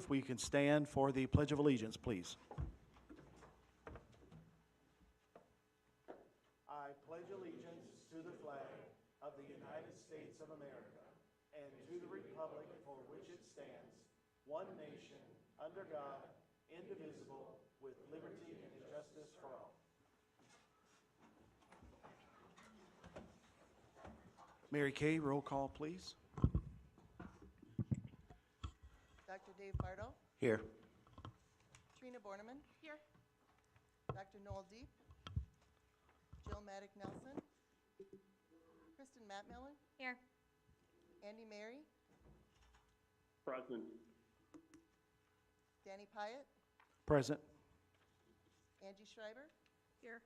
if we can stand for the Pledge of Allegiance, please. I pledge allegiance to the flag of the United States of America and to the republic for which it stands, one nation, under God, indivisible, with liberty and justice for all. Mary Kay, roll call, please. Dr. Dave Bardo. Here. Trina Borneman. Here. Dr. Noel Deep. Jill Maddock-Nelson. Kristen Mattmiller. Here. Andy Mary. Present. Danny Pyatt. Present. Angie Schreiber. Here.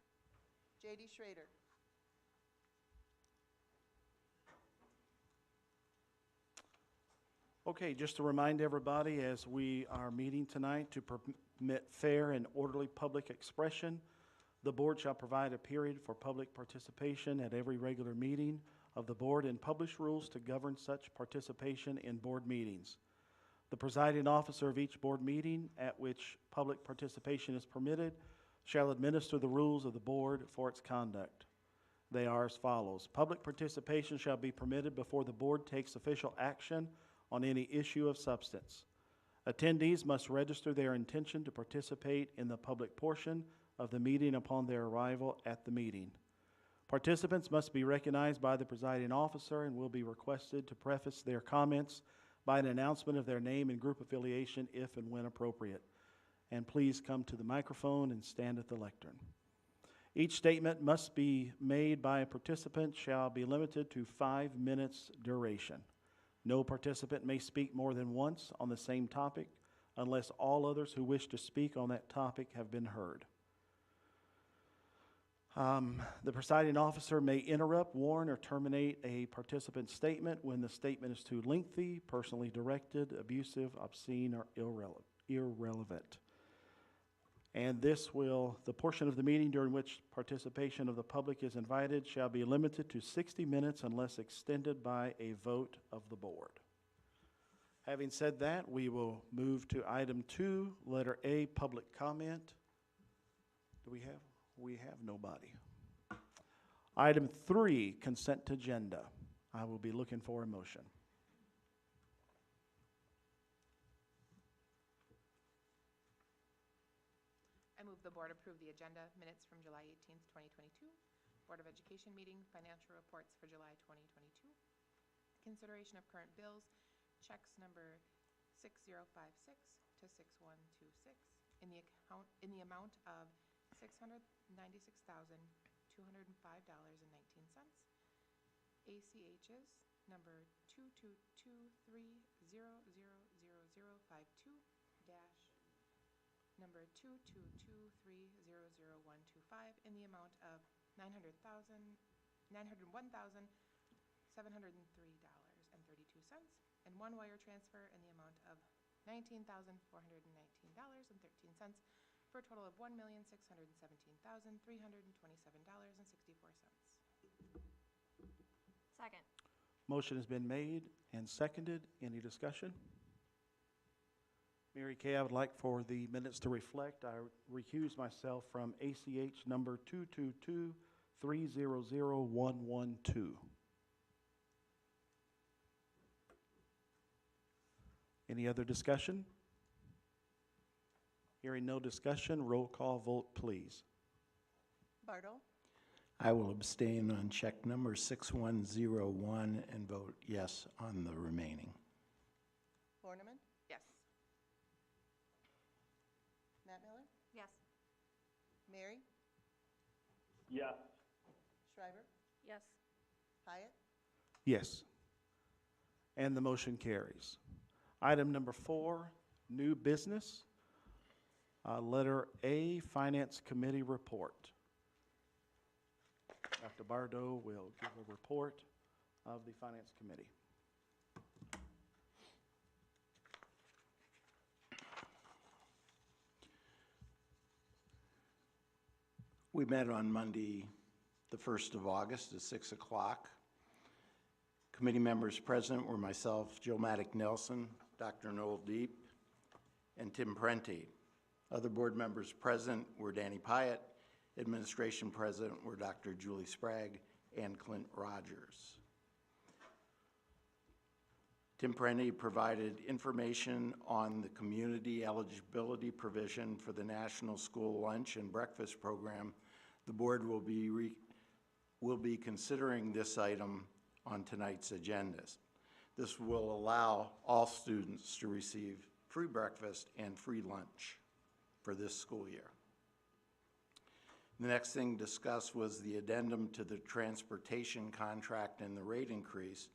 J.D. Schrader. Okay, just to remind everybody, as we are meeting tonight to permit fair and orderly public expression, the board shall provide a period for public participation at every regular meeting of the board and publish rules to govern such participation in board meetings. The presiding officer of each board meeting at which public participation is permitted shall administer the rules of the board for its conduct. They are as follows. Public participation shall be permitted before the board takes official action on any issue of substance. Attendees must register their intention to participate in the public portion of the meeting upon their arrival at the meeting. Participants must be recognized by the presiding officer and will be requested to preface their comments by an announcement of their name and group affiliation if and when appropriate. And please come to the microphone and stand at the lectern. Each statement must be made by a participant shall be limited to 5 minutes duration. No participant may speak more than once on the same topic unless all others who wish to speak on that topic have been heard. The presiding officer may interrupt, warn, or terminate a participant's statement when the statement is too lengthy, personally directed, abusive, obscene, or irrelevant. And the portion of the meeting during which participation of the public is invited shall be limited to 60 minutes unless extended by a vote of the board. Having said that, we will move to item 2, letter A, public comment. Do we have? We have nobody. Item 3, consent agenda. I will be looking for a motion. I move the board approve the agenda minutes from July 18th, 2022, Board of Education meeting, financial reports for July 2022, consideration of current bills, checks number 6056 to 6126 in the amount of $696,205.19. ACHs number 222300052 dash number 222300125 in the amount of $901,703.32 and one wire transfer in the amount of $19,419.13 for a total of $1,617,327.64. Second. Motion has been made and seconded. Any discussion? Mary Kay, I would like for the minutes to reflect, I recuse myself from ACH number 222300112. Any other discussion? Hearing no discussion, roll call vote, please. Bardo. I will abstain on check number 6101 and vote yes on the remaining. Borneman. Yes. Mattmiller. Yes. Mary. Yes. Schreiber. Yes. Pyatt. Yes. And the motion carries. Item number 4, new business. Letter A, Finance Committee report. Dr. Bardo will give a report of the Finance Committee. We met on Monday, the 1st of August at 6 o'clock. Committee members present were myself, Jill Maddock-Nelson, Dr. Noel Deep, and Tim Prenti. Other board members present were Danny Pyatt, administration present were Dr. Julie Sprague and Clint Rogers. Tim Prenti provided information on the community eligibility provision for the National School Lunch and Breakfast Program. The board will be considering this item on tonight's agendas. This will allow all students to receive free breakfast and free lunch for this school year. The next thing discussed was the addendum to the transportation contract and the rate increase.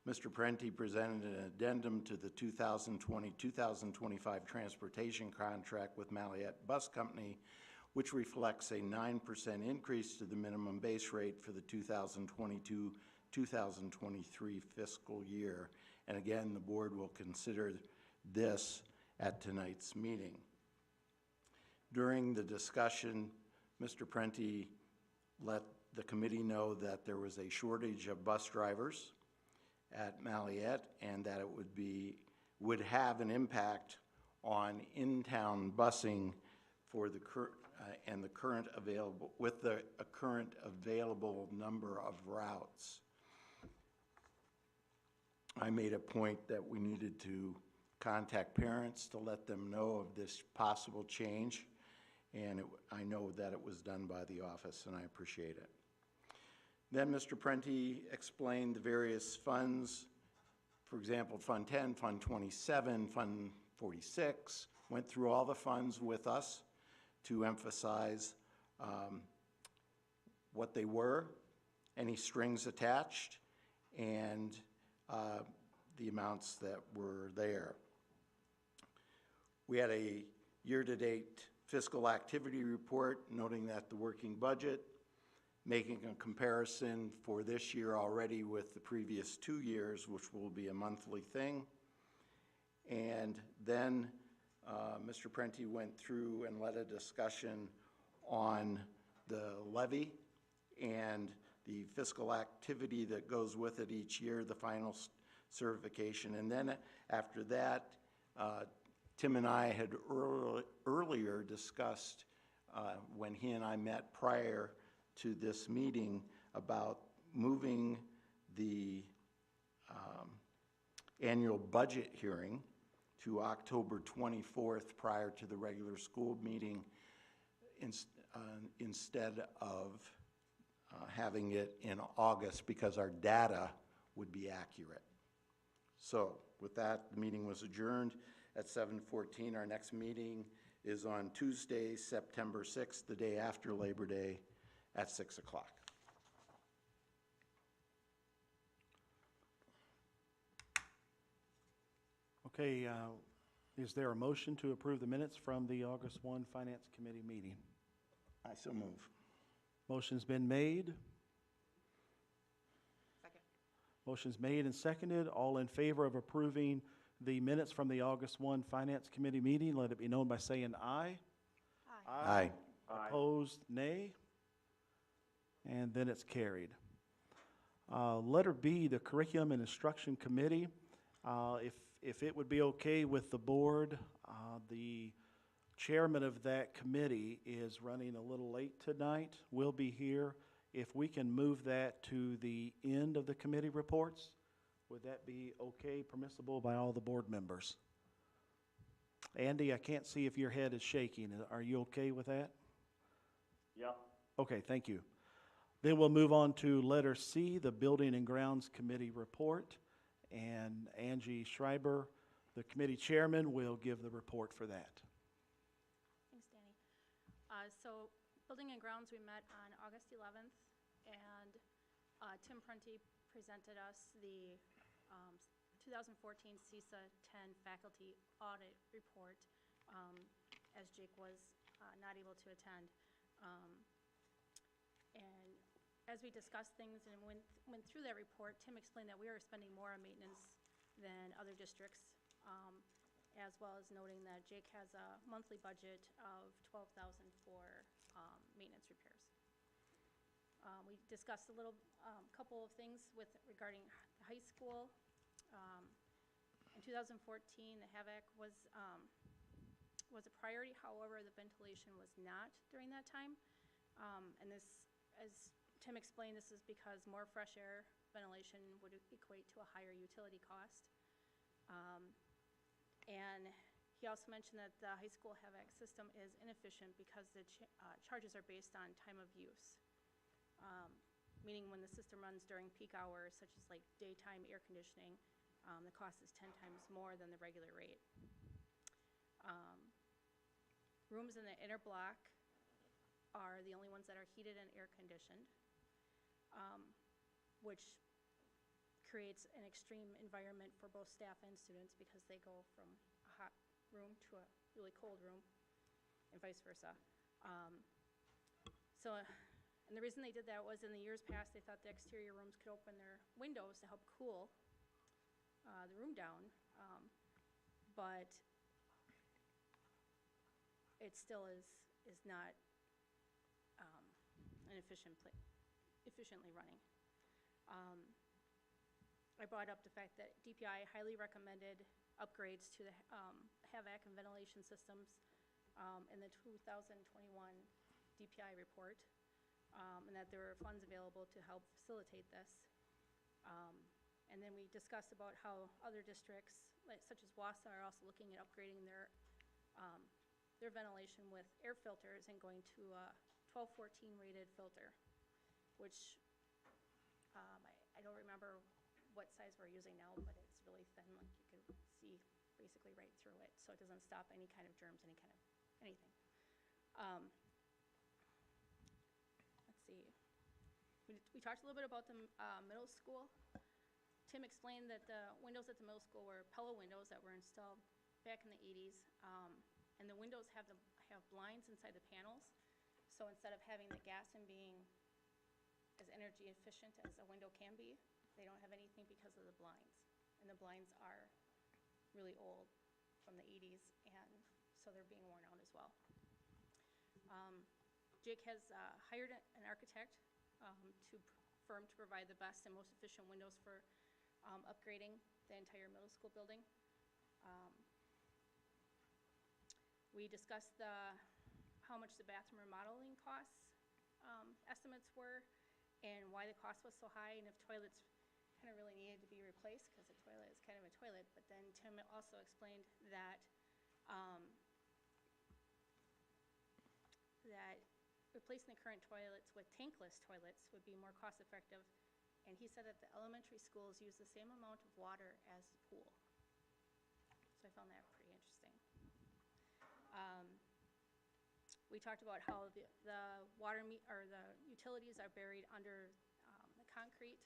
Mr. Prenti presented an addendum to the 2020-2025 transportation contract with Malliette Bus Company, which reflects a 9% increase to the minimum base rate for the 2022-2023 fiscal year. And again, the board will consider this at tonight's meeting. During the discussion, Mr. Prenti let the committee know that there was a shortage of bus drivers at Malliette and that it would have an impact on in-town busing for the current available number of routes. I made a point that we needed to contact parents to let them know of this possible change, and I know that it was done by the office, and I appreciate it. Then Mr. Prenti explained the various funds, for example, Fund 10, Fund 27, Fund 46, went through all the funds with us to emphasize what they were, any strings attached, and the amounts that were there. We had a year-to-date fiscal activity report noting that the working budget, making a comparison for this year already with the previous 2 years, which will be a monthly thing. And then Mr. Prenti went through and led a discussion on the levy and the fiscal activity that goes with it each year, the final certification. And then after that, Tim and I had earlier discussed when he and I met prior to this meeting about moving the annual budget hearing to October 24th prior to the regular school meeting instead of having it in August because our data would be accurate. So with that, the meeting was adjourned at 7:14. Our next meeting is on Tuesday, September 6th, the day after Labor Day, at 6 o'clock. Okay, is there a motion to approve the minutes from the August 1 Finance Committee meeting? I so move. Motion's been made. Second. Motion's made and seconded. All in favor of approving the minutes from the August 1 Finance Committee meeting, let it be known by saying aye. Aye. Aye. Opposed, nay. And then it's carried. Letter B, the Curriculum and Instruction Committee. If it would be okay with the board, the chairman of that committee is running a little late tonight. We'll be here. If we can move that to the end of the committee reports, would that be okay, permissible by all the board members? Andy, I can't see if your head is shaking. Are you okay with that? Yeah. Okay, thank you. Then we'll move on to letter C, the Building and Grounds Committee report. And Angie Schreiber, the committee chairman, will give the report for that. Thanks, Danny. So Building and Grounds, we met on August 11th, and Tim Prenti presented us the 2014 CISA 10 faculty audit report, as Jake was not able to attend. And as we discussed things and went through that report, Tim explained that we are spending more on maintenance than other districts, as well as noting that Jake has a monthly budget of $12,000 for maintenance repairs. We discussed a little, couple of things regarding the high school. In 2014, the HAVAC was priority. However, the ventilation was not during that time. And this, as Tim explained, this is because more fresh air ventilation would equate to a higher utility cost. And he also mentioned that the high school HVAC system is inefficient because the charges are based on time of use. Meaning when the system runs during peak hours, such as like daytime air conditioning, the cost is 10 times more than the regular rate. Rooms in the inner block are the only ones that are heated and air conditioned, which creates an extreme environment for both staff and students because they go from a hot room to a really cold room and vice versa. And the reason they did that was in the years past, they thought the exterior rooms could open their windows to help cool the room down, but it still is not efficiently running. I brought up the fact that DPI highly recommended upgrades to the HVAC and ventilation systems in the 2021 DPI report, and that there were funds available to help facilitate this. And then we discussed about how other districts, such as Wausau, are also looking at upgrading their ventilation with air filters and going to a 1214 rated filter, which I don't remember what size we're using now, but it's really thin, like you can see basically right through it, so it doesn't stop any kind of germs, anything. Let's see. We talked a little bit about the middle school. Tim explained that the windows at the middle school were Pella windows that were installed back in the 80s, and the windows have blinds inside the panels, so instead of having the gas and being as energy efficient as a window can be, they don't have anything because of the blinds. And the blinds are really old from the 80s, and so they're being worn out as well. Jake has hired an architect firm to provide the best and most efficient windows for upgrading the entire middle school building. We discussed how much the bathroom remodeling costs estimates were and why the cost was so high, and if toilets kind of really needed to be replaced because the toilet is kind of a toilet. But then Tim also explained that that replacing the current toilets with tankless toilets would be more cost effective, and he said that the elementary schools use the same amount of water as the pool. So I found that pretty interesting. We talked about how the the utilities are buried under the concrete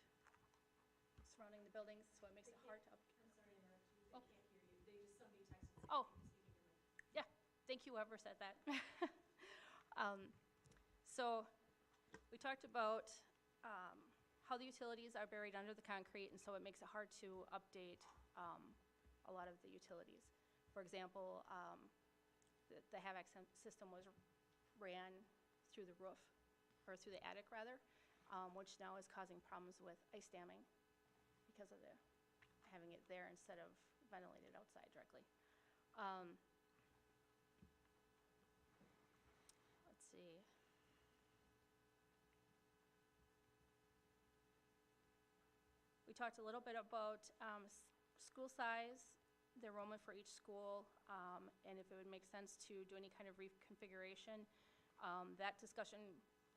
surrounding the buildings, so it makes it hard to I'm sorry to interrupt you, they can't hear you. Somebody texted saying Oh. you can speak into it. Yeah, thank you, whoever said that. So we talked about how the utilities are buried under the concrete, and so it makes it hard to update a lot of the utilities. For example, the HVAC system was ran through the roof, or through the attic rather, which now is causing problems with ice damming because of having it there instead of ventilated outside directly. Let's see. We talked a little bit about school size, the enrollment for each school, and if it would make sense to do any kind of reconfiguration. That discussion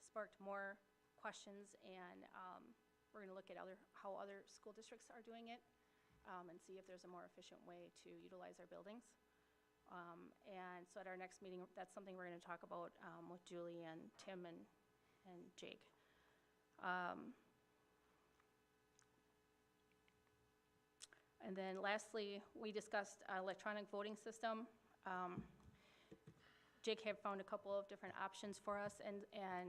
sparked more questions, and we're going to look at how other school districts are doing it and see if there's a more efficient way to utilize our buildings. And so at our next meeting, that's something we're going to talk about with Julie and Tim and Jake. And then lastly, we discussed electronic voting system. Jake had found a couple of different options for us, and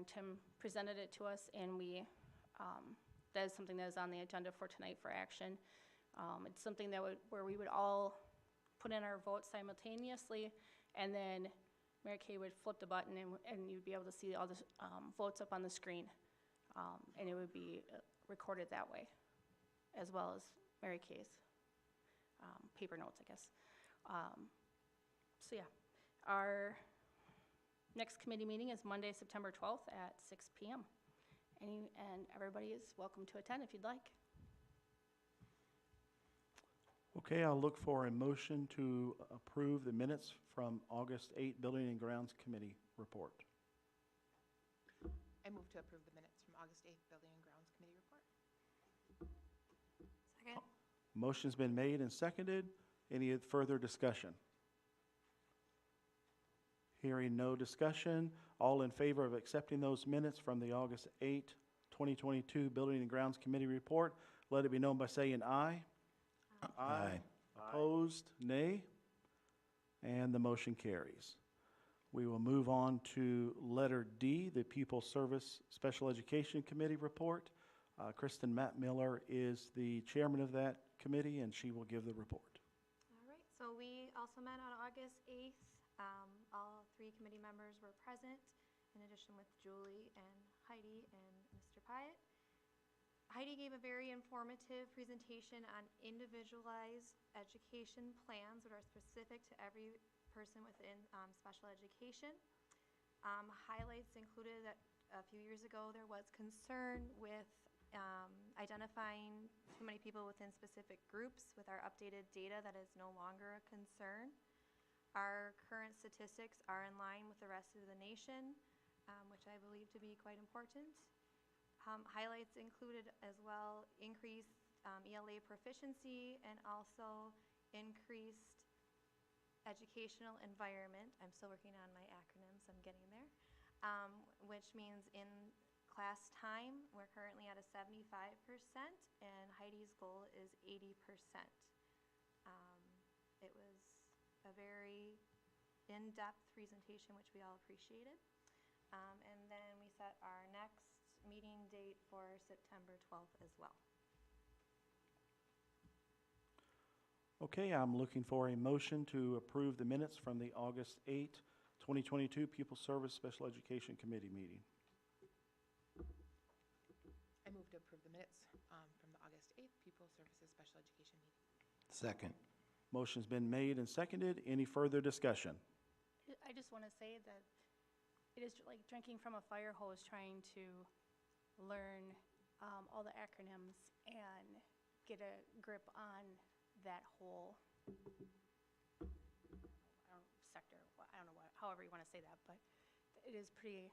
Tim presented it to us, and that is something that is on the agenda for tonight for action. It's something that where we would all put in our votes simultaneously, and then Mary Kay would flip the button, and you'd be able to see all the votes up on the screen, and it would be recorded that way, as well as Mary Kay's paper notes, I guess. So yeah. Our next committee meeting is Monday, September 12th at 6 PM. And everybody is welcome to attend if you'd like. Okay, I'll look for a motion to approve the minutes from August 8 Building and Grounds Committee report. I move to approve the minutes from August 8th Building and Grounds Committee report. Second. Motion's been made and seconded. Any further discussion? Hearing no discussion, all in favor of accepting those minutes from the August 8, 2022 Building and Grounds Committee report, let it be known by saying aye. Aye. Opposed, nay. And the motion carries. We will move on to letter D, the Pupil Service Special Education Committee report. Kristen Matt Miller is the chairman of that committee, and she will give the report. All right, so we also met on August 8th. All 3 committee members were present, in addition with Julie and Heidi and Mr. Pyatt. Heidi gave a very informative presentation on individualized education plans that are specific to every person within special education. Highlights included that a few years ago there was concern with identifying too many people within specific groups. With our updated data, that is no longer a concern. Our current statistics are in line with the rest of the nation, which I believe to be quite important. Highlights included as well increased ELA proficiency and also increased educational environment. I'm still working on my acronyms, I'm getting there. Which means in class time, we're currently at a 75%, and Heidi's goal is 80%. It was a very in-depth presentation, which we all appreciated. And then we set our next meeting date for September 12th as well. Okay, I'm looking for a motion to approve the minutes from the August 8, 2022 Pupil Service Special Education Committee meeting. I move to approve the minutes from the August 8th Pupil Services Special Education meeting. Second. Motion's been made and seconded. Any further discussion? I just want to say that it is like drinking from a fire hose, trying to learn all the acronyms and get a grip on that whole sector. I don't know however you want to say that, but it is pretty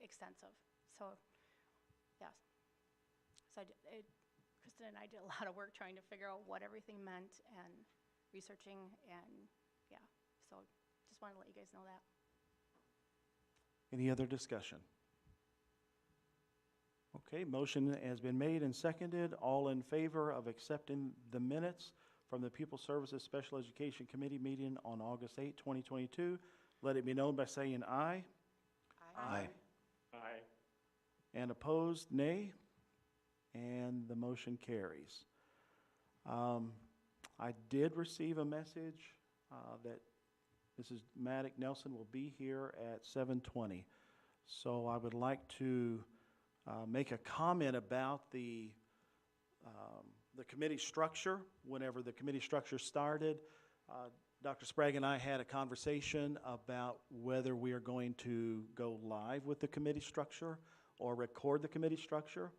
extensive. So, yes. So Kristen and I did a lot of work trying to figure out what everything meant and researching, and yeah. So just wanted to let you guys know that. Any other discussion? Okay, motion has been made and seconded. All in favor of accepting the minutes from the Pupil Services Special Education Committee meeting on August 8, 2022, let it be known by saying aye. Aye. Aye. And opposed, nay. And the motion carries. I did receive a message that Mrs. Maddock Nelson will be here at 7:20. So I would like to make a comment about the committee structure. Whenever the committee structure started, Dr. Sprague and I had a conversation about whether we are going to go live with the committee structure or record the committee structure.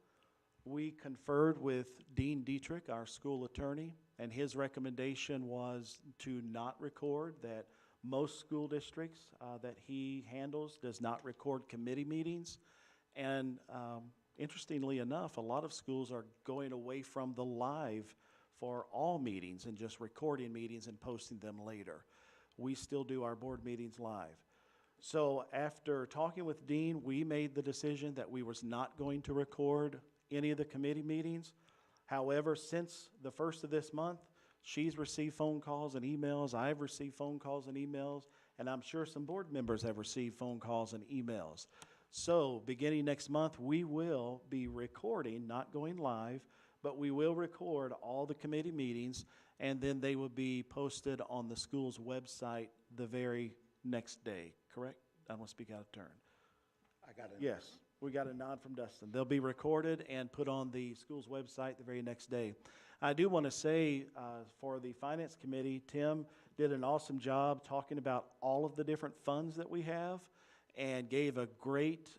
We conferred with Dean Dietrich, our school attorney, and his recommendation was to not record, that most school districts that he handles does not record committee meetings. And interestingly enough, a lot of schools are going away from the live for all meetings and just recording meetings and posting them later. We still do our board meetings live. So after talking with Dean, we made the decision that we was not going to record any of the committee meetings. However, since the first of this month, she's received phone calls and emails. I've received phone calls and emails, and I'm sure some board members have received phone calls and emails. So beginning next month, we will be recording, not going live, but we will record all the committee meetings, and then they will be posted on the school's website the very next day, correct? I don't want to speak out of turn. I got it. Yes, we got a nod from Dustin. They'll be recorded and put on the school's website the very next day. I do want to say for the Finance Committee, Tim did an awesome job talking about all of the different funds that we have and gave a great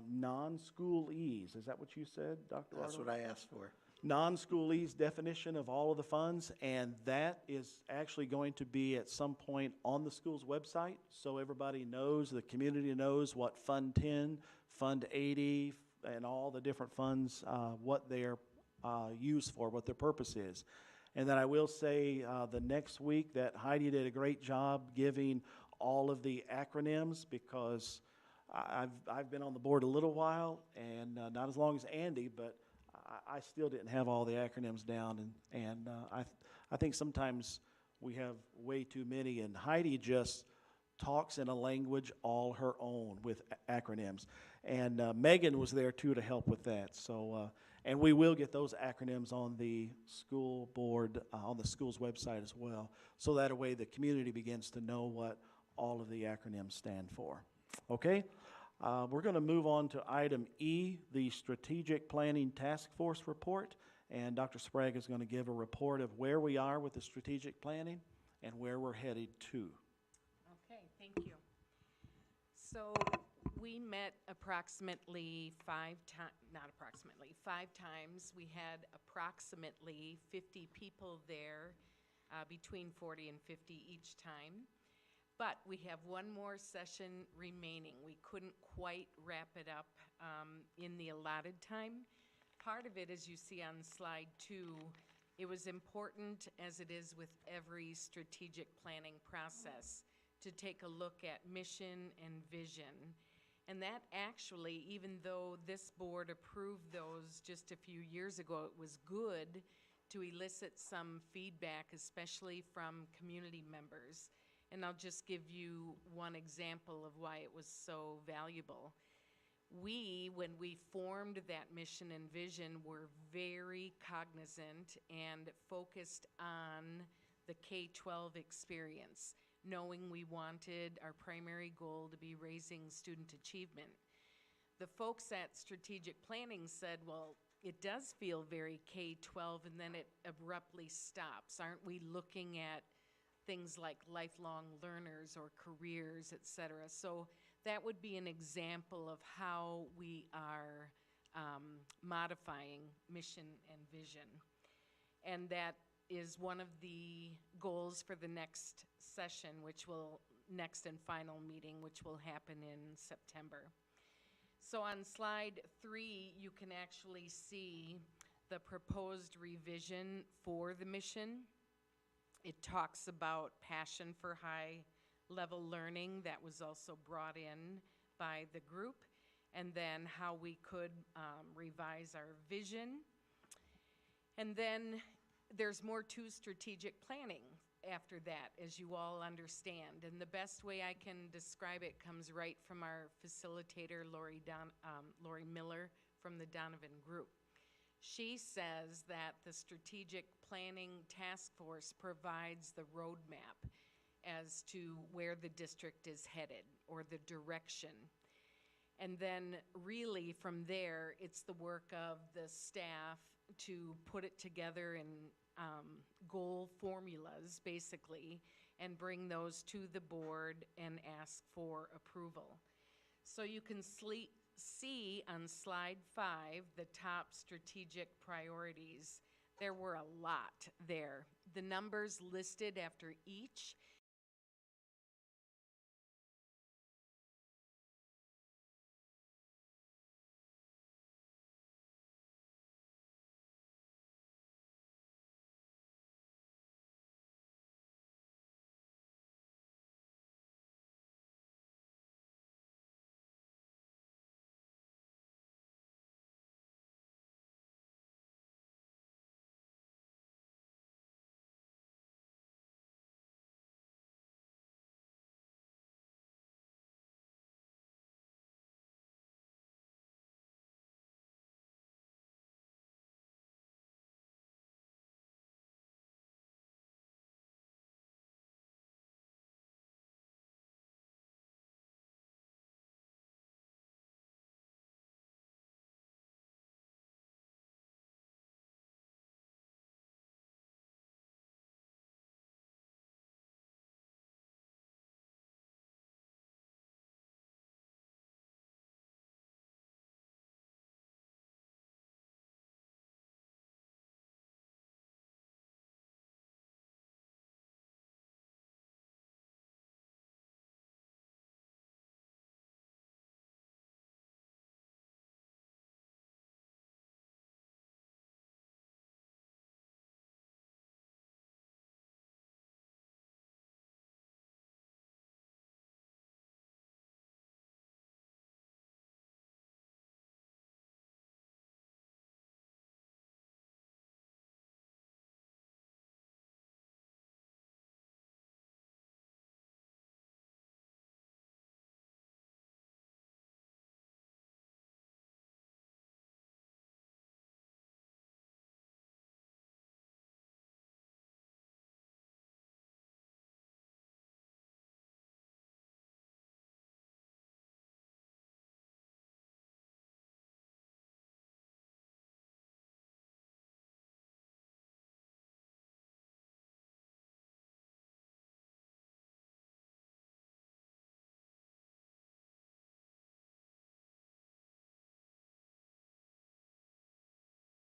non-schoolese. Is that what you said, Dr. That's Arnold? what I asked for. Non-schoolese definition of all of the funds, and that is actually going to be at some point on the school's website, so everybody knows, the community knows what Fund 10, Fund 80, and all the different funds, what they're used for, what their purpose is. And then I will say the next week that Heidi did a great job giving all of the acronyms, because I've been on the board a little while, and not as long as Andy, but I still didn't have all the acronyms down, and I think sometimes we have way too many, and Heidi just talks in a language all her own with acronyms. And Megan was there too to help with that. So, and we will get those acronyms on the school board, on the school's website as well, so that way the community begins to know what all of the acronyms stand for. Okay? We're going to move on to item E, the Strategic Planning Task Force report. And Dr. Sprague is going to give a report of where we are with the strategic planning and where we're headed to. Okay, thank you. So we met approximately five times. We had approximately 50 people there, between 40 and 50 each time. But we have one more session remaining. We couldn't quite wrap it up in the allotted time. Part of it, as you see on slide 2, it was important, as it is with every strategic planning process, to take a look at mission and vision. And that actually, even though this board approved those just a few years ago, it was good to elicit some feedback, especially from community members. And I'll just give you one example of why it was so valuable. We, when we formed that mission and vision, were very cognizant and focused on the K-12 experience, knowing we wanted our primary goal to be raising student achievement. The folks at strategic planning said, well, it does feel very K-12, and then it abruptly stops. Aren't we looking at things like lifelong learners or careers, et cetera? So that would be an example of how we are modifying mission and vision. And that is one of the goals for the next session, next and final meeting, which will happen in September. So on slide 3, you can actually see the proposed revision for the mission. It talks about passion for high-level learning. That was also brought in by the group. And then how we could revise our vision. And then there's more to strategic planning after that, as you all understand. And the best way I can describe it comes right from our facilitator, Lori Miller, from the Donovan Group. She says that the Strategic Planning Task Force provides the roadmap as to where the district is headed, or the direction. And then really from there, it's the work of the staff to put it together in goal formulas, basically, and bring those to the board and ask for approval. So you can see on slide 5 the top strategic priorities. There were a lot there. The numbers listed after each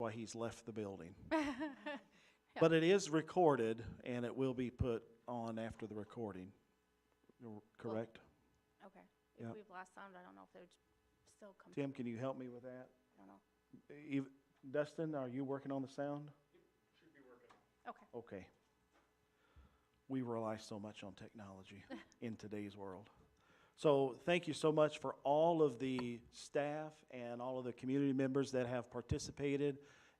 why he's left the building. But it is recorded, and it will be put on after the recording. Correct? Okay. If Yep. we've lost sound, I don't know if they would still come. Tim, can you help me with that? I don't know. Dustin, are you working on the sound? Okay. Okay. We rely so much on technology in today's world. So thank you so much for all of the staff and all of the community members that have participated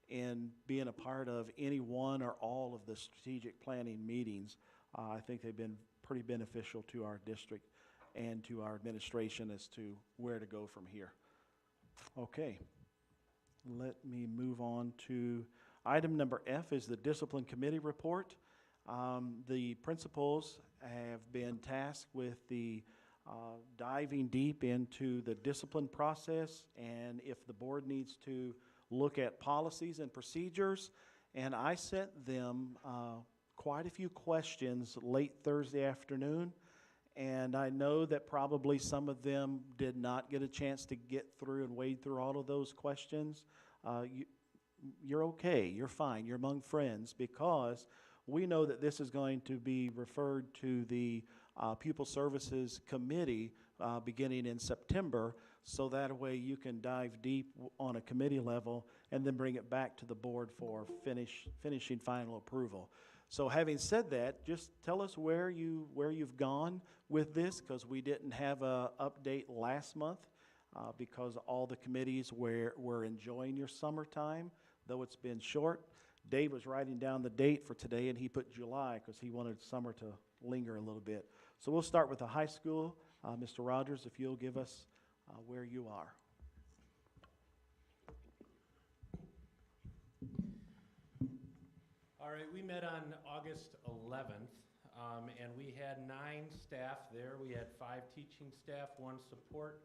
in being a part of any one or all of the strategic planning meetings. I think they've been pretty beneficial to our district and to our administration as to where to go from here. Okay. Let me move on to item number F is the Discipline Committee report. The principals have been tasked with the diving deep into the discipline process and if the board needs to look at policies and procedures. And I sent them quite a few questions late Thursday afternoon. And I know that probably some of them did not get a chance to get through and wade through all of those questions. You're okay, you're fine, you're among friends, because we know that this is going to be referred to the Pupil Services Committee beginning in September, so that way you can dive deep on a committee level and then bring it back to the board for finishing final approval. So having said that, just tell us where you've gone with this, because we didn't have an update last month because all the committees were enjoying your summertime, though it's been short. Dave was writing down the date for today, and he put July because he wanted summer to linger a little bit. So we'll start with the high school. Mr. Rogers, if you'll give us where you are. All right, we met on August 11th, and we had 9 staff there. We had 5 teaching staff, 1 support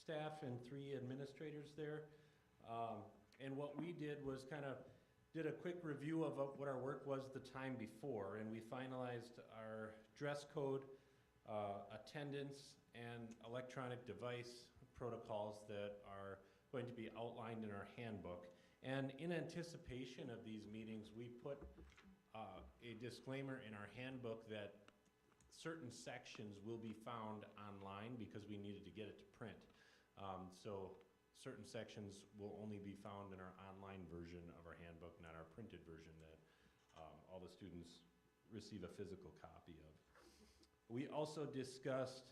staff, and 3 administrators there. And what we did was did a quick review of what our work was the time before, and we finalized our dress code, attendance, and electronic device protocols that are going to be outlined in our handbook. And in anticipation of these meetings, we put a disclaimer in our handbook that certain sections will be found online because we needed to get it to print. So certain sections will only be found in our online version of our handbook, not our printed version that all the students receive a physical copy of. We also discussed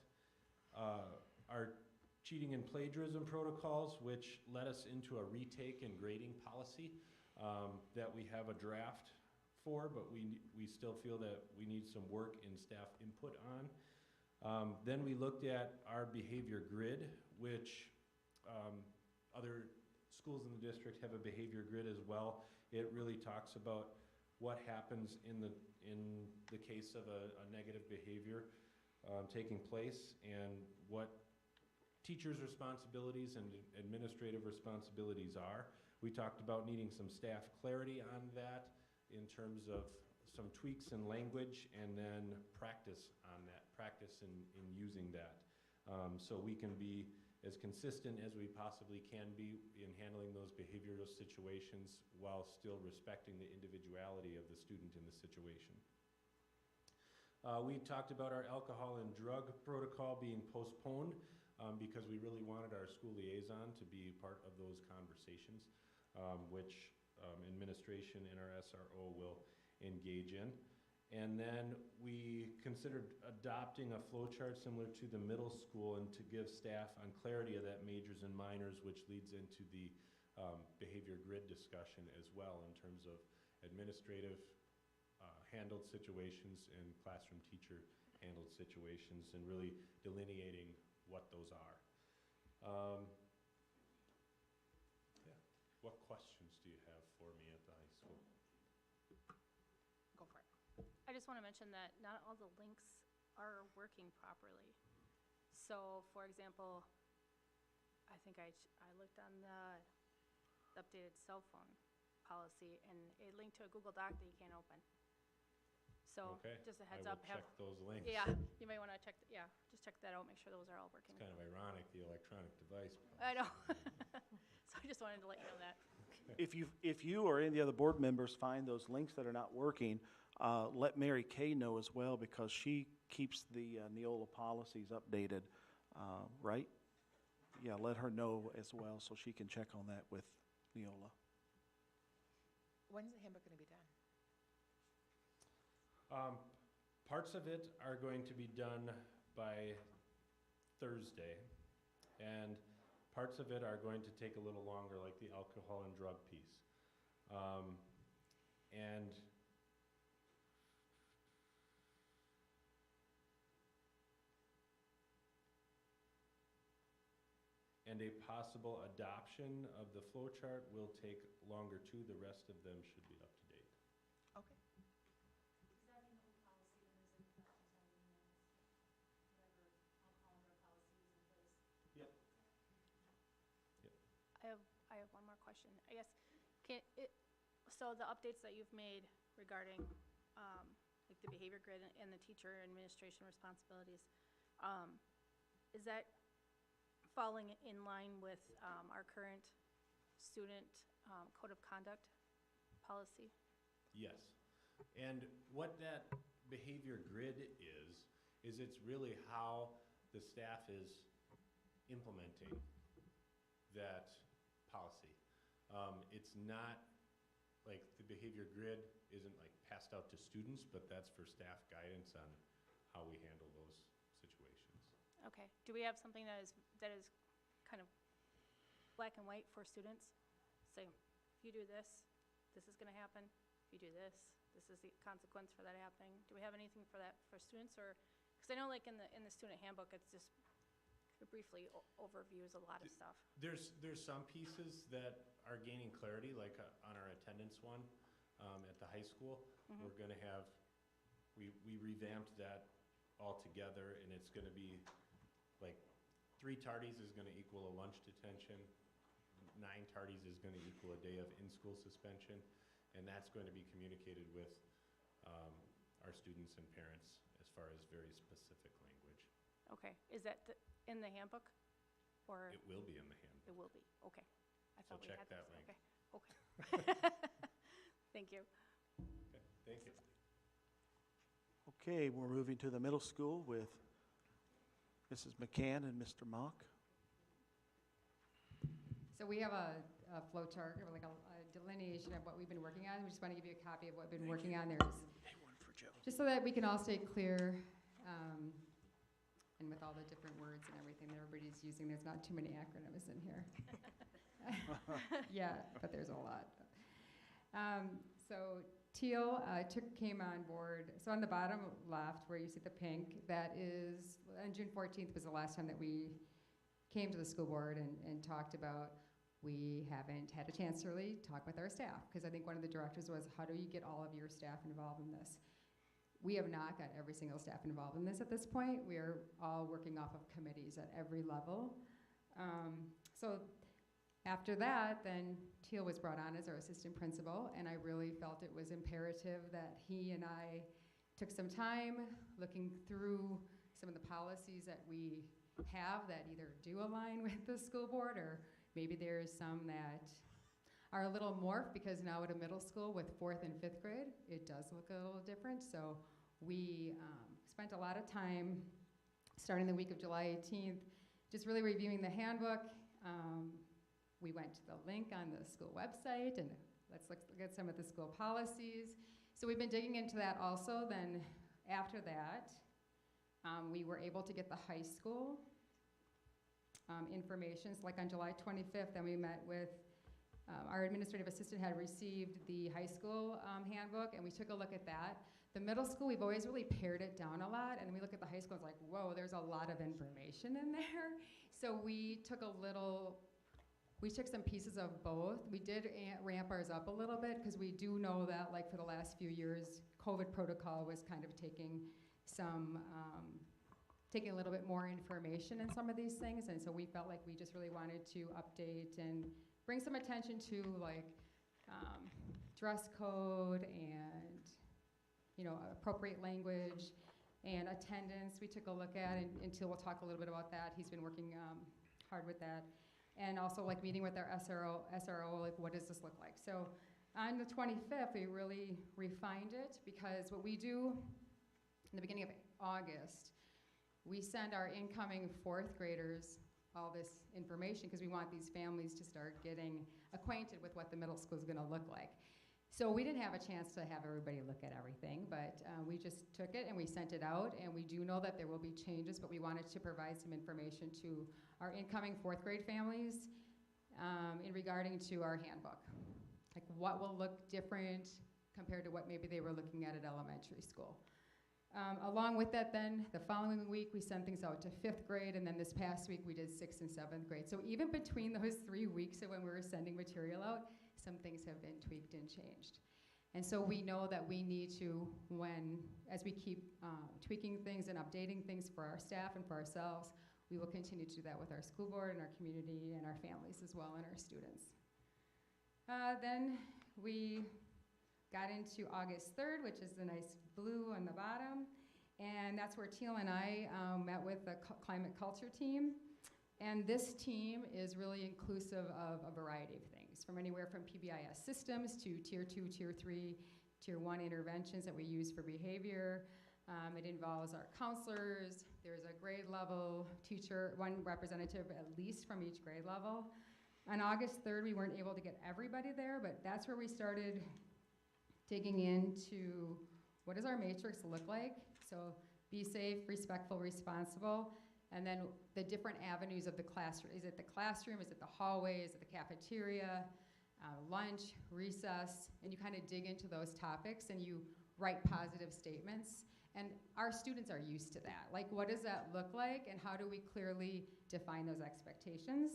our cheating and plagiarism protocols, which led us into a retake and grading policy that we have a draft for, but we still feel that we need some work in staff input on. Then we looked at our behavior grid, which other schools in the district have a behavior grid as well. It really talks about what happens in the case of a negative behavior taking place, and what teachers' responsibilities and administrative responsibilities are. We talked about needing some staff clarity on that in terms of some tweaks in language, and then practice on that, practice in using that. So we can be as consistent as we possibly can be in handling those behavioral situations while still respecting the individuality of the student in the situation. We talked about our alcohol and drug protocol being postponed because we really wanted our school liaison to be part of those conversations, which administration and our SRO will engage in. And then we considered adopting a flow chart similar to the middle school and to give staff on clarity of that majors and minors, which leads into the behavior grid discussion as well in terms of administrative handled situations and classroom teacher handled situations, and really delineating what those are. Yeah. What questions do you have for me at the high school? Go for it. I just want to mention that not all the links are working properly. So, for example, I think I looked on the updated cell phone policy, and it linked to a Google Doc that you can't open. So, Okay. just a heads I up. will check those links. Yeah, you may want to check, just check that out, make sure those are all working. It's kind of ironic, the electronic device. I know. So I just wanted to let you know that. if you or any of the other board members find those links that are not working, let Mary Kay know as well, because she keeps the Neola policies updated, right? Yeah, let her know as well so she can check on that with Neola. When's the handbook going to be done? Parts of it are going to be done by Thursday, and parts of it are going to take a little longer, like the alcohol and drug piece. And a possible adoption of the flow chart will take longer too. The rest of them should be up to date. Okay. Is that an old policy that is in effect until we know whatever alcohol and drug policy is in place? Yep. I have one more question. I guess, so the updates that you've made regarding, like the behavior grid and the teacher administration responsibilities, is that falling in line with our current student code of conduct policy? Yes. And what that behavior grid is it's really how the staff is implementing that policy. It's not like the behavior grid isn't like passed out to students, but that's for staff guidance on how we handle those situations. Okay. Do we have something that is kind of black and white for students? Say, if you do this, this is going to happen. If you do this, this is the consequence for that happening. Do we have anything for that for students? Or, because I know like in the student handbook, it's just kind of briefly overviews a lot of stuff. There's some pieces that are gaining clarity, like on our attendance one at the high school. Mhm. We're going to have, we revamped that all together, and it's going to be like 3 tardies is going to equal a lunch detention, 9 tardies is going to equal a day of in-school suspension, and that's going to be communicated with our students and parents as far as very specific language. Okay. Is that in the handbook? Or It will be in the handbook. it will be? Okay. I So thought we check had that this. link. Okay. Thank you. Okay, thank you. Okay, we're moving to the middle school with Mrs. McCann and Mr. Mock. So we have a flow chart, or like a delineation of what we've been working on. We just want to give you a copy of what we've been working on. There's just so that we can all stay clear, and with all the different words and everything that everybody's using, there's not too many acronyms in here. Yeah, but there's a lot. So Teal came on board. So on the bottom left, where you see the pink, that is, on June 14th was the last time that we came to the school board and talked about, we haven't had a chance to really talk with our staff, because I think one of the directives was, how do you get all of your staff involved in this? We have not got every single staff involved in this at this point. We are all working off of committees at every level. So after that, then Teal was brought on as our assistant principal, and I really felt it was imperative that he and I took some time looking through some of the policies that we have that either do align with the school board, or maybe there's some that are a little morphed, because now at a middle school with 4th and 5th grade, it does look a little different. So we spent a lot of time, starting the week of July 18th, just really reviewing the handbook. We went to the link on the school website, and let's look at some of the school policies. So we've been digging into that also. Then after that, we were able to get the high school information. So like on July 25th, then we met with our administrative assistant had received the high school handbook, and we took a look at that. The middle school, we've always really pared it down a lot, and we look at the high school, it's like, whoa, there's a lot of information in there. So we took some pieces of both. We did ramp ours up a little bit, because we do know that, like, for the last few years, COVID protocol was kind of taking a little bit more information in some of these things, and so we felt like we just really wanted to update and bring some attention to, like, dress code and, appropriate language and attendance. We took a look at, and Teal will talk a little bit about that. He's been working hard with that. and also like meeting with our SRO, like what does this look like? So on the 25th, we really refined it because what we do in the beginning of August, we send our incoming fourth graders all this information because we want these families to start getting acquainted with what the middle school is going to look like. So we didn't have a chance to have everybody look at everything, but we just took it and we sent it out, and we do know that there will be changes, but we wanted to provide some information to our incoming fourth grade families in regarding to our handbook. Like what will look different compared to what maybe they were looking at elementary school. Along with that then, the following week we sent things out to 5th grade, and then this past week we did 6th and 7th grade. So even between those 3 weeks of when we were sending material out, some things have been tweaked and changed. And so we know that we need to, as we keep tweaking things and updating things for our staff and for ourselves, we will continue to do that with our school board and our community and our families as well, and our students. Then we got into August 3rd, which is the nice blue on the bottom, and that's where Teal and I met with the climate culture team. And this team is really inclusive of a variety of things, from anywhere from PBIS systems to Tier 2, Tier 3, Tier 1 interventions that we use for behavior. It involves our counselors. There's a grade level teacher, one representative at least from each grade level. On August 3rd, we weren't able to get everybody there, but that's where we started digging into what does our matrix look like? So be safe, respectful, responsible, and then the different avenues of the classroom. Is it the classroom? Is it the hallway? Is it the cafeteria? Lunch, recess, and you kind of dig into those topics and you write positive statements. And our students are used to that. Like, what does that look like, and how do we clearly define those expectations?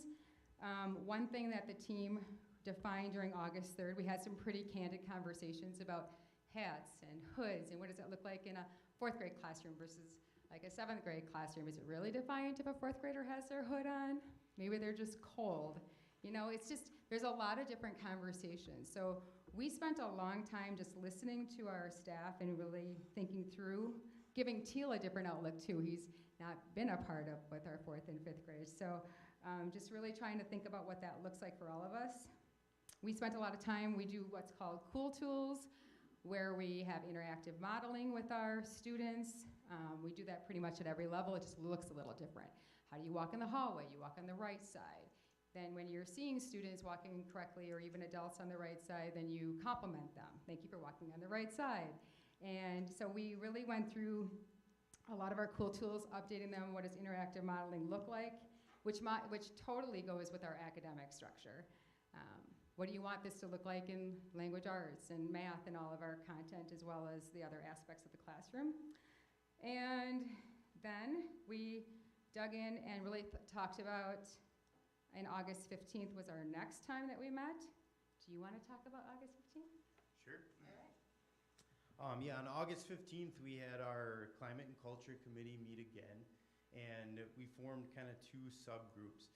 One thing that the team defined during August 3rd, we had some pretty candid conversations about hats and hoods, and what does that look like in a 4th grade classroom versus like a 7th grade classroom. Is it really defiant if a 4th grader has their hood on? Maybe they're just cold. You know, it's just, there's a lot of different conversations. So we spent a long time just listening to our staff and really thinking through, giving Teal a different outlook too. He's not been a part of with our 4th and 5th grade. So just really trying to think about what that looks like for all of us. We spent a lot of time, we do what's called Cool Tools, where we have interactive modeling with our students. We do that pretty much at every level. It just looks a little different. How do you walk in the hallway? You walk on the right side. Then when you're seeing students walking correctly, or even adults on the right side, then you compliment them. Thank you for walking on the right side. And so we really went through a lot of our cool tools, updating them. What does interactive modeling look like? Which totally goes with our academic structure. What do you want this to look like in language arts and math and all of our content, as well as the other aspects of the classroom? And then we dug in and really talked about, and August 15th was our next time that we met. Do you want to talk about August 15th? Sure. All right. Yeah, on August 15th, we had our Climate and Culture Committee meet again, and we formed kind of 2 subgroups.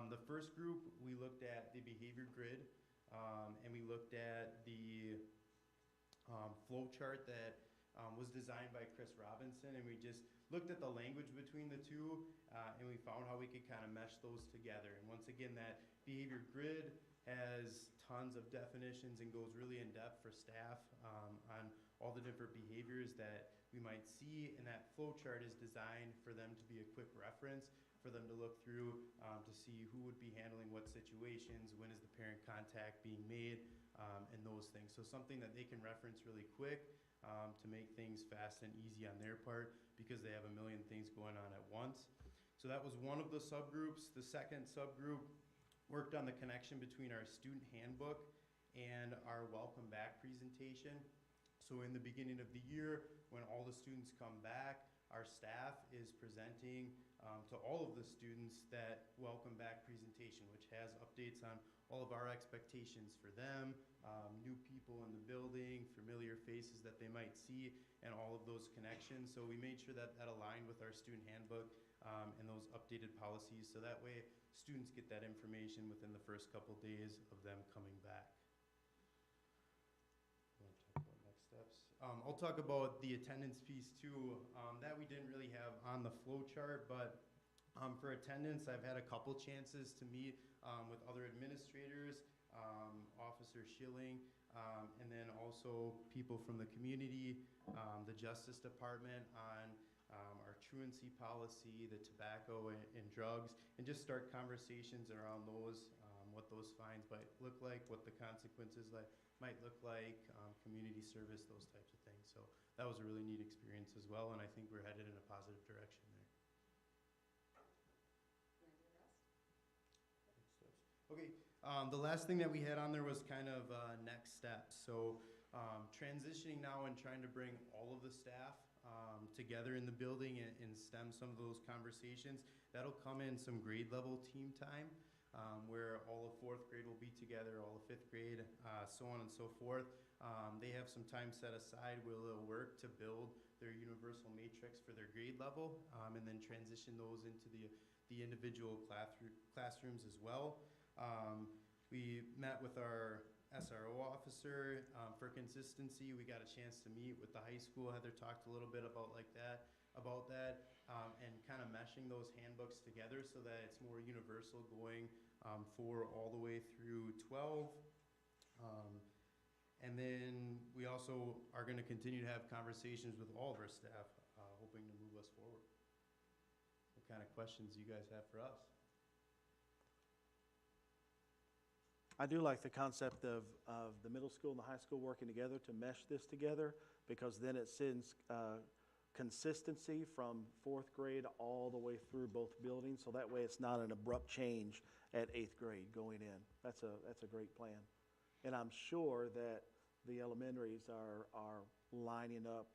The first group, we looked at the behavior grid, and we looked at the flow chart that was designed by Chris Robinson, and we just looked at the language between the two, and we found how we could kind of mesh those together. And once again, that behavior grid has tons of definitions and goes really in depth for staff on all the different behaviors that we might see, and that flow chart is designed for them to be a quick reference, for them to look through to see who would be handling what situations, when is the parent contact being made, and those things. So something that they can reference really quick to make things fast and easy on their part, because they have a million things going on at once. So that was one of the subgroups. The second subgroup worked on the connection between our student handbook and our welcome back presentation. So in the beginning of the year, when all the students come back, our staff is presenting to all of the students that welcome back presentation, which has updates on all of our expectations for them, new people in the building, familiar faces that they might see, and all of those connections. So we made sure that that aligned with our student handbook and those updated policies, so that way students get that information within the first couple days of them coming back. Next steps. I'll talk about the attendance piece too. That we didn't really have on the flow chart, but For attendance, I've had a couple chances to meet with other administrators, Officer Schilling, and then also people from the community, the Justice Department on our truancy policy, the tobacco and drugs, and just start conversations around those, what those fines might look like, what the consequences might look like, community service, those types of things. So that was a really neat experience as well, and I think we're headed in a positive direction there. Okay, the last thing that we had on there was kind of next steps. So transitioning now and trying to bring all of the staff together in the building and stem some of those conversations. That'll come in some grade level team time where all of 4th grade will be together, all of 5th grade, so on and so forth. They have some time set aside where they'll work to build their universal matrix for their grade level and then transition those into the individual classrooms as well. We met with our SRO officer for consistency. We got a chance to meet with the high school. Heather talked a little bit about that, and kind of meshing those handbooks together so that it's more universal going for all the way through 12. And then we also are going to continue to have conversations with all of our staff, hoping to move us forward. What kind of questions do you guys have for us? I do like the concept of the middle school and the high school working together to mesh this together, because then it sends consistency from 4th grade all the way through both buildings, so that way it's not an abrupt change at 8th grade going in. That's a great plan. And I'm sure that the elementaries are lining up,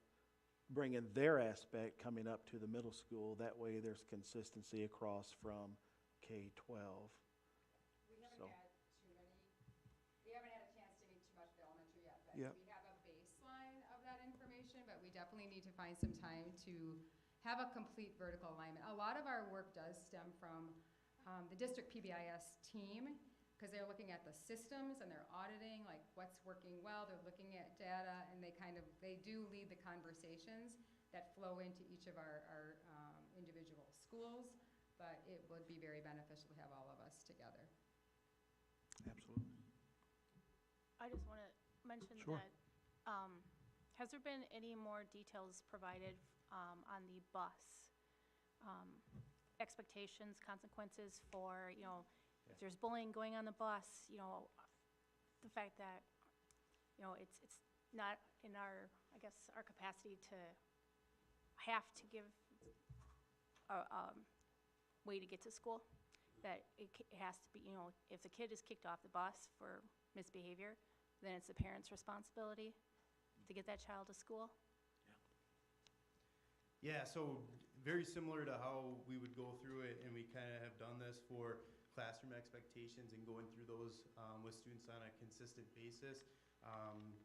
bringing their aspect coming up to the middle school. That way there's consistency across from K-12. We haven't had a chance to meet too much of the elementary yet, but Yep. we have a baseline of that information, but we definitely need to find some time to have a complete vertical alignment. A lot of our work does stem from the district PBIS team, because they're looking at the systems and they're auditing, like what's working well, they're looking at data, and they do lead the conversations that flow into each of our individual schools, but it would be very beneficial to have all of us together. Absolutely. I just want to mention Sure. that, has there been any more details provided on the bus? Expectations, consequences for, if there's bullying going on the bus, the fact that, it's not in our capacity to have to give a way to get to school, that it has to be, if the kid is kicked off the bus for misbehavior, then it's the parent's responsibility to get that child to school. Yeah, so very similar to how we would go through it, and we kind of have done this for classroom expectations and going through those with students on a consistent basis.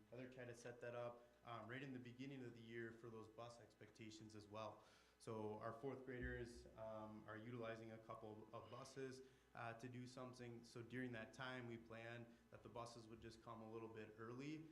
Heather kind of set that up right in the beginning of the year for those bus expectations as well. So our 4th graders are utilizing a couple of buses to do something. So during that time, we planned that the buses would just come a little bit early.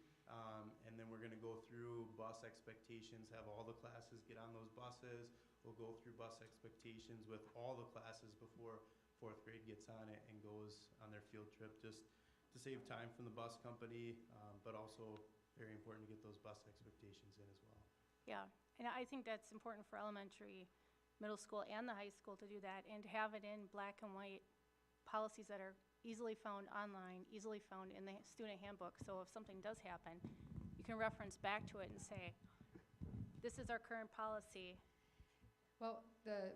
And then we're going to go through bus expectations, have all the classes get on those buses. We'll go through bus expectations with all the classes before 4th grade gets on it and goes on their field trip, just to save time from the bus company, but also very important to get those bus expectations in as well. Yeah, and I think that's important for elementary, middle school, and the high school to do that, and to have it in black and white policies that are easily found online, easily found in the student handbook. So if something does happen, you can reference back to it and say, this is our current policy. Well,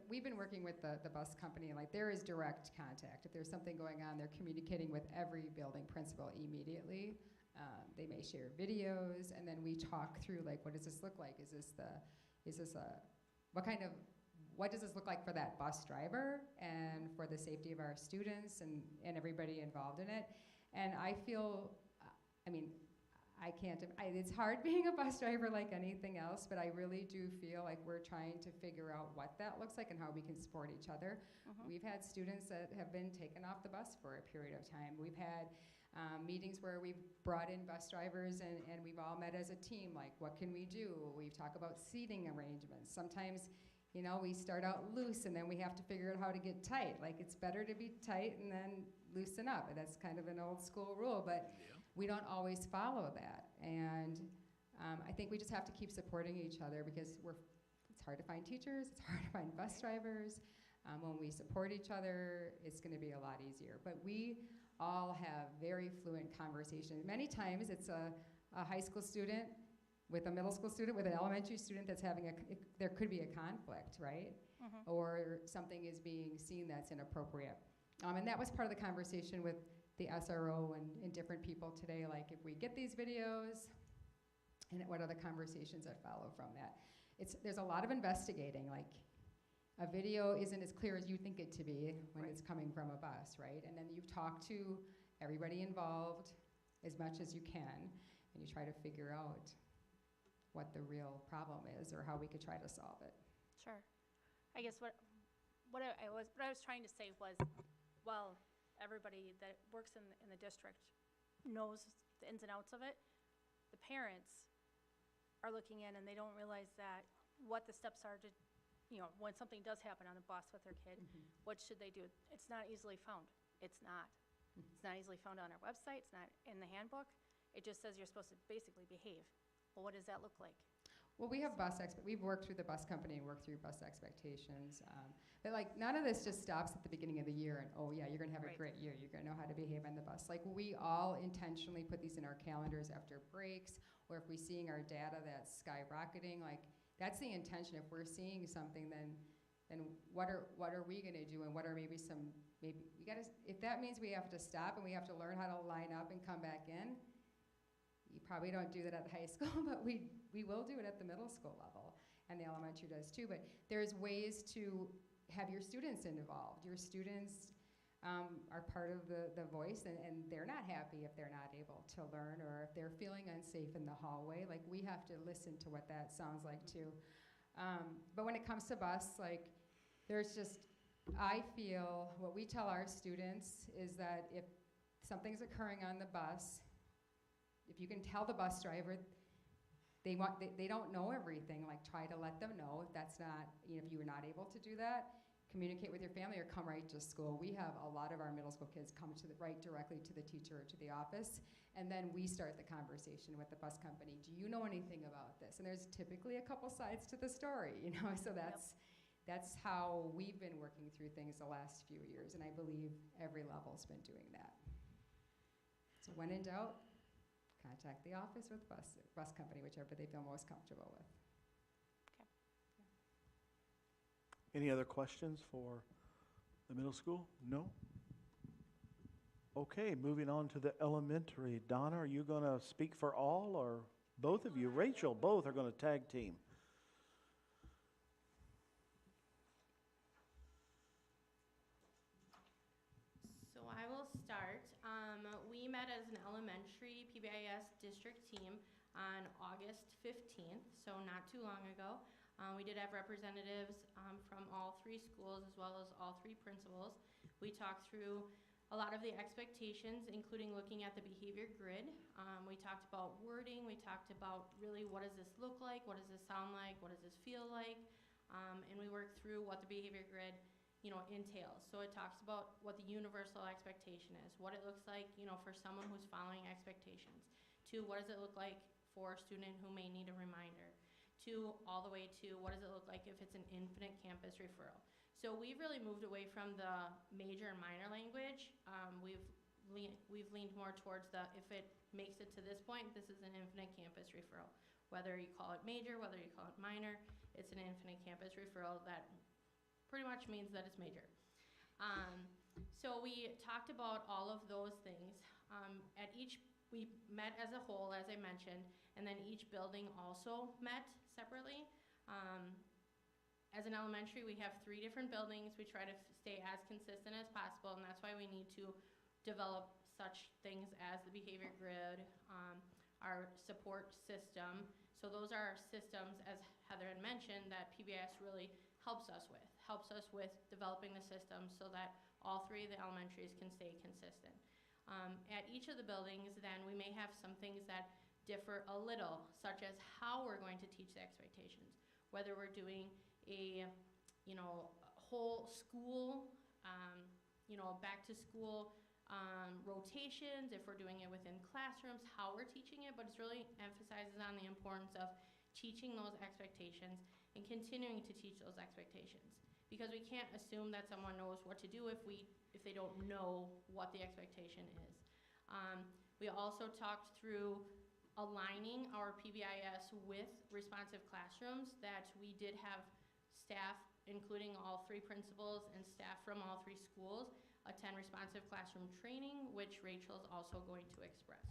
we've been working with the bus company, and there is direct contact. If there's something going on, they're communicating with every building principal immediately. They may share videos, and then we talk through, what does this look like? What does this look like for that bus driver and for the safety of our students and everybody involved in it? And I feel, it's hard being a bus driver like anything else, but I really do feel like we're trying to figure out what that looks like and how we can support each other. We've had students that have been taken off the bus for a period of time. We've had meetings where we've brought in bus drivers and we've all met as a team, what can we do? We've talked about seating arrangements. Sometimes You know, we start out loose and then we have to figure out how to get tight. Like, it's better to be tight and then loosen up. And that's kind of an old school rule, but we don't always follow that. And I think we just have to keep supporting each other because it's hard to find teachers, it's hard to find bus drivers. When we support each other, it's going to be a lot easier. But we all have very fluent conversations. Many times it's a high school student with a middle school student, with an elementary student that's having there could be a conflict, right? Or something is being seen that's inappropriate. And that was part of the conversation with the SRO and different people today, like if we get these videos, and what are the conversations that follow from that? There's a lot of investigating, like a video isn't as clear as you think it to be when it's coming from a bus, right? And then you talk to everybody involved as much as you can, and you try to figure out what the real problem is or how we could try to solve it. Sure. I guess what I was trying to say was, well, everybody that works in the district knows the ins and outs of it. The parents are looking in and they don't realize that what the steps are to, you know, when something does happen on the bus with their kid, what should they do? It's not easily found. It's not. It's not easily found on our website. It's not in the handbook. It just says you're supposed to basically behave. Well, what does that look like? Well, we have we've worked through the bus company and worked through bus expectations. But like, none of this just stops at the beginning of the year and, oh yeah, you're gonna have a great year. You're gonna know how to behave on the bus. Like, we all intentionally put these in our calendars after breaks, or if we're seeing our data that's skyrocketing, like, that's the intention. If we're seeing something, then what are we gonna do, and what are maybe if that means we have to stop and we have to learn how to line up and come back in, you probably don't do that at high school, but we will do it at the middle school level, and the elementary does too. But there's ways to have your students involved. Your students are part of the voice, and they're not happy if they're not able to learn, or if they're feeling unsafe in the hallway. Like, we have to listen to what that sounds like too. But when it comes to bus, like, I feel what we tell our students is that if something's occurring on the bus, if you can tell the bus driver, they don't know everything, like, try to let them know. If that's not, you know, if you were not able to do that, communicate with your family or come right to school. We have a lot of our middle school kids come right directly to the teacher or to the office, and then we start the conversation with the bus company. Do you know anything about this? And there's typically a couple sides to the story, you know, so that's how we've been working through things the last few years, and I believe every level's been doing that. So when in doubt, contact the office or the bus company, whichever they feel most comfortable with. Any other questions for the middle school? No? Okay, moving on to the elementary. Donna, are you going to speak for all, or both of you? Rachel, both are going to tag team. So I will start. We met as an elementary PBIS district team on August 15th, so not too long ago. We did have representatives from all three schools as well as all three principals. We talked through a lot of the expectations, including looking at the behavior grid. We talked about wording. We talked about really what does this look like, what does this sound like, what does this feel like, and we worked through what the behavior grid, you know, entails. So it talks about what the universal expectation is, what it looks like, you know, for someone who's following expectations, to what does it look like for a student who may need a reminder, to all the way to what does it look like if it's an infinite campus referral. So we've really moved away from the major and minor language. We've leaned more towards the, if it makes it to this point, this is an infinite campus referral. Whether you call it major, whether you call it minor, it's an infinite campus referral. That pretty much means that it's major. So we talked about all of those things. We met as a whole, as I mentioned, and then each building also met separately. As an elementary, we have 3 different buildings. We try to stay as consistent as possible, and that's why we need to develop such things as the behavior grid, our support system. So those are our systems, as Heather had mentioned, that PBIS really helps us with developing the system so that all 3 of the elementaries can stay consistent. At each of the buildings, then, we may have some things that differ a little, such as how we're going to teach the expectations, whether we're doing a whole school, back to school rotations, if we're doing it within classrooms, how we're teaching it, but it's really emphasizes on the importance of teaching those expectations and continuing to teach those expectations. Because we can't assume that someone knows what to do if they don't know what the expectation is. We also talked through aligning our PBIS with responsive classrooms, that we did have staff, including all 3 principals and staff from all 3 schools, attend responsive classroom training, which Rachel's also going to express.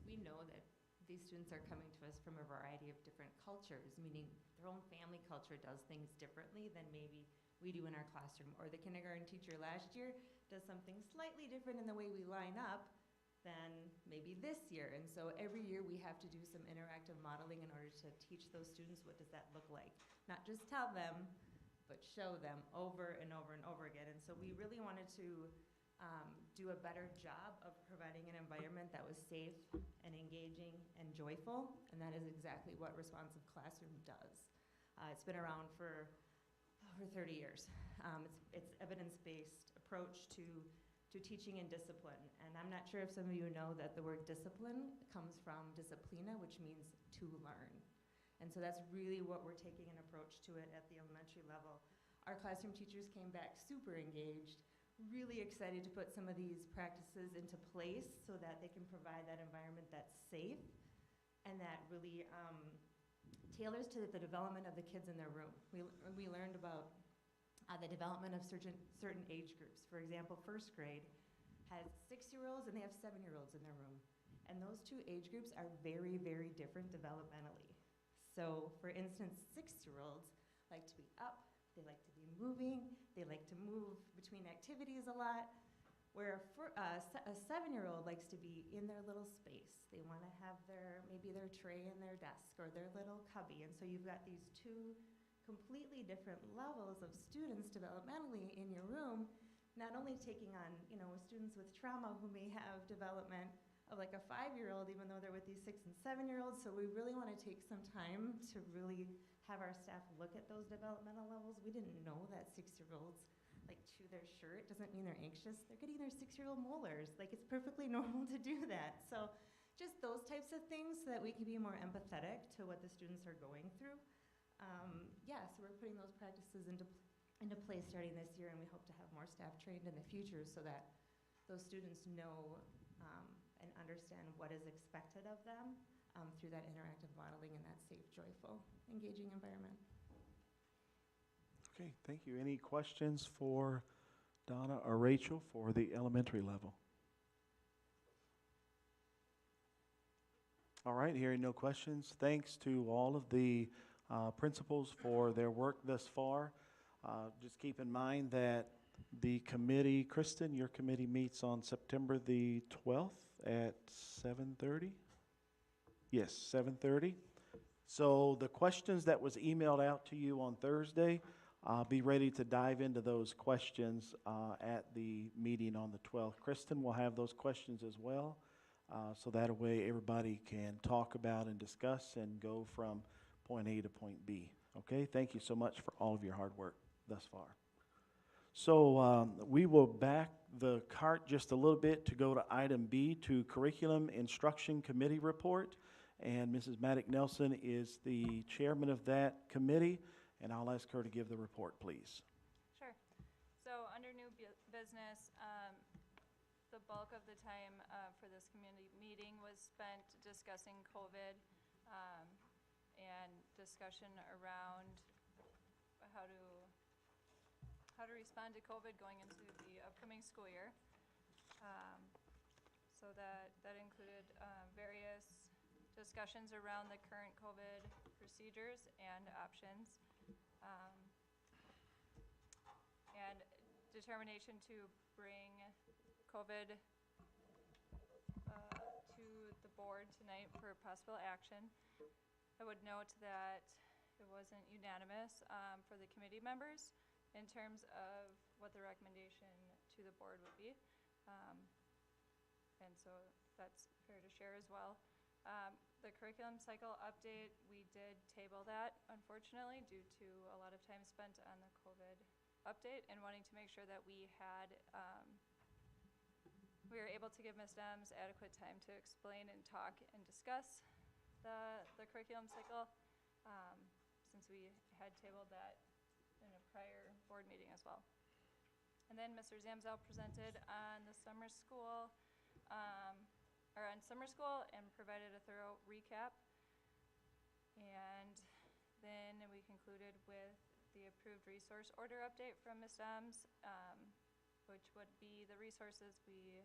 We know that these students are coming to us from a variety of different cultures, meaning their own family culture does things differently than maybe we do in our classroom, or the kindergarten teacher last year does something slightly different in the way we line up than maybe this year. And so every year we have to do some interactive modeling in order to teach those students what does that look like. Not just tell them, but show them over and over and over again. And so we really wanted to do a better job of providing an environment that was safe and engaging and joyful, and that is exactly what Responsive Classroom does. It's been around for over 30 years. It's evidence-based approach to teaching and discipline. And I'm not sure if some of you know that the word discipline comes from disciplina, which means to learn. And so that's really what we're taking an approach to it at the elementary level. Our classroom teachers came back super engaged, really excited to put some of these practices into place so that they can provide that environment that's safe and that really tailors to the development of the kids in their room. We learned about the development of certain age groups. For example, first grade has 6-year-olds and they have 7-year-olds in their room. And those 2 age groups are very, very different developmentally. So for instance, 6-year-olds like to be up, they like to be moving, they like to move between activities a lot, where a 7-year-old likes to be in their little space. They want to have maybe their tray in their desk or their little cubby. And so you've got these 2 completely different levels of students developmentally in your room, not only taking on, students with trauma who may have development of like a 5-year-old, even though they're with these 6 and 7-year-olds. So we really want to take some time to really have our staff look at those developmental levels. We didn't know that 6-year-olds like chew their shirt. Doesn't mean they're anxious. They're getting their 6-year-old molars. Like, it's perfectly normal to do that. So just those types of things so that we can be more empathetic to what the students are going through. So we're putting those practices into place starting this year, and we hope to have more staff trained in the future so that those students know and understand what is expected of them through that interactive modeling and that safe, joyful, engaging environment. Okay, thank you. Any questions for Donna or Rachel for the elementary level? All right, hearing no questions, thanks to all of the principals for their work thus far. Just keep in mind that the committee, Kristen, your committee meets on September the 12th at 7:30? Yes, 7:30. So the questions that was emailed out to you on Thursday, be ready to dive into those questions at the meeting on the 12th. Kristen will have those questions as well, so that way everybody can talk about and discuss and go from point A to point B. Okay, thank you so much for all of your hard work thus far. So we will back the cart just a little bit to go to item B, to Curriculum Instruction Committee Report. And Mrs. Maddock Nelson is the chairman of that committee, and I'll ask her to give the report, please. Sure. So under new business, the bulk of the time for this community meeting was spent discussing COVID and discussion around how to respond to COVID going into the upcoming school year. So that included various discussions around the current COVID procedures and options, and determination to bring COVID to the board tonight for possible action. I would note that it wasn't unanimous for the committee members in terms of what the recommendation to the board would be. And so that's fair to share as well. the curriculum cycle update, we did table that, unfortunately, due to a lot of time spent on the COVID update and wanting to make sure that we had, we were able to give Ms. Dems adequate time to explain and talk and discuss the curriculum cycle, since we had tabled that in a prior board meeting as well. And then Mr. Zamzow presented on the summer school, and provided a thorough recap. And then we concluded with the approved resource order update from Ms. Dems, which would be the resources we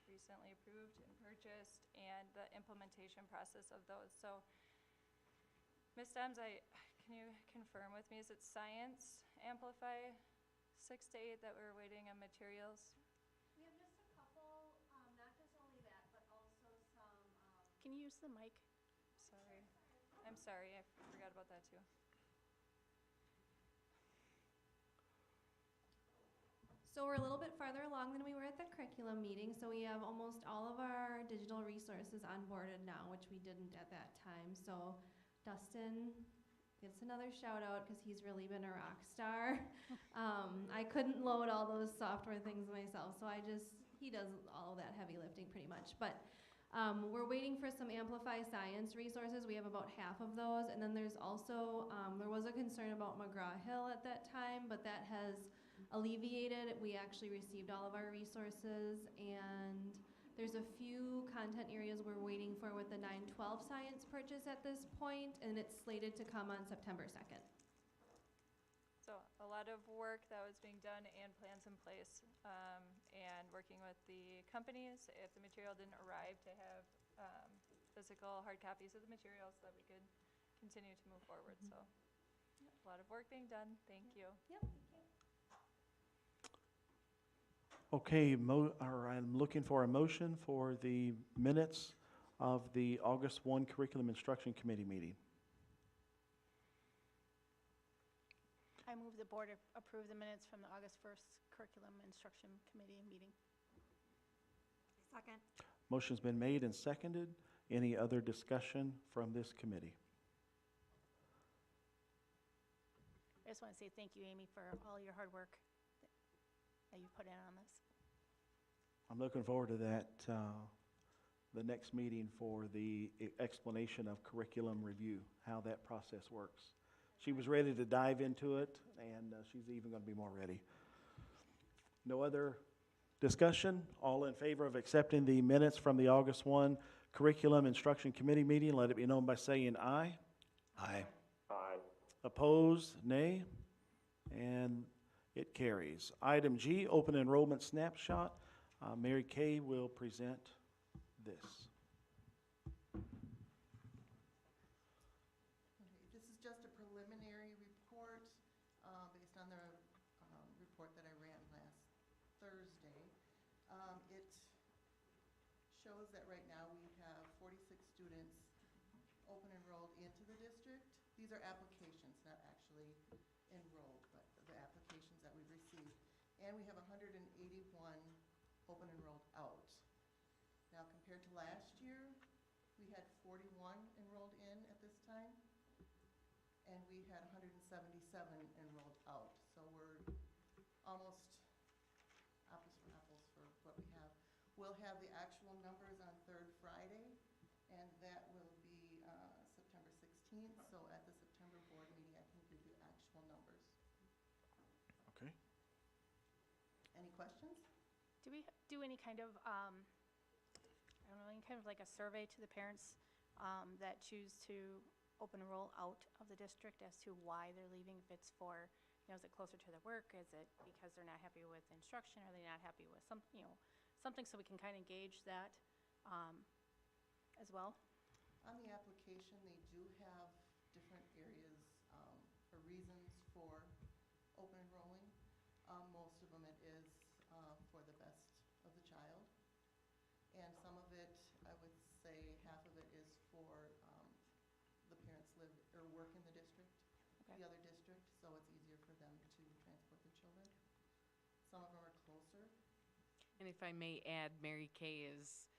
recently approved and purchased and the implementation process of those. So Ms. Dems, can you confirm with me, is it Science Amplify 6 to 8 that we're waiting on materials? We have just a couple, not just only that, but also some, Can you use the mic? Sorry. I'm sorry, I forgot about that too. So we're a little bit farther along than we were at the curriculum meeting, so we have almost all of our digital resources onboarded now, which we didn't at that time. So Dustin gets another shout out because he's really been a rock star. I couldn't load all those software things myself, so he does all of that heavy lifting pretty much. But we're waiting for some Amplify Science resources. We have about half of those, and then there's also, there was a concern about McGraw-Hill at that time, but that has alleviated. We actually received all of our resources, and there's a few content areas we're waiting for with the 912 science purchase at this point, and it's slated to come on September 2nd. So a lot of work that was being done and plans in place, and working with the companies if the material didn't arrive to have physical hard copies of the materials so that we could continue to move forward. So a lot of work being done. Thank you. Yep, thank you. Okay, I'm looking for a motion for the minutes of the August 1 Curriculum Instruction Committee meeting. I move the board approve the minutes from the August 1st Curriculum Instruction Committee meeting. Second. Motion's been made and seconded. Any other discussion from this committee? I just want to say thank you, Amy, for all your hard work that you put in on this. I'm looking forward to that, the next meeting for the explanation of curriculum review, how that process works. She was ready to dive into it, and she's even going to be more ready. No other discussion? All in favor of accepting the minutes from the August 1 Curriculum Instruction Committee meeting, let it be known by saying aye. Aye. Aye. Opposed, nay. And it carries. Item G, open enrollment snapshot. Mary Kay will present this. Okay, this is just a preliminary report based on the report that I ran last Thursday. It shows that right now we have 46 students open enrolled into the district. These are applications, not actually enrolled, but the applications that we've received. And we have 181 open enrolled out. Now compared to last year, we had 41 enrolled in at this time, and we had 177 enrolled out. So we're almost apples for apples for what we have. We'll have the actual numbers on third Friday, and that will be September 16th. So at the September board meeting, I can give you actual numbers. Okay. Any questions? Do we do any kind of, I don't know, any kind of like a survey to the parents that choose to open enroll out of the district as to why they're leaving? If it's for, is it closer to their work? Is it because they're not happy with instruction? Are they not happy with something so we can kind of gauge that as well? On the application, they do have different areas or reasons for open enrolling. Most of them it is for the best of the child. And some of it, I would say half of it is for the parents live or work in the district, Okay. the other district, so it's easier for them to transport their children. Some of them are closer. And if I may add, Mary Kay is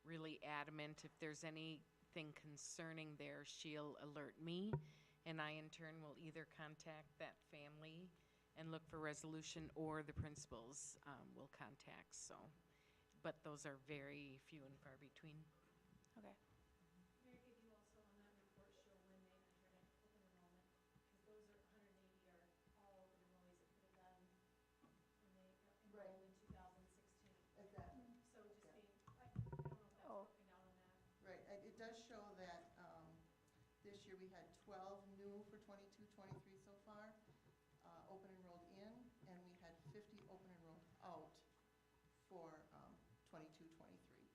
really adamant. If there's anything concerning there, she'll alert me, and I in turn will either contact that family and look for resolution, or the principals will contact, so. But those are very few and far between. Okay. Mary, could you also on that report show when they entered in open enrollment? Because those are 180 are all open enrollees that could have been when they enrolled in 2016. Exactly. So just Yeah. being, I don't know if that's Oh. broken down on that. Right, it does show that this year we had 12 new for 22-23 so far, open enrolled in, and we had 50 open enrolled out for 22-23.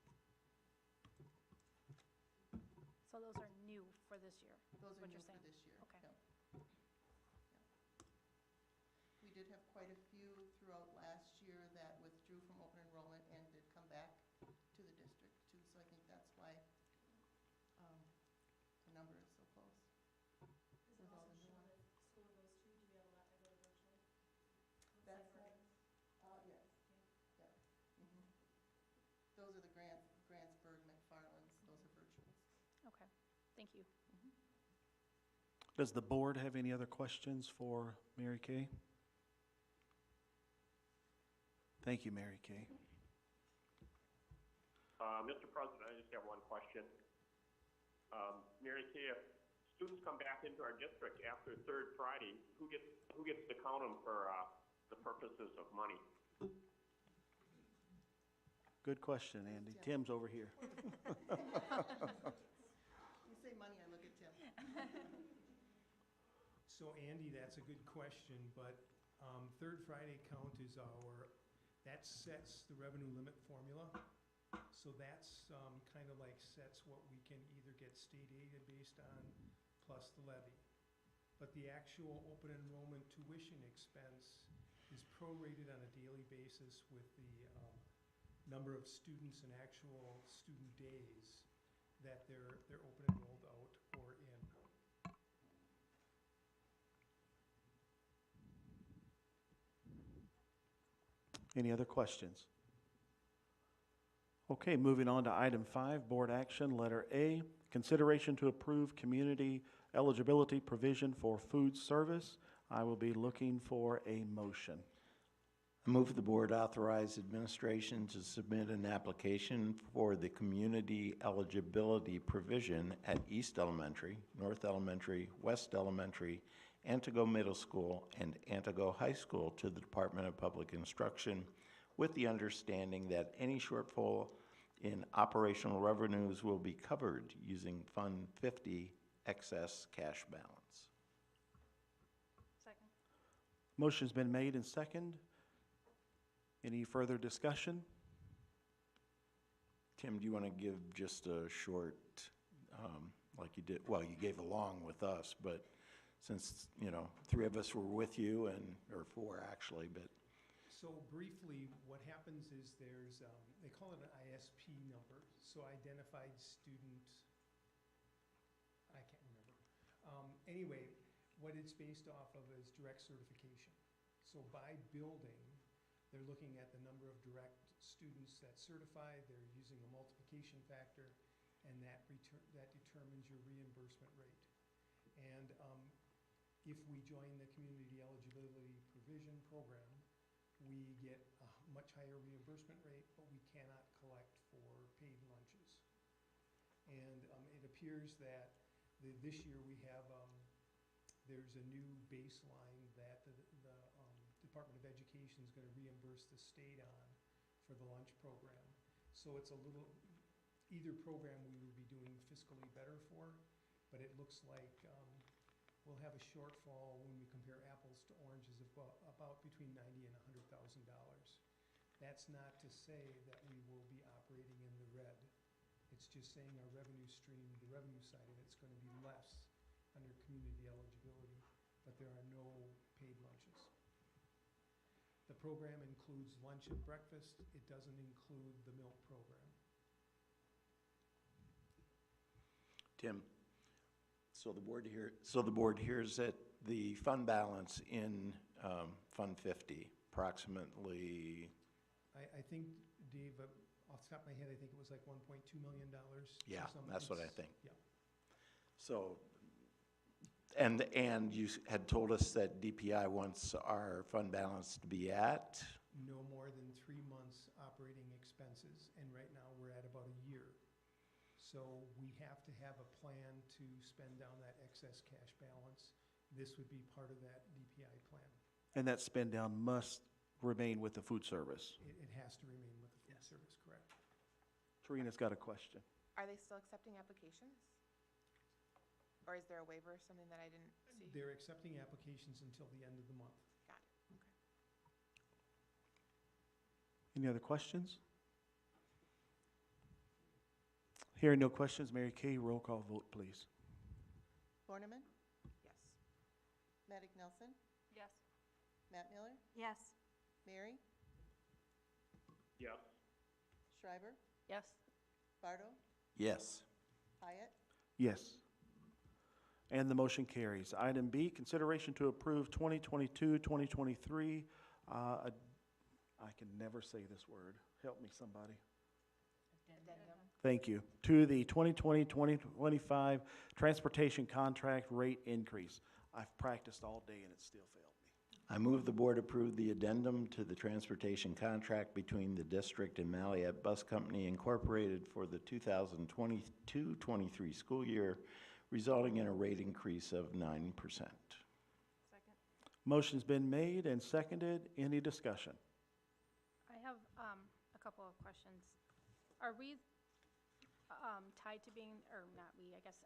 So those are new for this year? Those are what new you're for saying. this year. Okay. Yep. Yep. We did have quite a few throughout last year that withdrew from open enrollment and did come back to the district too, so I think that's why the number is so close. Does it With all also the new show ones. that school goes to? Do we have a lot that go to virtual? That's, Outside yes, yep. Mhm. Those are the Grantsburg, McFarland's, those are virtuals. Okay, thank you. Does the board have any other questions for Mary Kay? Thank you, Mary Kay. Mr. President, I just have one question. Mary Kay, if students come back into our district after third Friday, who gets to count them for the purposes of money? Good question, Andy. Tim's over here. You say money, I look at Tim. So Andy, that's a good question, but third Friday count is that sets the revenue limit formula. So that's kind of like sets what we can either get state aided based on plus the levy. But the actual open enrollment tuition expense is prorated on a daily basis with the number of students and actual student days that they're open enrolled out or in. Any other questions? Okay, moving on to item 5, board action, letter A, consideration to approve community eligibility provision for food service. I will be looking for a motion. I move the board authorize administration to submit an application for the community eligibility provision at East Elementary, North Elementary, West Elementary, Antigo Middle School, and Antigo High School to the Department of Public Instruction, with the understanding that any shortfall in operational revenues will be covered using Fund 50 excess cash balance. Second. Motion's been made and second. Any further discussion? Tim, do you want to give just a short, like you did, well, you gave along with us, but since, 3 of us were with you, or 4 actually, but. So briefly, what happens is there's, they call it an ISP number, so identified student, I can't remember. Anyway, what it's based off of is direct certification. So by building, they're looking at the number of direct students that certify, they're using a multiplication factor, and that determines your reimbursement rate. And if we join the community eligibility provision program, we get a much higher reimbursement rate, but we cannot collect for paid lunches. And it appears that this year we have, there's a new baseline that the Department of Education is going to reimburse the state on for the lunch program. So it's a little, either program we would be doing fiscally better for, but it looks like we'll have a shortfall when we compare apples to oranges of about between $90,000 and $100,000. That's not to say that we will be operating in the red. It's just saying our revenue stream, the revenue side of it's going to be less under community eligibility, but there are no paid lunches. The program includes lunch and breakfast. It doesn't include the milk program. Tim, so the board hears that the fund balance in Fund 50, approximately. I think, Dave, off the top of my head, I think it was like $1.2 million. or Yeah, something. that's what I It's- think. Yeah. So, and you had told us that DPI wants our fund balance to be at? No more than 3 months operating expenses, and right now we're at about a year. So we have to have a plan to spend down that excess cash balance. This would be part of that DPI plan. And that spend down must remain with the food service. It has to remain with the food service, correct? Trina's got a question. Are they still accepting applications? Or is there a waiver or something that I didn't see? They're accepting applications until the end of the month. Got it, okay. Any other questions? Hearing no questions, Mary Kay, roll call vote, please. Borneman, Yes. Maddox Nelson, Yes. Matt Miller, Yes. Mary, Yes. Schreiber, Yes. Bartle, Yes. Hyatt, Yes. And the motion carries. Item B, consideration to approve 2022-2023, I can never say this word. Help me, somebody. Addendum. Thank you. To the 2020-2025 transportation contract rate increase. I've practiced all day and it still failed me. I move the board approve the addendum to the transportation contract between the district and Maliette Bus Company Incorporated for the 2022-23 school year, resulting in a rate increase of 9%. Second. Motion's been made and seconded. Any discussion? I have a couple of questions. Are we tied to being, or not we, I guess,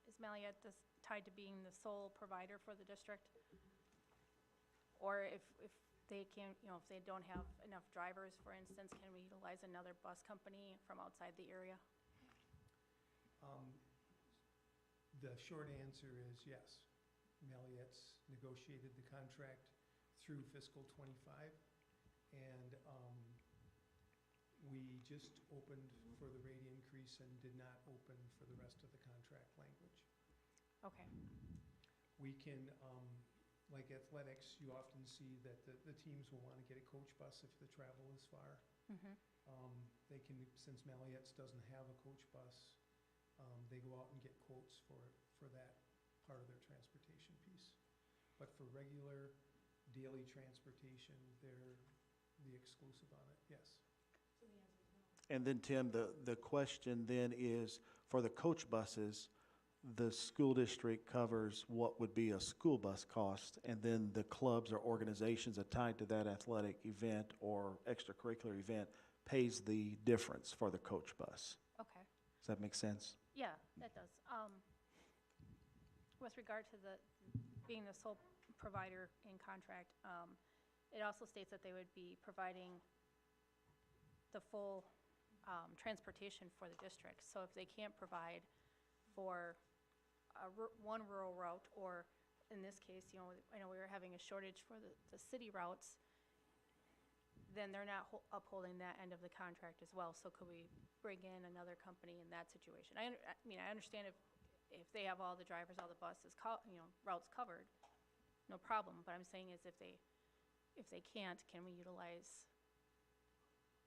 is Maliette tied to being the sole provider for the district? Or if they can't, if they don't have enough drivers, for instance, can we utilize another bus company from outside the area? The short answer is yes. Maliette's negotiated the contract through fiscal '25, and we just opened for the rate increase and did not open for the rest of the contract language. Okay. We can, like athletics, you often see that the teams will want to get a coach bus if the travel is far. Mm-hmm. They can, since Maliette's doesn't have a coach bus, they go out and get quotes for that part of their transportation piece. But for regular daily transportation, they're the exclusive on it, yes. So the answer is no. And then, Tim, the question then is, for the coach buses, the school district covers what would be a school bus cost, and then the clubs or organizations that tied to that athletic event or extracurricular event pays the difference for the coach bus. Okay. Does that make sense? Yeah, that does. With regard to being the sole provider in contract, it also states that they would be providing the full transportation for the district. So if they can't provide for one rural route, or in this case, I know we were having a shortage for the city routes, then they're not upholding that end of the contract as well. So could we bring in another company in that situation? I mean, I understand if they have all the drivers, all the buses, routes covered, no problem. But I'm saying is if they can't, can we utilize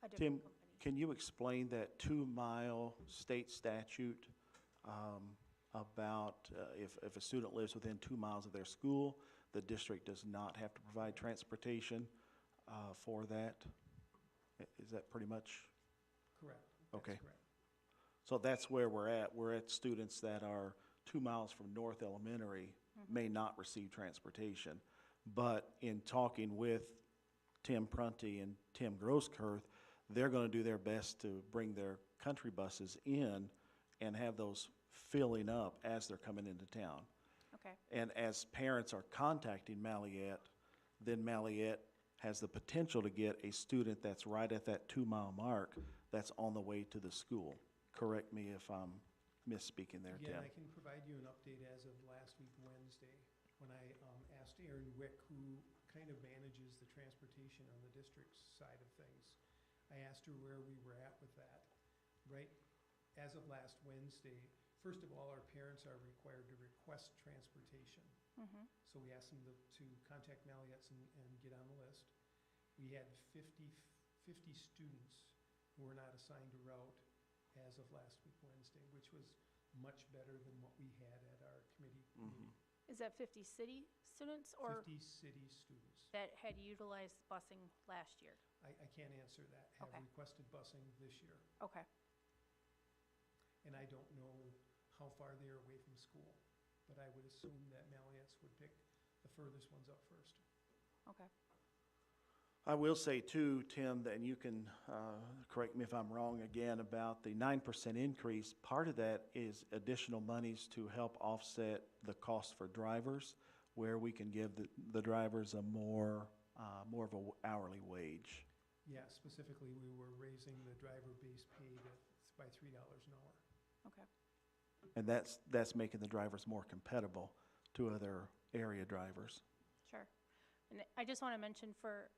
a Tim, different company? can you explain that 2-mile state statute about if a student lives within 2 miles of their school, the district does not have to provide transportation for that? Is that pretty much? Correct. Okay. That's correct. So that's where we're at. We're at students that are 2 miles from North Elementary may not receive transportation. But in talking with Tim Prunty and Tim Grosskirth, they're going to do their best to bring their country buses in and have those filling up as they're coming into town. Okay. And as parents are contacting Maliette, then Maliette has the potential to get a student that's right at that 2-mile mark that's on the way to the school. Correct me if I'm misspeaking there, Tim. Again, I can provide you an update as of last week, Wednesday, when I asked Aaron Wick, who kind of manages the transportation on the district's side of things. I asked her where we were at with that. Right as of last Wednesday, first of all, our parents are required to request transportation. Mm-hmm. So we asked them to contact Maliette's and get on the list. We had 50 students were not assigned a route as of last week Wednesday, which was much better than what we had at our committee meeting. Is that 50 city students or 50 city students. that had utilized busing last year? I can't answer that. Have Okay. requested busing this year. Okay. And I don't know how far they are away from school, but I would assume that Malleus would pick the furthest ones up first. Okay. I will say too, Tim, that you can correct me if I'm wrong again about the 9% increase. Part of that is additional monies to help offset the cost for drivers, where we can give the drivers a more of a hourly wage. Yeah, specifically, we were raising the driver base paid by $3 an hour. Okay. And that's making the drivers more compatible to other area drivers. Sure. And I just want to mention for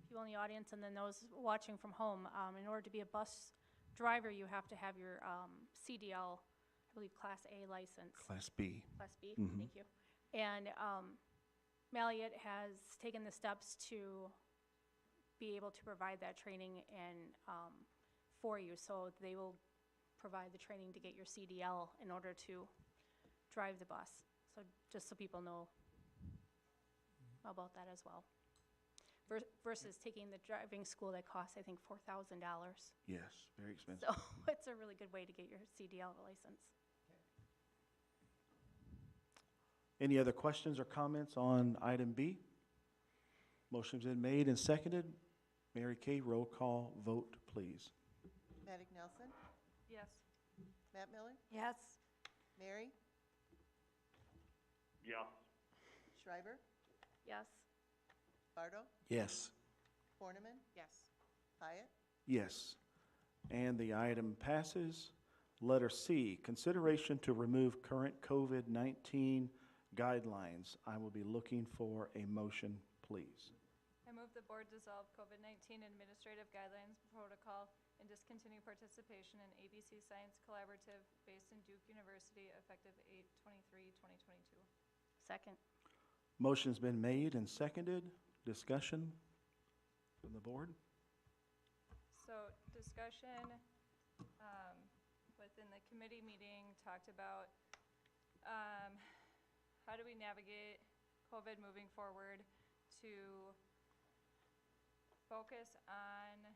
people in the audience and then those watching from home, in order to be a bus driver, you have to have your CDL, I believe, Class A license. Class B. Class B, Mhm. thank you. And Marriott has taken the steps to be able to provide that training and for you. So they will provide the training to get your CDL in order to drive the bus. So just so people know about that as well. Versus taking the driving school that costs, I think, $4,000. Yes, very expensive. So it's a really good way to get your CDL license. Any other questions or comments on item B? Motion's been made and seconded. Mary Kay, roll call vote, please. Maddox Nelson, Yes. Matt Miller, Yes. Mary, Yes. Schreiber, Yes? Bardo, Yes. Horniman, Yes. Hyatt, Yes. And the item passes. Letter C, consideration to remove current COVID-19 guidelines. I will be looking for a motion, please. I move the board dissolve COVID-19 administrative guidelines protocol and discontinue participation in ABC Science Collaborative based in Duke University effective 8/23/2022. Second? Motion's been made and seconded. Discussion from the board? So discussion within the committee meeting talked about how do we navigate COVID moving forward to focus on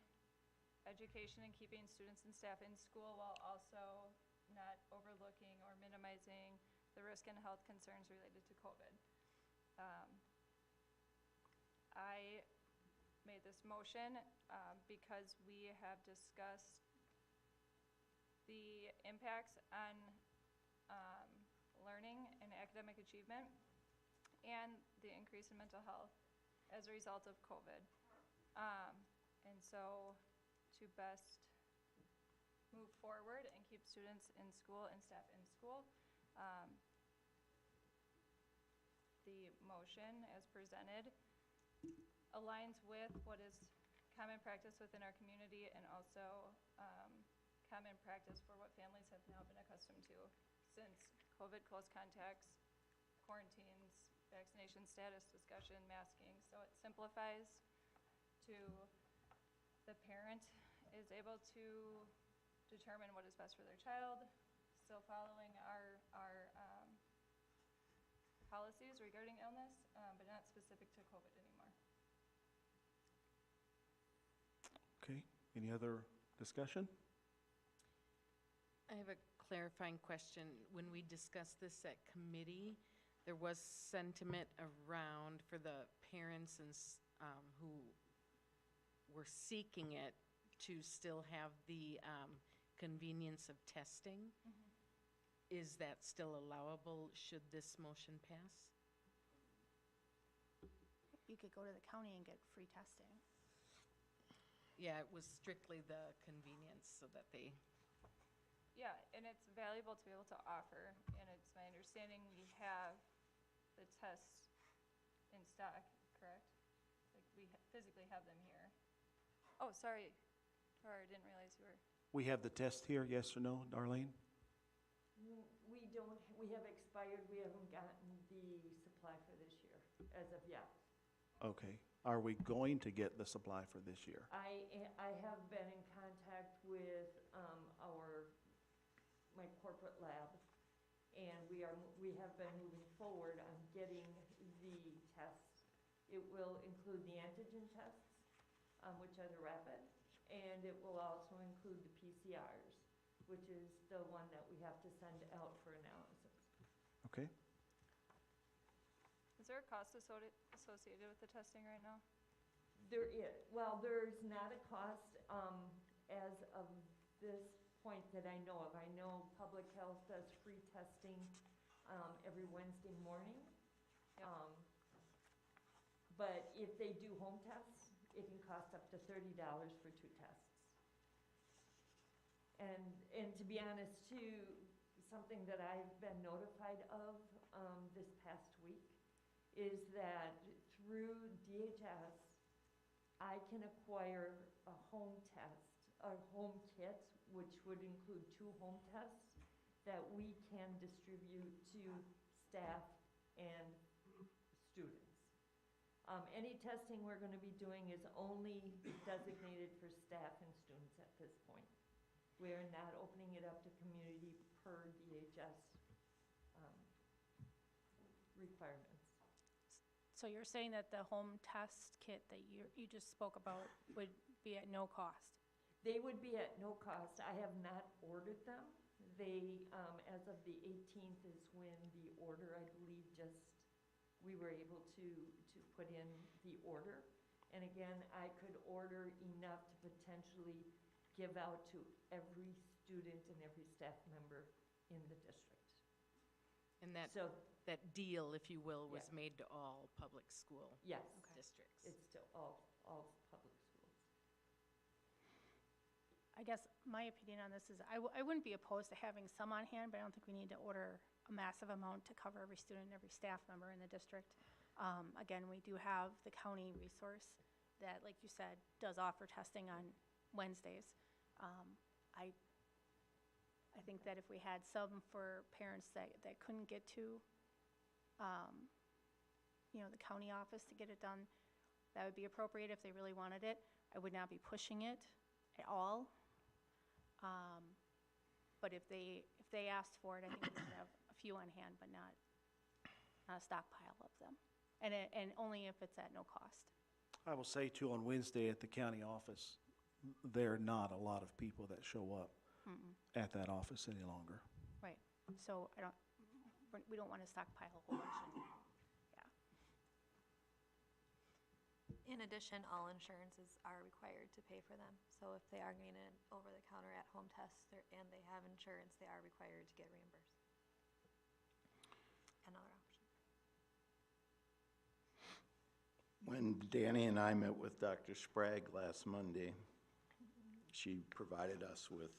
education and keeping students and staff in school while also not overlooking or minimizing the risk and health concerns related to COVID. I made this motion because we have discussed the impacts on learning and academic achievement and the increase in mental health as a result of COVID. And so to best move forward and keep students in school and staff in school, the motion as presented aligns with what is common practice within our community and also common practice for what families have now been accustomed to since COVID close contacts, quarantines, vaccination status discussion, masking. So it simplifies to the parent is able to determine what is best for their child, still following our policies regarding illness, but not specific to COVID anymore. Okay, any other discussion? I have a clarifying question. When we discussed this at committee, there was sentiment around for the parents and who were seeking it to still have the convenience of testing. Mm-hmm. Is that still allowable should this motion pass? You could go to the county and get free testing. Yeah, it was strictly the convenience so that they, Yeah, and it's valuable to be able to offer, and it's my understanding we have the tests in stock, correct? Like, we physically have them here. Oh, sorry, I didn't realize you were. We have the test here, yes or no, Darlene? We don't, we have expired, we haven't gotten the supply for this year, as of yet. Okay, Are we going to get the supply for this year? I have been in contact with my corporate lab, and we have been moving forward on getting the tests. It will include the antigen tests, which are the rapid, and it will also include the PCRs, which is the one that we have to send out for analysis. Okay. Is there a cost associated with the testing right now? There is, well, there's not a cost, as of this point that I know of. I know Public Health does free testing, every Wednesday morning. But if they do home tests, it can cost up to $30 for 2 tests. And to be honest too, something that I've been notified of, this past week is that through DHS, I can acquire a home test, a home kit, which would include 2 home tests that we can distribute to staff and students. Any testing we're going to be doing is only designated for staff and students at this point. We are not opening it up to community per DHS requirements. So you're saying that the home test kit that you just spoke about would be at no cost? They would be at no cost. I have not ordered them. They, as of the 18th is when the order, I believe, we were able to put in the order. And again, I could order enough to potentially give out to every student and every staff member in the district. And that deal, if you will, was made to all public school districts. It's to all public schools. I guess my opinion on this is I wouldn't be opposed to having some on hand, but I don't think we need to order a massive amount to cover every student, every staff member in the district. Again, we do have the county resource that, like you said, does offer testing on Wednesdays. I think that if we had some for parents that couldn't get to, the county office to get it done, that would be appropriate if they really wanted it. I would not be pushing it at all. But if they asked for it, I think we should have a few on hand, but not a stockpile of them. And only if it's at no cost. I will say too, on Wednesday at the county office, there are not a lot of people that show up at that office any longer. Right. So we don't want to stockpile a whole bunch. In addition, all insurances are required to pay for them. So if they are getting an over-the-counter at-home test and they have insurance, they are required to get reimbursed. Another option. When Danny and I met with Dr. Sprague last Monday, she provided us with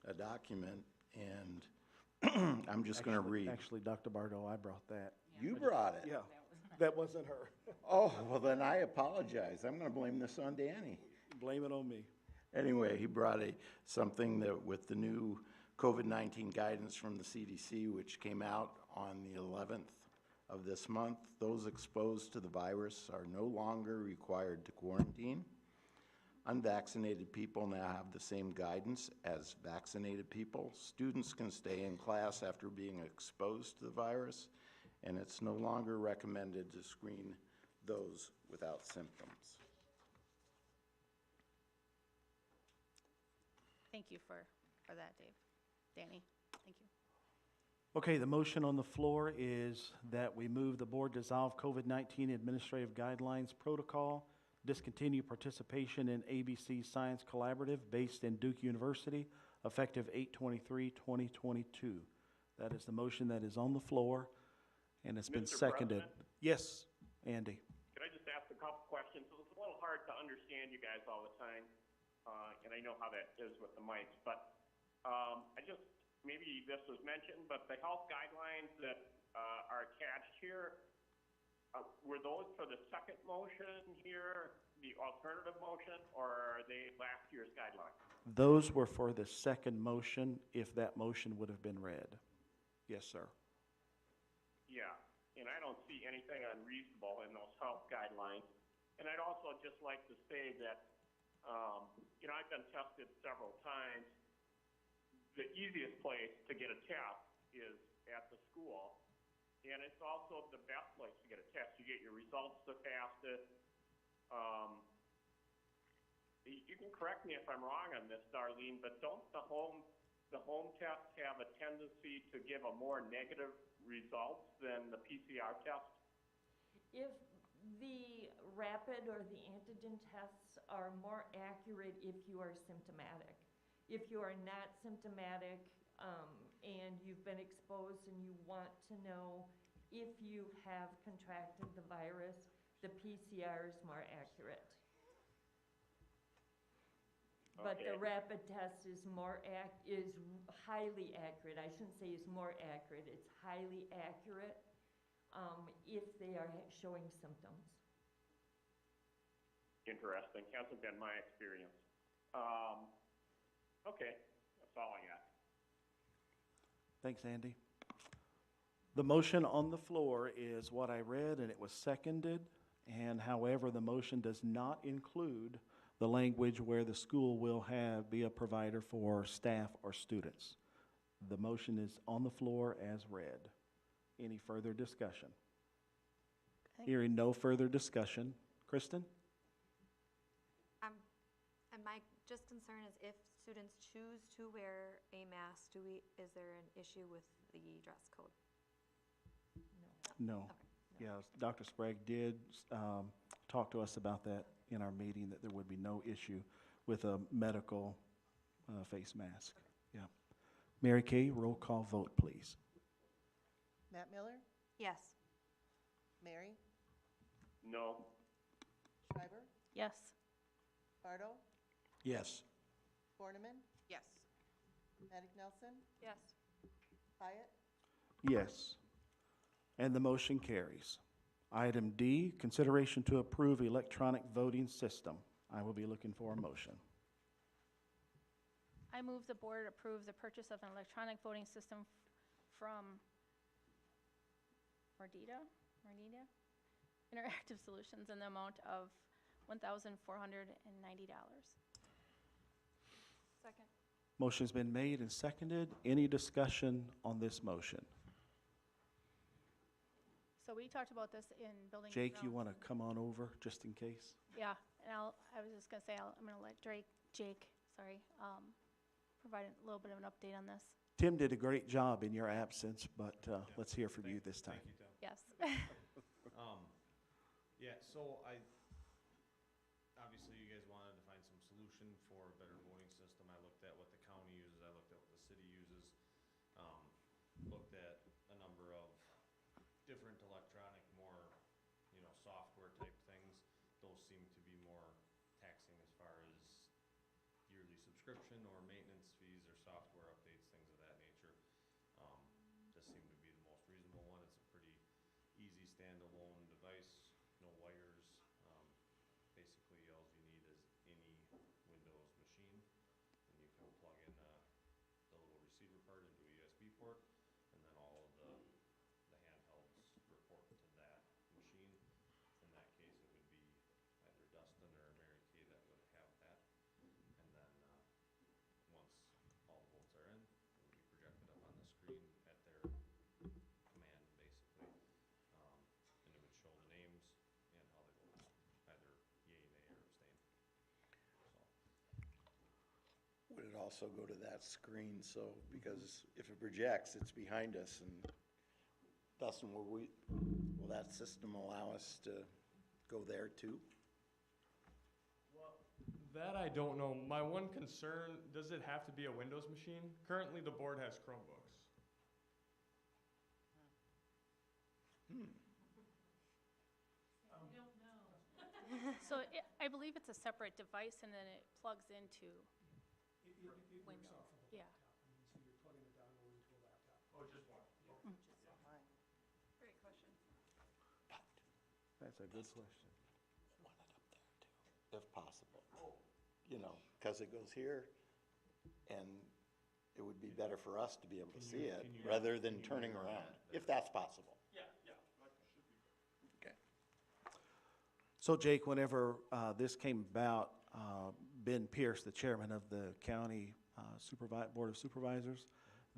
a document, and I'm just going to read. Actually, Dr. Bardo, I brought that. You brought it? Yeah, that wasn't her. Oh, well, then I apologize. I'm going to blame this on Danny. Blame it on me. Anyway, he brought something that with the new COVID-19 guidance from the CDC, which came out on the 11th of this month, those exposed to the virus are no longer required to quarantine. Unvaccinated people now have the same guidance as vaccinated people. Students can stay in class after being exposed to the virus, and it's no longer recommended to screen those without symptoms. Thank you for that, Dave. Danny, thank you. Okay, the motion on the floor is that we move the board dissolve COVID-19 administrative guidelines protocol, discontinue participation in ABC Science Collaborative based in Duke University, effective 8/23/2022. That is the motion that is on the floor, and it's been Mr. seconded. President? Yes, Andy. Can I just ask a couple questions? It's a little hard to understand you guys all the time, and I know how that is with the mics, but maybe this was mentioned, but the health guidelines that are attached here, were those for the second motion here, the alternative motion, or are they last year's guidelines? Those were for the second motion, if that motion would have been read. Yes, sir. Yeah, and I don't see anything unreasonable in those health guidelines. And I'd also just like to say that, you know, I've been tested several times. The easiest place to get a test is at the school, and it's also the best place to get a test. You get your results the fastest. You can correct me if I'm wrong on this, Darlene, but don't the home tests have a tendency to give a more negative results than the PCR test? If the rapid or the antigen tests are more accurate if you are symptomatic. If you are not symptomatic and you've been exposed and you want to know if you have contracted the virus, the PCR is more accurate. But the rapid test is highly accurate. I shouldn't say is more accurate. It's highly accurate if they are showing symptoms. Interesting. Hasn't been my experience. Okay, that's all I got. Thanks, Andy. The motion on the floor is what I read, and it was seconded. And however, the motion does not include the language where the school will be a provider for staff or students. The motion is on the floor as read. Any further discussion? Hearing no further discussion. Kristen? And my just concern is if students choose to wear a mask, is there an issue with the dress code? No. Okay. Yeah, Dr. Sprague did talk to us about that in our meeting, that there would be no issue with a medical face mask. Yeah. Mary Kay, roll call vote, please. Matt Miller, Yes. Mary, No. Schreiber, Yes. Bardo, Yes. Borneman, Yes. Maddox Nelson, Yes. Hyatt, Yes. And the motion carries. Item D, consideration to approve electronic voting system. I will be looking for a motion. I move the board approve the purchase of an electronic voting system from Mordita Interactive Solutions in the amount of $1,490. Second. Motion's been made and seconded. Any discussion on this motion? So we talked about this in building. and Jake, you grounds. want to come on over just in case? Yeah, and I was just gonna say, I'm gonna let Jake, provide a little bit of an update on this. Tim did a great job in your absence, but let's hear from you this time. Thank you, Tim. Yes. Yeah, so obviously you guys wanted to find some solution for a better voting system. I looked at what the county uses, I looked at what the city uses, looked at a number of different electronic, more, software type things. Those seem to be more taxing as far as yearly subscription or maintenance fees or software updates, things of that nature. This seemed to be the most reasonable one. It's a pretty easy standalone device, no wires. Basically, all you need is any Windows machine, and you can plug in the little receiver part into a USB port, and then all of the handhelds report to that machine. In that case, it would be either Dustin or Mary Kay that would have that. And then once all the votes are in, it would be projected up on the screen at their command, basically. And it would show the names and how they voted, either yay, nay, or abstain. Would it also go to that screen, because if it projects, it's behind us, and Dustin, will that system allow us to go there too? Well, that I don't know. My one concern, does it have to be a Windows machine? Currently, the board has Chromebooks. We don't know. So I believe it's a separate device, and then it plugs into, It works Windows, off of a yeah. laptop. I mean, so you're plugging it dongle into a laptop. Oh, just one. Great question. That's a good question. Want it up there too, if possible. Because it goes here, and it would be better for us to be able to see it, rather than turning around, if that's possible. Yeah, that should be. Okay. So Jake, whenever this came about, Ben Pierce, the chairman of the county Board of Supervisors,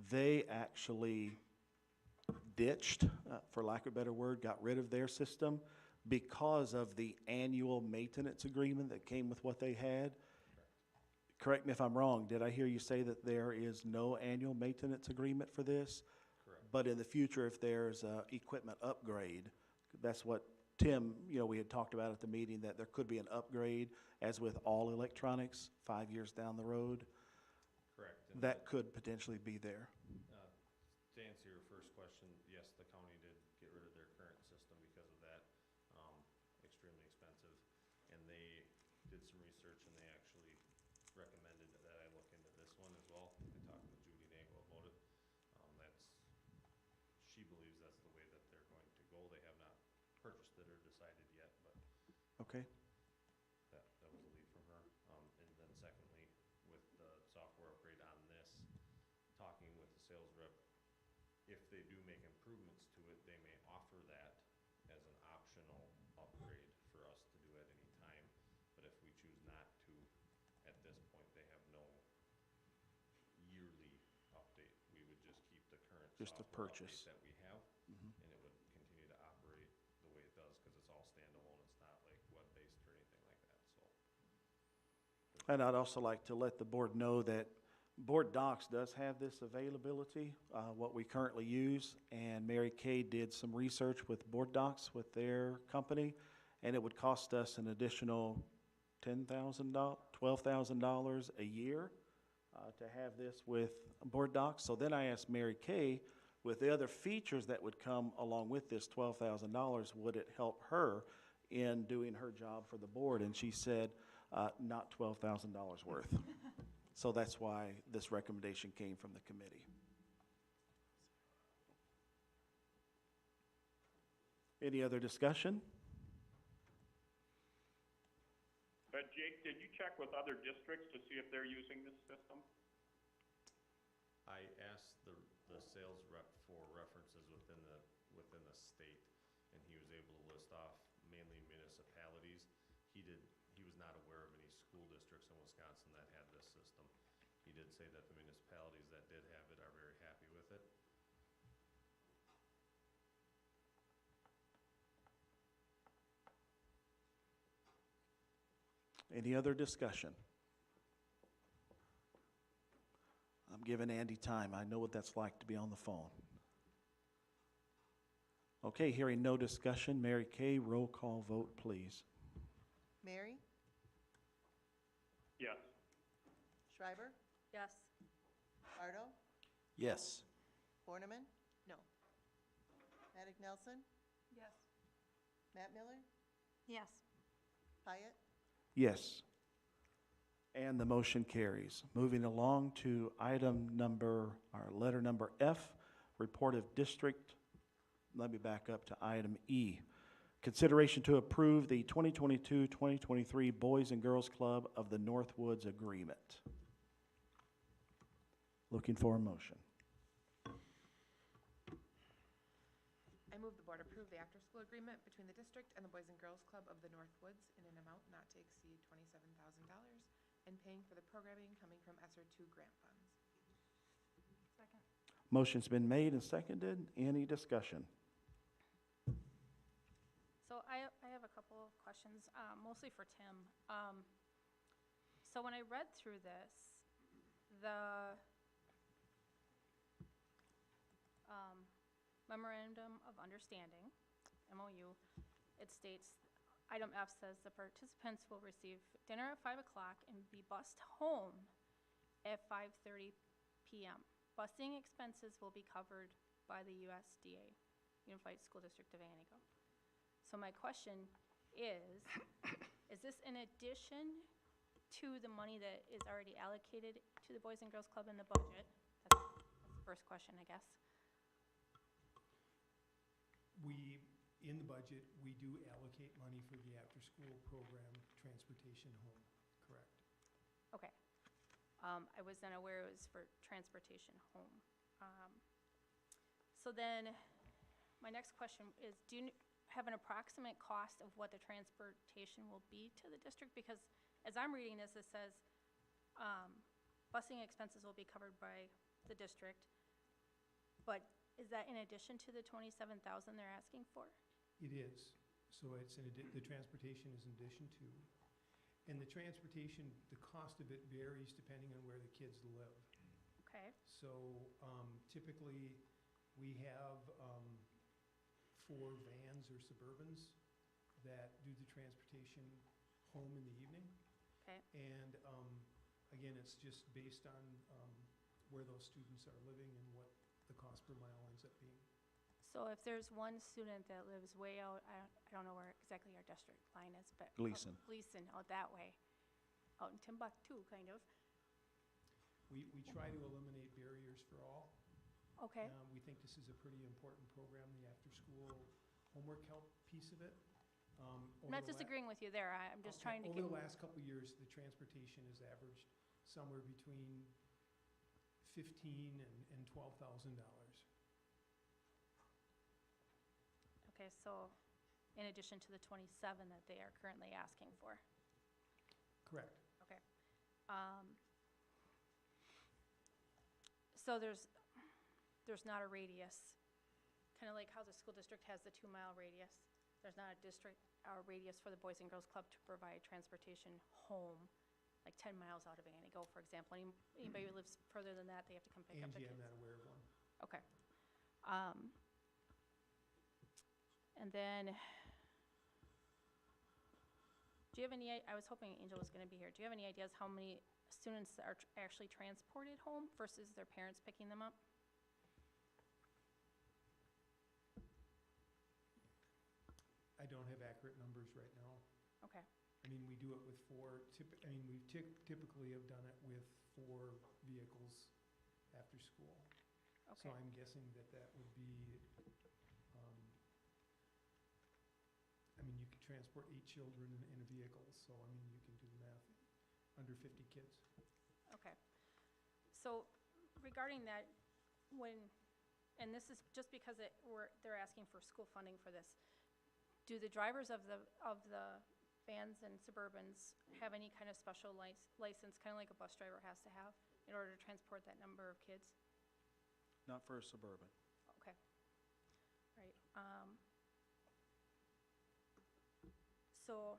they actually ditched, for lack of a better word, got rid of their system because of the annual maintenance agreement that came with what they had. Correct me if I'm wrong, did I hear you say that there is no annual maintenance agreement for this? Correct. But in the future, if there's a equipment upgrade, that's what Tim, we had talked about at the meeting, that there could be an upgrade, as with all electronics, 5 years down the road. Correct. That could potentially be there. To answer your first question, yes, the county did get rid of their current system because of that, extremely expensive. And they did some research and they actually recommended that I look into this one as well. I talked with Judy Nagel about it. She believes that's the way that they're going to go. They have not purchased it or decided yet, but Okay. that was a lead from her. And then secondly, with the software upgrade on this, talking with the sales rep, if they do make improvements to it, they may offer that as an optional upgrade for us to do at any time. But if we choose not to, at this point, they have no yearly update. We would just keep the current Just a software purchase. update that we have, Mhm. and it would continue to operate the way it does, because it's all standalone. It's not like web-based or anything like that, so. And I'd also like to let the board know that Board Docs does have this availability, what we currently use, and Mary Kay did some research with Board Docs with their company, and it would cost us an additional $10,000, $12,000 a year to have this with Board Docs. So then I asked Mary Kay, with the other features that would come along with this $12,000, would it help her in doing her job for the board? And she said, not $12,000 worth. So that's why this recommendation came from the committee. Any other discussion? Jake, did you check with other districts to see if they're using this system? I asked the sales rep for references within the state, and he was able to list off mainly municipalities. He was not aware of any school districts in Wisconsin that had this system. He did say that the municipalities that did have it are very happy with it. Any other discussion? I'm giving Andy time. I know what that's like to be on the phone. Okay, hearing no discussion, Mary Kay, roll call vote, please. Mary? Yes. Schreiber? Yes. Bardo? Yes. Borneman? No. Maddox Nelson? Yes. Matt Miller? Yes. Hyatt? Yes. And the motion carries. Moving along to letter number F, report of district. Let me back up to item E. Consideration to approve the 2022-2023 Boys and Girls Club of the Northwoods Agreement. Looking for a motion. I move the board approve the after-school agreement between the district and the Boys and Girls Club of the Northwoods in an amount not to exceed $27,000 and paying for the programming coming from ESSER 2 grant funds. Second. Motion's been made and seconded. Any discussion? So I have a couple of questions, mostly for Tim. So when I read through this, the Memorandum of Understanding, MOU, it states, item F says the participants will receive dinner at 5 o'clock and be bused home at 5:30 p.m. Busing expenses will be covered by the USDA, Unified School District of Antigo. So my question is this in addition to the money that is already allocated to the Boys and Girls Club in the budget? That's the first question, I guess. In the budget, we do allocate money for the after-school program, transportation home, correct? Okay. I was unaware it was for transportation home. So then, my next question is, have an approximate cost of what the transportation will be to the district? Because as I'm reading this, it says, busing expenses will be covered by the district, but is that in addition to the 27,000 they're asking for? It is. So it's the transportation is in addition to. And the transportation, the cost of it varies depending on where the kids live. Okay. So typically, we have 4 vans or Suburbans that do the transportation home in the evening. Okay. And again, it's just based on where those students are living and what the cost per mile ends up being. So if there's one student that lives way out, I don't know where exactly our district line is, but. Gleason. Gleason, out that way, out in Timbuktu, kind of. We try to eliminate barriers for all. Okay. We think this is a pretty important program, the after-school homework help piece of it. I'm not disagreeing with you there, I'm just trying to get. Over the last couple of years, the transportation has averaged somewhere between $15,000 and $12,000. Okay, so in addition to the 27 that they are currently asking for? Correct. Okay. So there's not a radius, kind of like how the school district has the 2-mile radius. There's not a radius for the Boys and Girls Club to provide transportation home, like 10 miles out of Antigo, for example. Anybody who lives further than that, they have to come pick up the Angie, kids. I'm not aware of one. Okay. And then, do you have any, I was hoping Angel was gonna be here. Do you have any ideas how many students are actually transported home versus their parents picking them up? I don't have accurate numbers right now. Okay. I mean, we do it with 4, we typically have done it with 4 vehicles after school. So Okay. I'm guessing that would be, I mean, you could transport 8 children in a vehicle, so I mean, you can do the math, under 50 kids. Okay. So regarding that, and this is just because they're asking for school funding for this, do the drivers of the vans and Suburbans have any kind of special license, kind of like a bus driver has to have, in order to transport that number of kids? Not for a Suburban. Okay. Right. So,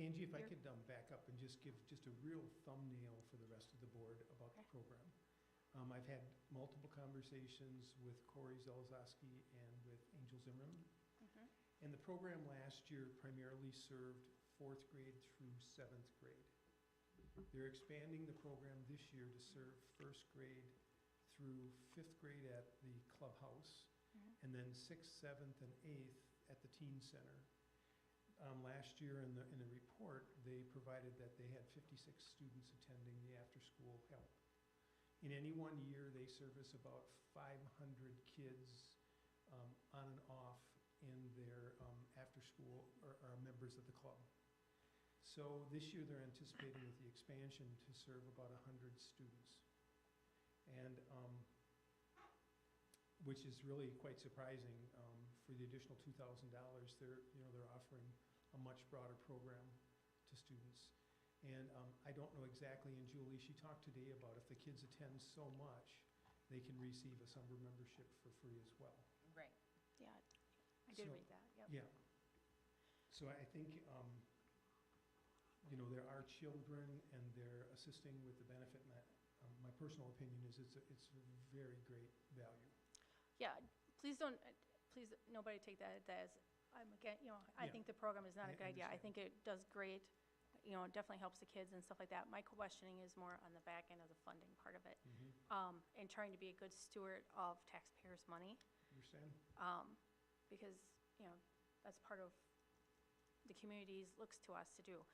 Angie, if I Here. could back up and just give just a real thumbnail for the rest of the board about the program. I've had multiple conversations with Corey Zelzowski and with Angel Zimmerman. And the program last year primarily served 4th grade through 7th grade. They're expanding the program this year to serve 1st grade through 5th grade at the clubhouse, and then 6th, 7th, and 8th at the teen center. Last year in the report, they provided that they had 56 students attending the after-school help. In any one year, they service about 500 kids on and off in their after-school or are members of the club. So this year, they're anticipating with the expansion to serve about 100 students. And which is really quite surprising. For the additional $2,000, they're offering a much broader program to students. And I don't know exactly, and Julie, she talked today about if the kids attend so much, they can receive a summer membership for free as well. Right. yeah, I did So, read that, yep. Yeah. So I think, there are children and they're assisting with the benefit, and that, my personal opinion is it's a very great value. Yeah, please nobody take that as, I Yeah. think the program is not I a good idea. I understand. think it does great, it definitely helps the kids and stuff like that. My questioning is more on the back end of the funding part of it. And trying to be a good steward of taxpayers' money. Understand? Because, that's part of the communities looks to us to do.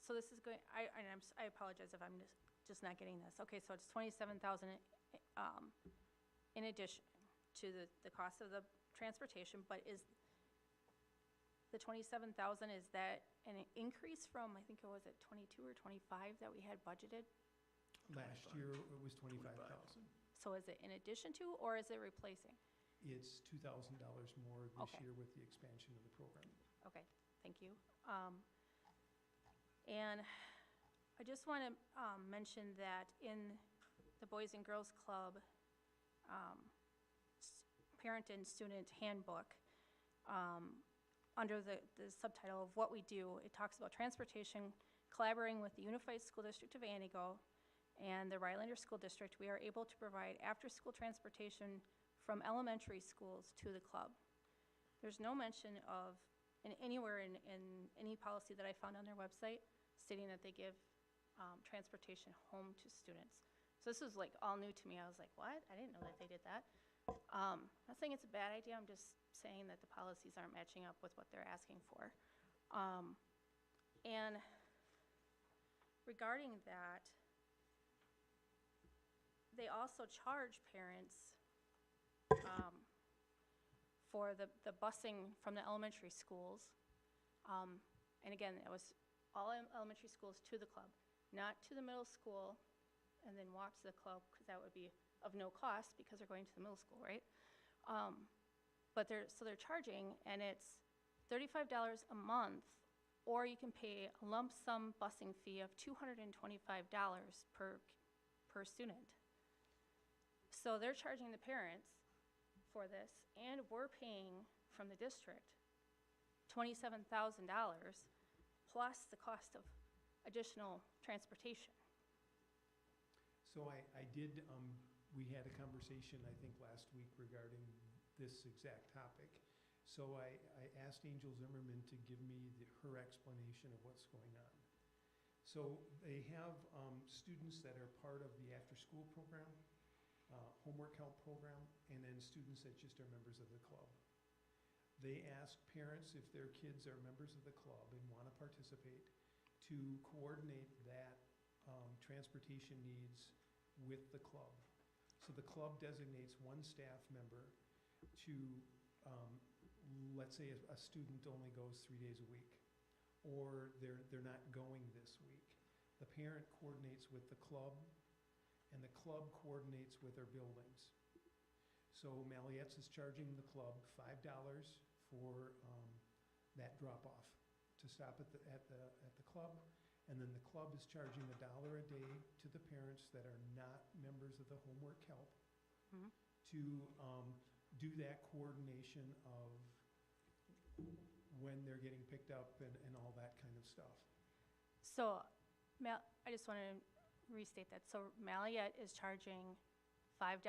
So this is going, I apologize if I'm just not getting this. Okay, so it's 27,000 in addition to the cost of the transportation, but is the 27,000, is that an increase from, I think it was at 22 or 25 that we had budgeted? Last year, it was 25,000. So is it in addition to, or is it replacing? It's $2,000 more this Okay. year with the expansion of the program. Okay, thank you. And I just want to mention that in the Boys and Girls Club parent and student handbook, under the subtitle of what we do, it talks about transportation, collaborating with the Unified School District of Antigo and the Rylander School District. We are able to provide after-school transportation from elementary schools to the club. There's no mention of, anywhere in any policy that I found on their website, stating that they give transportation home to students. So this was like all new to me. I was like, what? I didn't know that they did that. Not saying it's a bad idea, I'm just saying that the policies aren't matching up with what they're asking for. And regarding that, they also charge parents for the busing from the elementary schools. And again, it was all elementary schools to the club, not to the middle school and then walk to the club, because that would be of no cost because they're going to the middle school, right? But they're charging, and it's $35 a month, or you can pay a lump sum busing fee of $225 per student. So they're charging the parents for this, and we're paying from the district $27,000 plus the cost of additional transportation. So I did, we had a conversation, I think, last week regarding this exact topic. So I asked Angel Zimmerman to give me her explanation of what's going on. So they have students that are part of the after-school program, homework help program, and then students that just are members of the club. They ask parents if their kids are members of the club and want to participate to coordinate that transportation needs with the club. So the club designates one staff member to, let's say a student only goes 3 days a week, or they're not going this week. The parent coordinates with the club, and the club coordinates with their buildings. So Malliette's is charging the club $5 for that drop-off to stop at the club, and then the club is charging $1 a day to the parents that are not members of the homework help to do that coordination of when they're getting picked up and all that kind of stuff. So, I just want to restate that. So Malliette is charging $5,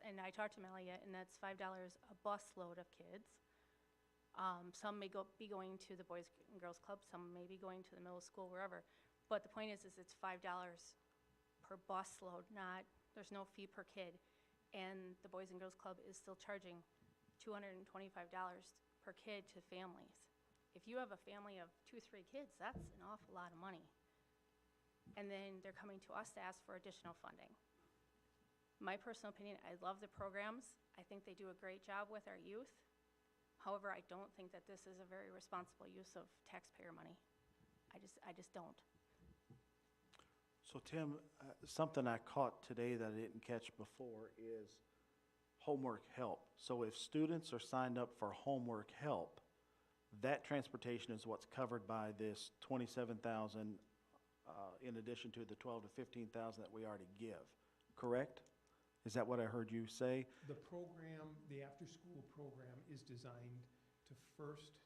and I talked to Malliette, and that's $5 a bus load of kids. Some may be going to the Boys and Girls Club, some may be going to the middle school, wherever. But the point is it's $5 per bus load, there's no fee per kid. And the Boys and Girls Club is still charging $225 per kid to families. If you have a family of 2-3 kids, that's an awful lot of money. And then they're coming to us to ask for additional funding. My personal opinion, I love the programs. I think they do a great job with our youth. However, I don't think that this is a very responsible use of taxpayer money. I just don't. So Tim, something I caught today that I didn't catch before is homework help. So if students are signed up for homework help, that transportation is what's covered by this $27,000 in addition to the $12,000 to $15,000 that we already give, correct? Is that what I heard you say? The program, the after-school program, is designed to first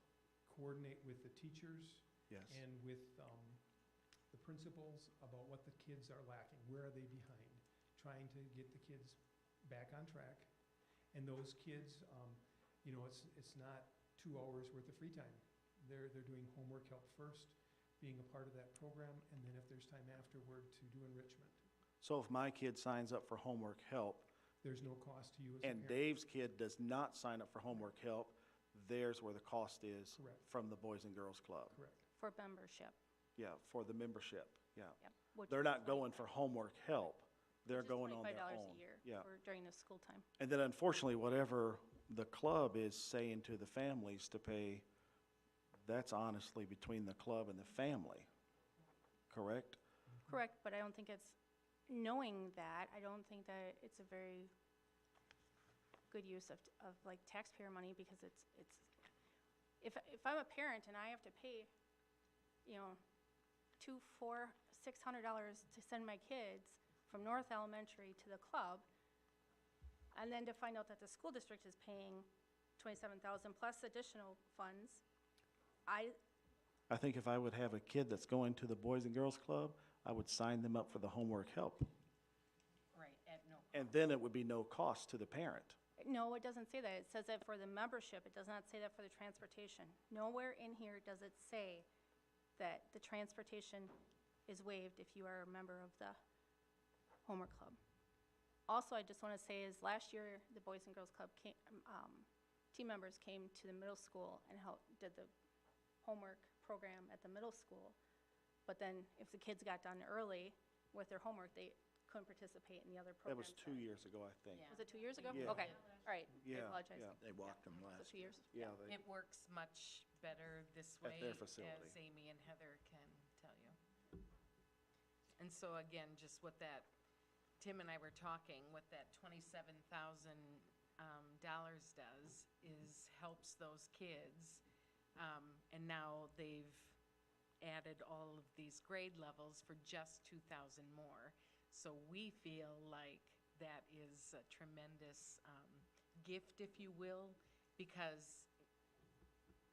coordinate with the teachers and with the principals about what the kids are lacking, where are they behind, trying to get the kids back on track. And those kids, it's not 2 hours worth of free time. They're doing homework help first, being a part of that program, and then if there's time afterward to do enrichment. So if my kid signs up for homework help, there's no cost to you as a and parent. Dave's kid does not sign up for homework help, there's where the cost is Correct. from the Boys and Girls Club. Correct. For membership. Yeah, for the membership, yeah. Yep. Which They're is not going for homework help. They're going on their $25 own. a year Yeah. during the school time. And then unfortunately, whatever the club is saying to the families to pay, that's honestly between the club and the family, correct? Correct, but I don't think it's, knowing that, I don't think that it's a very good use of like taxpayer money, because if I'm a parent and I have to pay, you know, $200, $400, $600 to send my kids from North Elementary to the club, and then to find out that the school district is paying $27,000 plus additional funds, I think if I would have a kid that's going to the Boys and Girls Club, I would sign them up for the homework help. Right, at no. And then it would be no cost to the parent. No, it doesn't say that. It says that for the membership. It does not say that for the transportation. Nowhere in here does it say that the transportation is waived if you are a member of the homework club. Also, I just want to say is last year, the Boys and Girls Club team members came to the middle school and did the homework program at the middle school. But then if the kids got done early with their homework, they couldn't participate in the other That programs. was 2 years ago, I think. Was it 2 years ago? Yeah. Okay, all right, I Yeah, apologize. yeah. They walked them So last 2 years? Yeah, It works much better this way. At their facility. As Amy and Heather can tell you. And so again, just what that, Tim and I were talking, what that $27,000 does is helps those kids. And now they've added all of these grade levels for just 2,000 more. So we feel like that is a tremendous gift, if you will, because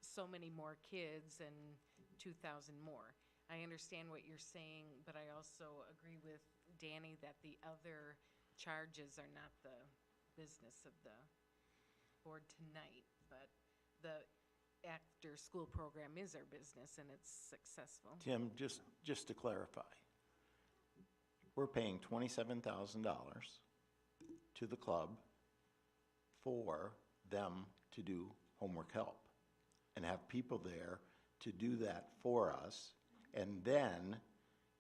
so many more kids and 2,000 more. I understand what you're saying, but I also agree with Danny that the other charges are not the business of the board tonight, but the after-school program is our business, and it's successful. Tim, just to clarify, we're paying $27,000 to the club for them to do homework help and have people there to do that for us. And then,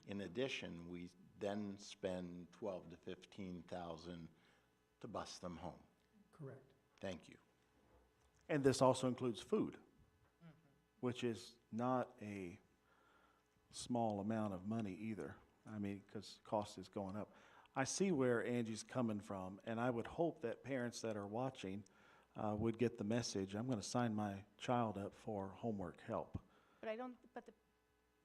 in addition, we then spend $12,000 to $15,000 to bus them home. Correct. Thank you. And this also includes food, which is not a small amount of money either. I mean, because cost is going up. I see where Angie's coming from, and I would hope that parents that are watching would get the message, I'm going to sign my child up for homework help. But but the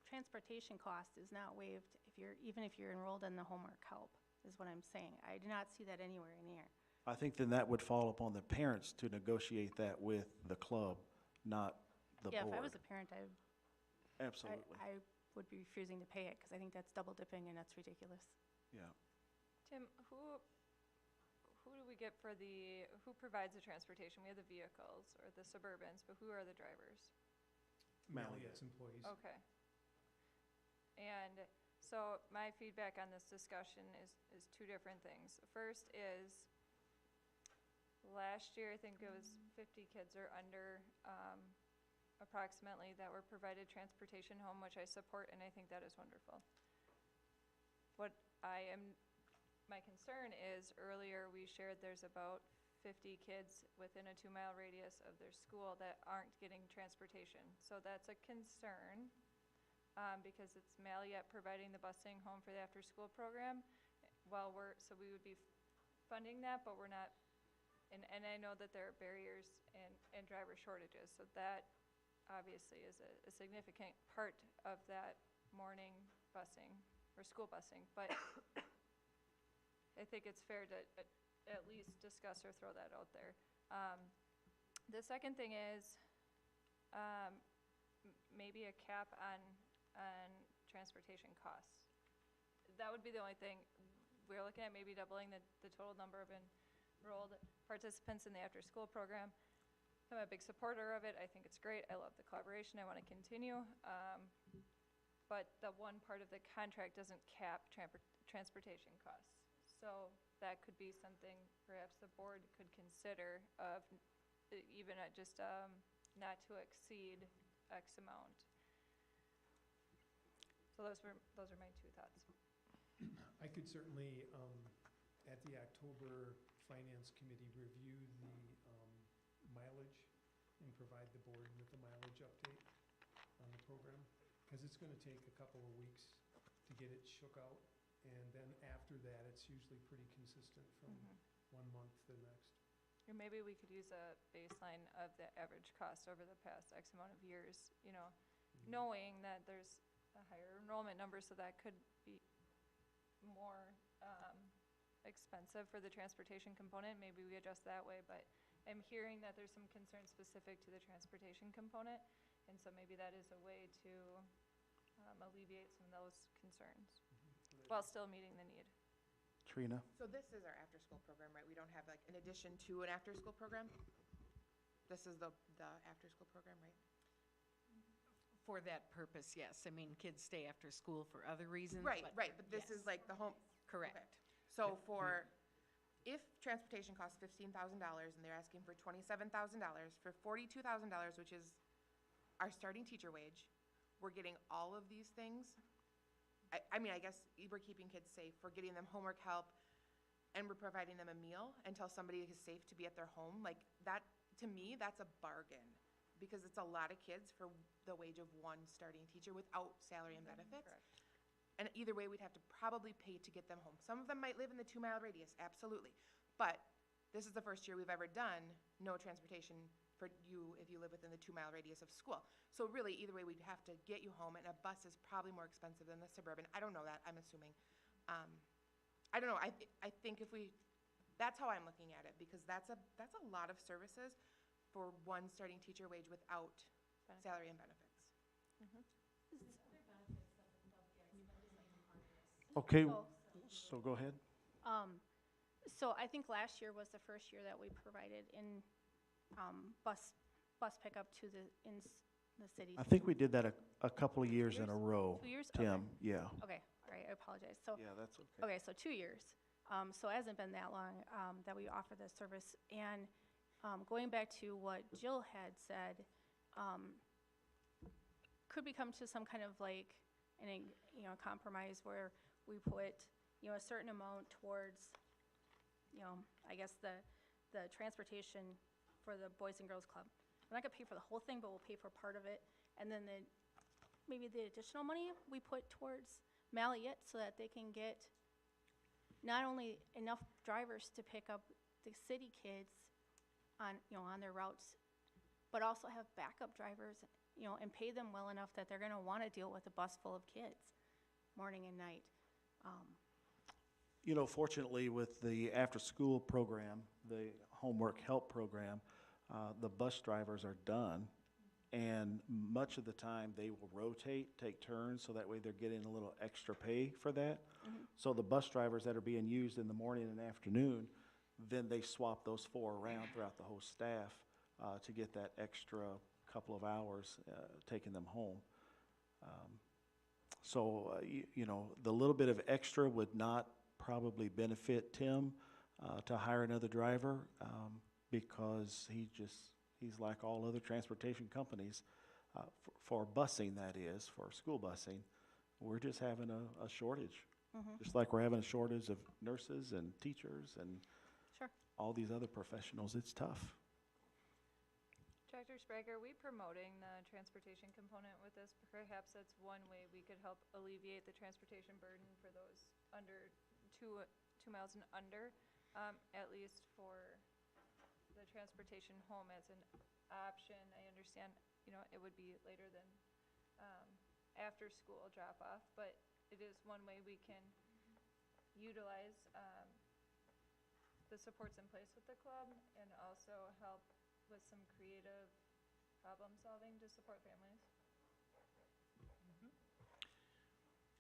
transportation cost is not waived even if you're enrolled in the homework help, is what I'm saying. I do not see that anywhere in here. I think then that would fall upon the parents to negotiate that with the club, not the board. Yeah, if I was a parent, Absolutely. I would be refusing to pay it, because I think that's double dipping and that's ridiculous. Yeah. Tim, who do we get who provides the transportation? We have the vehicles or the Suburbans, but who are the drivers? Marriott's employees. Okay. And so my feedback on this discussion is two different things. The first is, last year, I think it was 50 kids or under, approximately, that were provided transportation home, which I support, and I think that is wonderful. My concern is, earlier we shared there's about 50 kids within a 2-mile radius of their school that aren't getting transportation. So that's a concern, because it's Marriott providing the busing home for the after-school program. So we would be funding that, but we're not, and I know that there are barriers and driver shortages, so that obviously is a significant part of that morning busing or school busing. But I think it's fair to at least discuss or throw that out there. The second thing is maybe a cap on transportation costs. That would be the only thing. We're looking at maybe doubling the total number of enrolled participants in the after-school program. I'm a big supporter of it. I think it's great. I love the collaboration. I want to continue. But the one part of the contract doesn't cap transportation costs. So that could be something perhaps the board could consider of even just not to exceed X amount. So those are my two thoughts. I could certainly, at the October Finance Committee, review the mileage and provide the board with a mileage update on the program, because it's going to take a couple of weeks to get it shook out And then after that, it's usually pretty consistent from one month to the next. Or maybe we could use a baseline of the average cost over the past X amount of years, you know, knowing that there's a higher enrollment number, so that could be more expensive for the transportation component. Maybe we adjust that way, but I'm hearing that there's some concern specific to the transportation component, and so maybe that is a way to alleviate some of those concerns while still meeting the need. Trina? So this is our after-school program, right? We don't have like an addition to an after-school program? This is the after-school program, right? For that purpose, yes. I mean, kids stay after school for other reasons. Right, but right, but this is yes. like the home. Correct. Okay. So if transportation costs $15,000 and they're asking for $27,000, for $42,000, which is our starting teacher wage, we're getting all of these things. I mean, I guess we're keeping kids safe, we're getting them homework help, and we're providing them a meal until somebody is safe to be at their home. Like that, to me, that's a bargain, because it's a lot of kids for the wage of one starting teacher without salary and benefits. Correct. And either way, we'd have to probably pay to get them home. Some of them might live in the 2-mile radius, absolutely. But this is the first year we've ever done no transportation for you if you live within the 2-mile radius of school. So really, either way, we'd have to get you home, and a bus is probably more expensive than the Suburban. I don't know that, I'm assuming. I don't know, I think if we, that's how I'm looking at it, because that's a lot of services for one starting teacher wage without salary and benefits. Okay, so go ahead. So I think last year was the first year that we provided in bus pickup to the cities. I think we did that a couple of years in a row. 2 years? Tim, Okay. yeah. Okay, all right, I apologize. So, Yeah, that's okay. okay, so 2 years. So it hasn't been that long that we offer this service. And going back to what Jill had said, could we come to some kind of like, compromise where we put, a certain amount towards, I guess the transportation for the Boys and Girls Club. We're not gonna pay for the whole thing, but we'll pay for part of it. And then maybe the additional money we put towards Malliot so that they can get not only enough drivers to pick up the city kids on their routes, but also have backup drivers, and pay them well enough that they're gonna wanna deal with a bus full of kids, morning and night. Fortunately, with the after-school program, the homework help program, the bus drivers are done, and much of the time, they will rotate, take turns, so that way they're getting a little extra pay for that. So the bus drivers that are being used in the morning and afternoon, then they swap those 4 around throughout the whole staff to get that extra couple of hours taking them home. The little bit of extra would not probably benefit Tim to hire another driver because he's like all other transportation companies for busing, that is, for school busing. We're just having a shortage. Just like we're having a shortage of nurses and teachers and all these other professionals. It's tough. Dr. Sprague, are we promoting the transportation component with this? Perhaps that's one way we could help alleviate the transportation burden for those under 2 miles and under, at least for the transportation home as an option. I understand, it would be later than after school drop off, but it is one way we can utilize the supports in place with the club and also help with some creative problem solving to support families.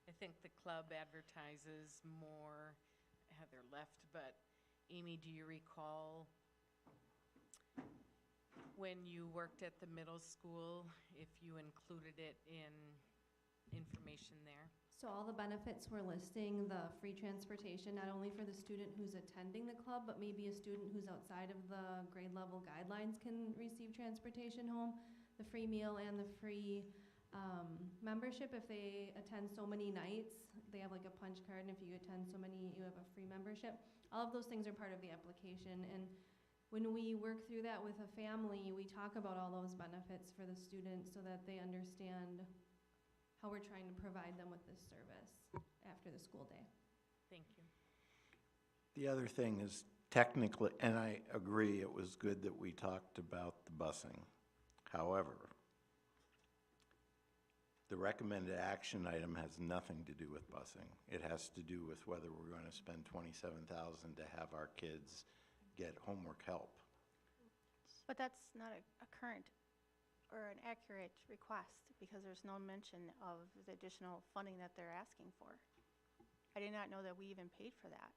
I think the club advertises more, Heather left, but Amy, do you recall when you worked at the middle school, if you included it in information there? So all the benefits we're listing, the free transportation, not only for the student who's attending the club, but maybe a student who's outside of the grade level guidelines can receive transportation home, the free meal and the free membership if they attend so many nights. They have like a punch card, and if you attend so many, you have a free membership. All of those things are part of the application, and when we work through that with a family, we talk about all those benefits for the students so that they understand how we're trying to provide them with this service after the school day. Thank you. The other thing is technically, and I agree, it was good that we talked about the busing. However, the recommended action item has nothing to do with busing. It has to do with whether we're going to spend $27,000 to have our kids get homework help. But that's not a current or an accurate request, because there's no mention of the additional funding that they're asking for. I did not know that we even paid for that.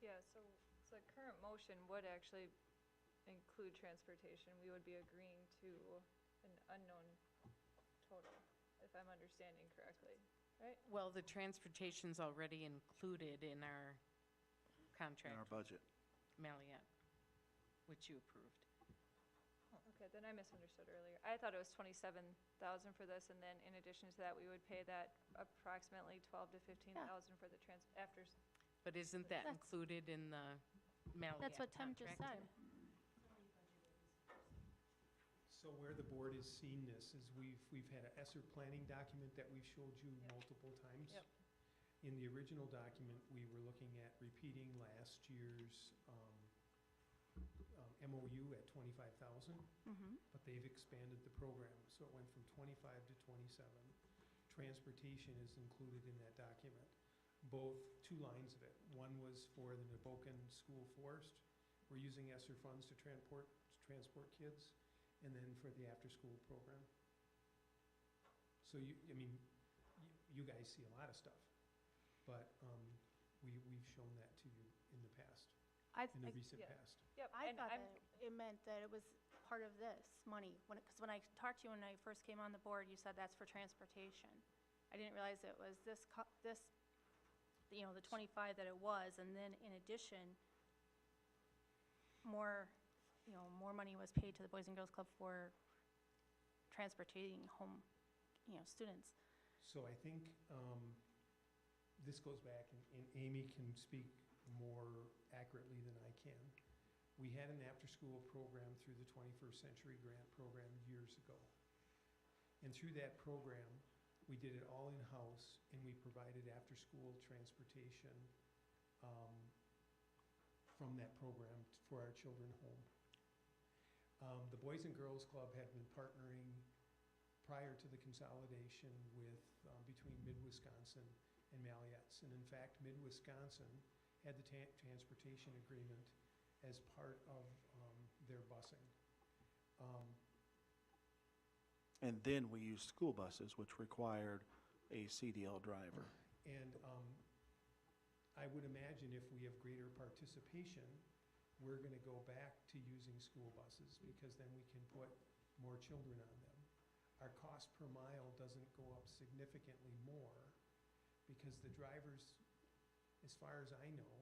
Yeah, so the current motion would actually include transportation. We would be agreeing to an unknown total, if I'm understanding correctly, right? Well, the transportation's already included in our contract. In our budget. Maliette, which you approved. Okay, then I misunderstood earlier. I thought it was 27,000 for this, and then in addition to that, we would pay that approximately 12 to 15,000 for the after. But isn't that That's- included in the Maliette That's what Tim just contract? said. So where the board has seen this is we've had an ESSER planning document that we've showed you multiple times. Yep. In the original document, we were looking at repeating last year's MOU at 25,000, but they've expanded the program, so it went from 25 to 27. Transportation is included in that document, both two lines of it. One was for the Neboken School Forest. We're using ESSER funds to transport kids, and then for the after-school program. So you guys see a lot of stuff, but we've shown that to you in the past, in the recent past. Yep, I and thought I'm, that it meant that it was part of this money, because when I talked to you when I first came on the board, you said that's for transportation. I didn't realize it was the 25 that it was, and then in addition, more money was paid to the Boys and Girls Club for transporting home, students. So I think this goes back, and Amy can speak more accurately than I can. We had an after-school program through the 21st Century Grant Program years ago. And through that program, we did it all in-house, and we provided after-school transportation from that program for our children home. The Boys and Girls Club had been partnering prior to the consolidation with between Mid-Wisconsin and Mallette's. And in fact, Mid-Wisconsin had the transportation agreement as part of their busing. And then we used school buses, which required a CDL driver. And I would imagine if we have greater participation, we're going to go back to using school buses, because then we can put more children on them. Our cost per mile doesn't go up significantly more, because the drivers, as far as I know,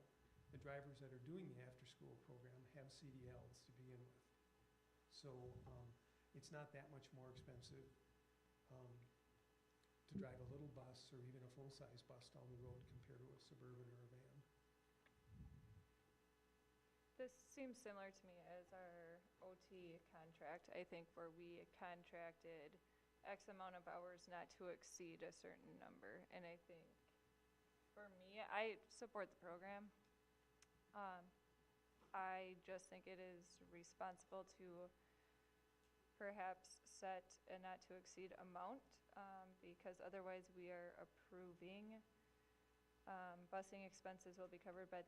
the drivers that are doing the after-school program have CDLs to begin with. So it's not that much more expensive to drive a little bus or even a full-size bus down the road compared to a Suburban or a van. this seems similar to me as our OT contract, I think, where we contracted X amount of hours not to exceed a certain number. And I think, for me, I support the program. I just think it is responsible to perhaps set a not to exceed amount, because otherwise we are approving busing expenses will be covered by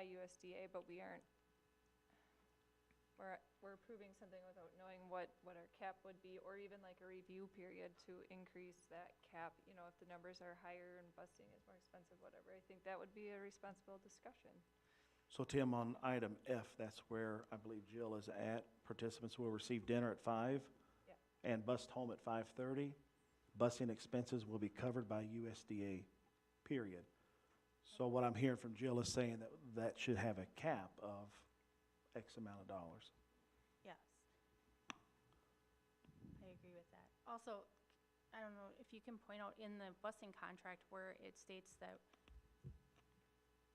USDA, but we aren't. We're approving something without knowing what our cap would be, or even like a review period to increase that cap. You know, if the numbers are higher and busing is more expensive, whatever. I think that would be a responsible discussion. So Tim, on item F, that's where I believe Jill is at. Participants will receive dinner at 5 and bus home at 5:30. Busing expenses will be covered by USDA, period. So what I'm hearing from Jill is saying that should have a cap of X amount of dollars. Yes. I agree with that. Also, I don't know if you can point out in the busing contract where it states that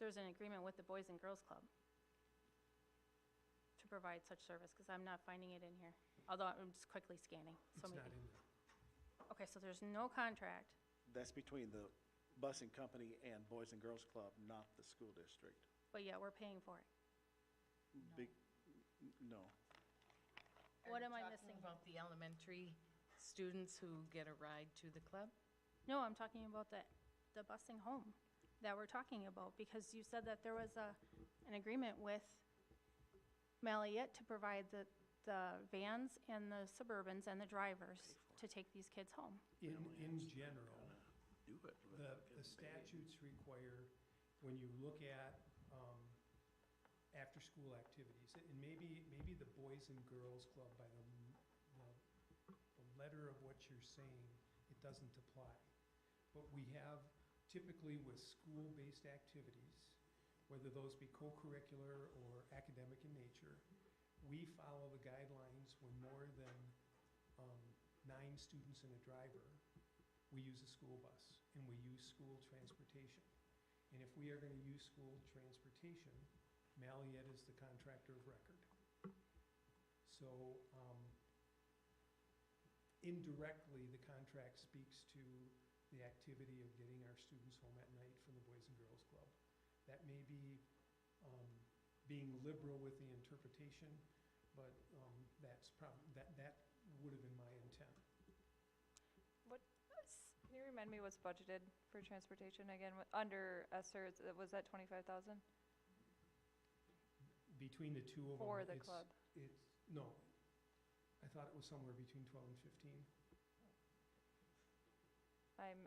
there's an agreement with the Boys and Girls Club to provide such service, because I'm not finding it in here, although I'm just quickly scanning. It's not in there. Okay, so there's no contract. That's between the busing company and Boys and Girls Club, not the school district. But yeah, we're paying for it. Big, no. What am I Are you missing? talking about the elementary students who get a ride to the club? No, I'm talking about the busing home that we're talking about, because you said that there was an agreement with Maliette to provide the vans and the Suburbans and the drivers to take these kids home. In general, Do it. the statutes require, when you look at after-school activities, and maybe the Boys and Girls Club, by the letter of what you're saying, it doesn't apply. But we have typically with school-based activities, whether those be co-curricular or academic in nature, we follow the guidelines when more than 9 students and a driver, we use a school bus and we use school transportation. And if we are going to use school transportation, Maliette is the contractor of record. So indirectly, the contract speaks to the activity of getting our students home at night from the Boys and Girls Club. That may be being liberal with the interpretation, but that's that would have been my intent. Can you remind me what's budgeted for transportation again? Under ESSER, was that 25,000? Between the two of them. For the club? No, I thought it was somewhere between 12 and 15. I'm,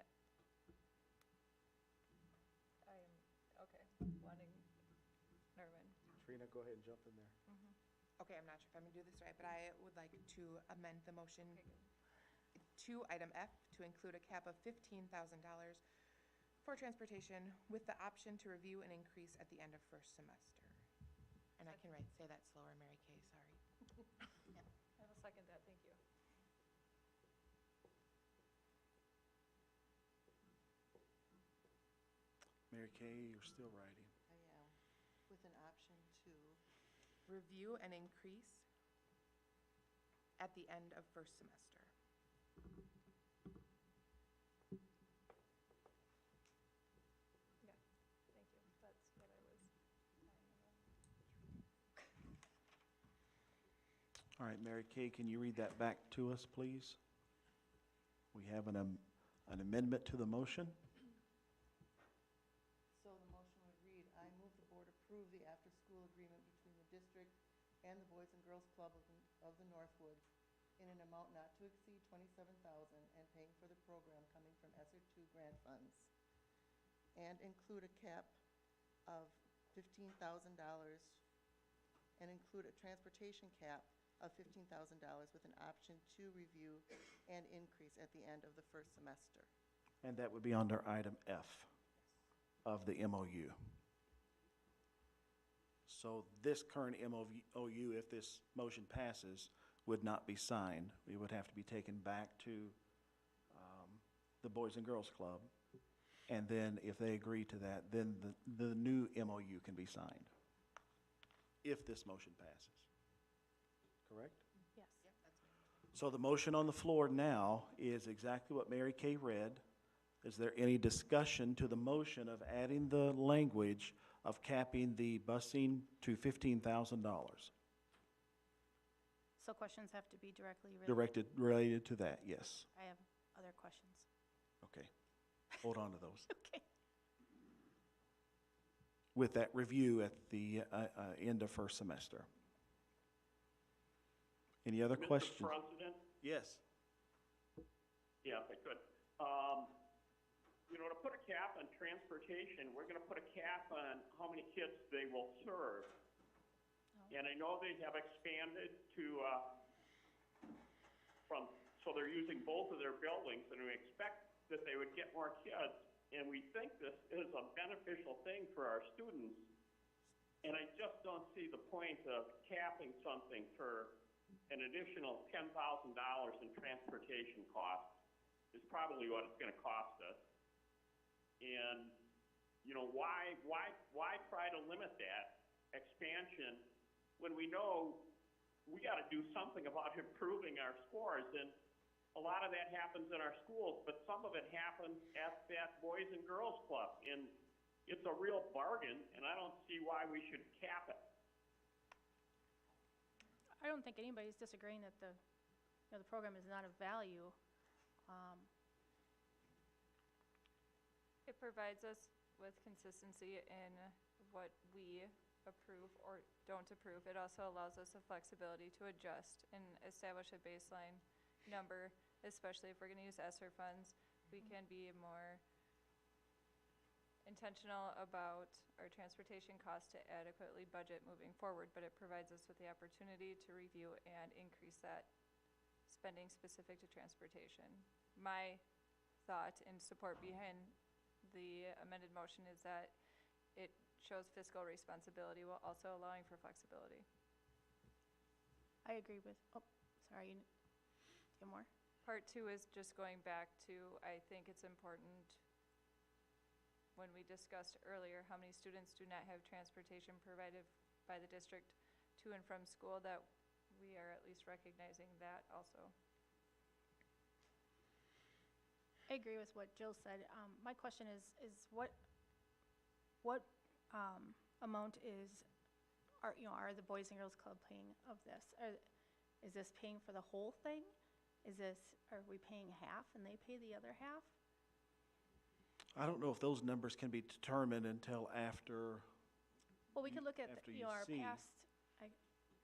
okay, wanting, never mind. Trina, go ahead and jump in there. Okay, I'm not sure if I'm gonna do this right, but I would like to amend the motion to item F to include a cap of $15,000 for transportation with the option to review an increase at the end of first semester. And I can say that slower, Mary Kay, sorry. I will second that, thank you. Mary Kay, you're still writing. I am, with an option to, Review an increase at the end of first semester. Yeah, thank you. That's what I was All right, Mary Kay, can you read that back to us, please? We have an amendment to the motion. so the motion would read, I move the board approve the after-school agreement between the district and the Boys and Girls Club of the Northwoods in an amount not to exceed $27,000 and paying for the program coming from ESSER II grant funds. And include a cap of $15,000 and include a transportation cap of $15,000 with an option to review and increase at the end of the first semester. And that would be under item F of the MOU. So this current MOU, if this motion passes, would not be signed. It would have to be taken back to the Boys and Girls Club. And then if they agree to that, then the new MOU can be signed, if this motion passes. Correct? Yes. So the motion on the floor now is exactly what Mary Kay read. Is there any discussion to the motion of adding the language of capping the busing to $15,000? So questions have to be directly Related to that, yes. I have other questions. Okay. Hold on to those. Okay. With that review at the end of first semester. Any other questions? Mr. President? Yes. Yeah, if I could. To put a cap on transportation, we're going to put a cap on how many kids they will serve. And I know they have expanded to, so they're using both of their buildings, and we expect that they would get more kids. And we think this is a beneficial thing for our students. And I just don't see the point of capping something for an additional $10,000 in transportation costs is probably what it's going to cost us. And, why try to limit that expansion when we know we got to do something about improving our scores? And a lot of that happens in our schools, but some of it happens at that Boys and Girls Club. And it's a real bargain, and I don't see why we should cap it. I don't think anybody's disagreeing that the program is not of value. It provides us with consistency in what we approve or don't approve. It also allows us the flexibility to adjust and establish a baseline number, especially if we're going to use ESSER funds. We can be more intentional about our transportation costs to adequately budget moving forward, but it provides us with the opportunity to review and increase that spending specific to transportation. My thought and support behind the amended motion is that it shows fiscal responsibility while also allowing for flexibility. I agree with, sorry, you have more? Part two is just going back to, I think it's important when we discussed earlier how many students do not have transportation provided by the district to and from school, that we are at least recognizing that also. I agree with what Jill said. My question is what amount are the Boys and Girls Club paying of this? Is this paying for the whole thing? Are we paying half and they pay the other half? I don't know if those numbers can be determined until after. Well, we could look at, after our you see. past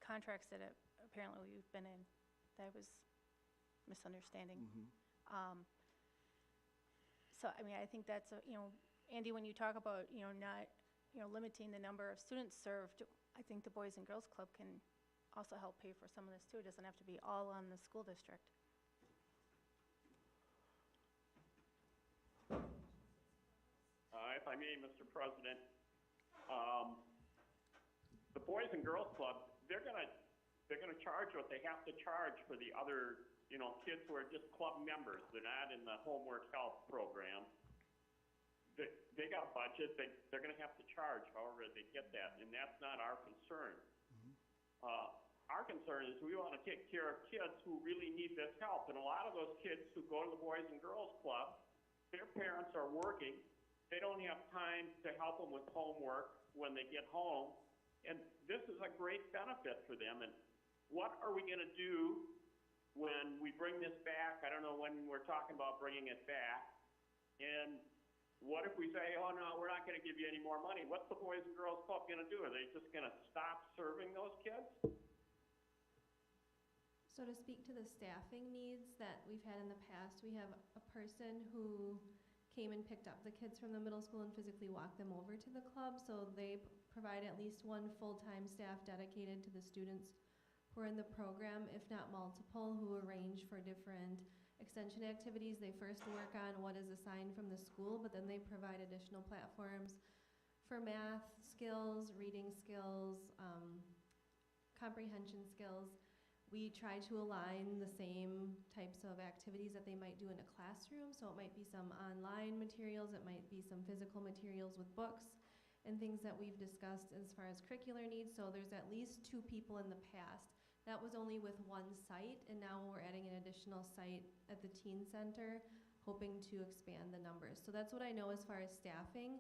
contracts that apparently we've been in. That was misunderstanding. So, I mean, I think that's, Andy, when you talk about, not, limiting the number of students served, I think the Boys and Girls Club can also help pay for some of this too. It doesn't have to be all on the school district. If I may, Mr. President, the Boys and Girls Club, they're gonna charge what they have to charge for the other, kids who are just club members. They're not in the homework help program. They got a budget. They're gonna have to charge however they get that, and that's not our concern. Our concern is we want to take care of kids who really need this help, and a lot of those kids who go to the Boys and Girls Club, their parents are working. They don't have time to help them with homework when they get home, and this is a great benefit for them. And what are we going to do when we bring this back? I don't know when we're talking about bringing it back. And what if we say, oh, no, we're not going to give you any more money? What's the Boys and Girls Club going to do? Are they just going to stop serving those kids? So to speak to the staffing needs that we've had in the past, we have a person who came and picked up the kids from the middle school and physically walked them over to the club. So they provide at least one full-time staff dedicated to the students who are in the program, if not multiple, who arrange for different extension activities. They first work on what is assigned from the school, but then they provide additional platforms for math skills, reading skills, comprehension skills. We try to align the same types of activities that they might do in a classroom. So it might be some online materials, it might be some physical materials with books and things that we've discussed as far as curricular needs. So there's at least 2 people in the past. That was only with one site, and now we're adding an additional site at the teen center, hoping to expand the numbers. So that's what I know as far as staffing.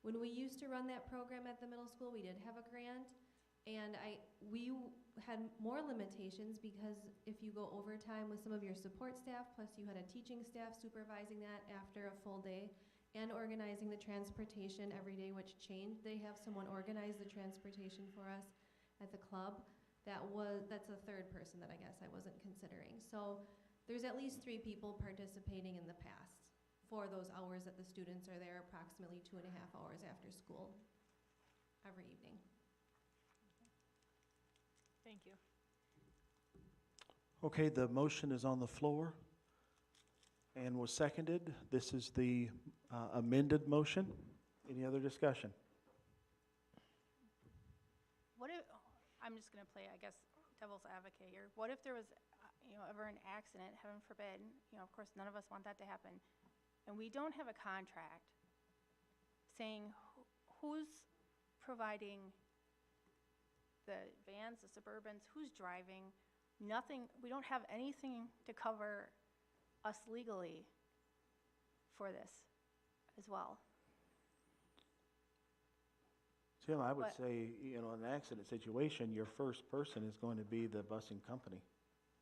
When we used to run that program at the middle school, we did have a grant. And we had more limitations because if you go overtime with some of your support staff, plus you had a teaching staff supervising that after a full day and organizing the transportation every day, which changed. They have someone organize the transportation for us at the club. That's a third person that I guess I wasn't considering. So there's at least 3 people participating in the past for those hours that the students are there, approximately 2.5 hours after school every evening. Thank you. Okay, the motion is on the floor and was seconded. This is the amended motion. Any other discussion? What if, I'm just going to play, I guess, devil's advocate here. What if there was, ever an accident, heaven forbid, of course, none of us want that to happen, and we don't have a contract saying who's providing the vans, the Suburbans, who's driving, nothing, we don't have anything to cover us legally for this as well. Tim, I would But- say, in an accident situation, your first person is going to be the busing company,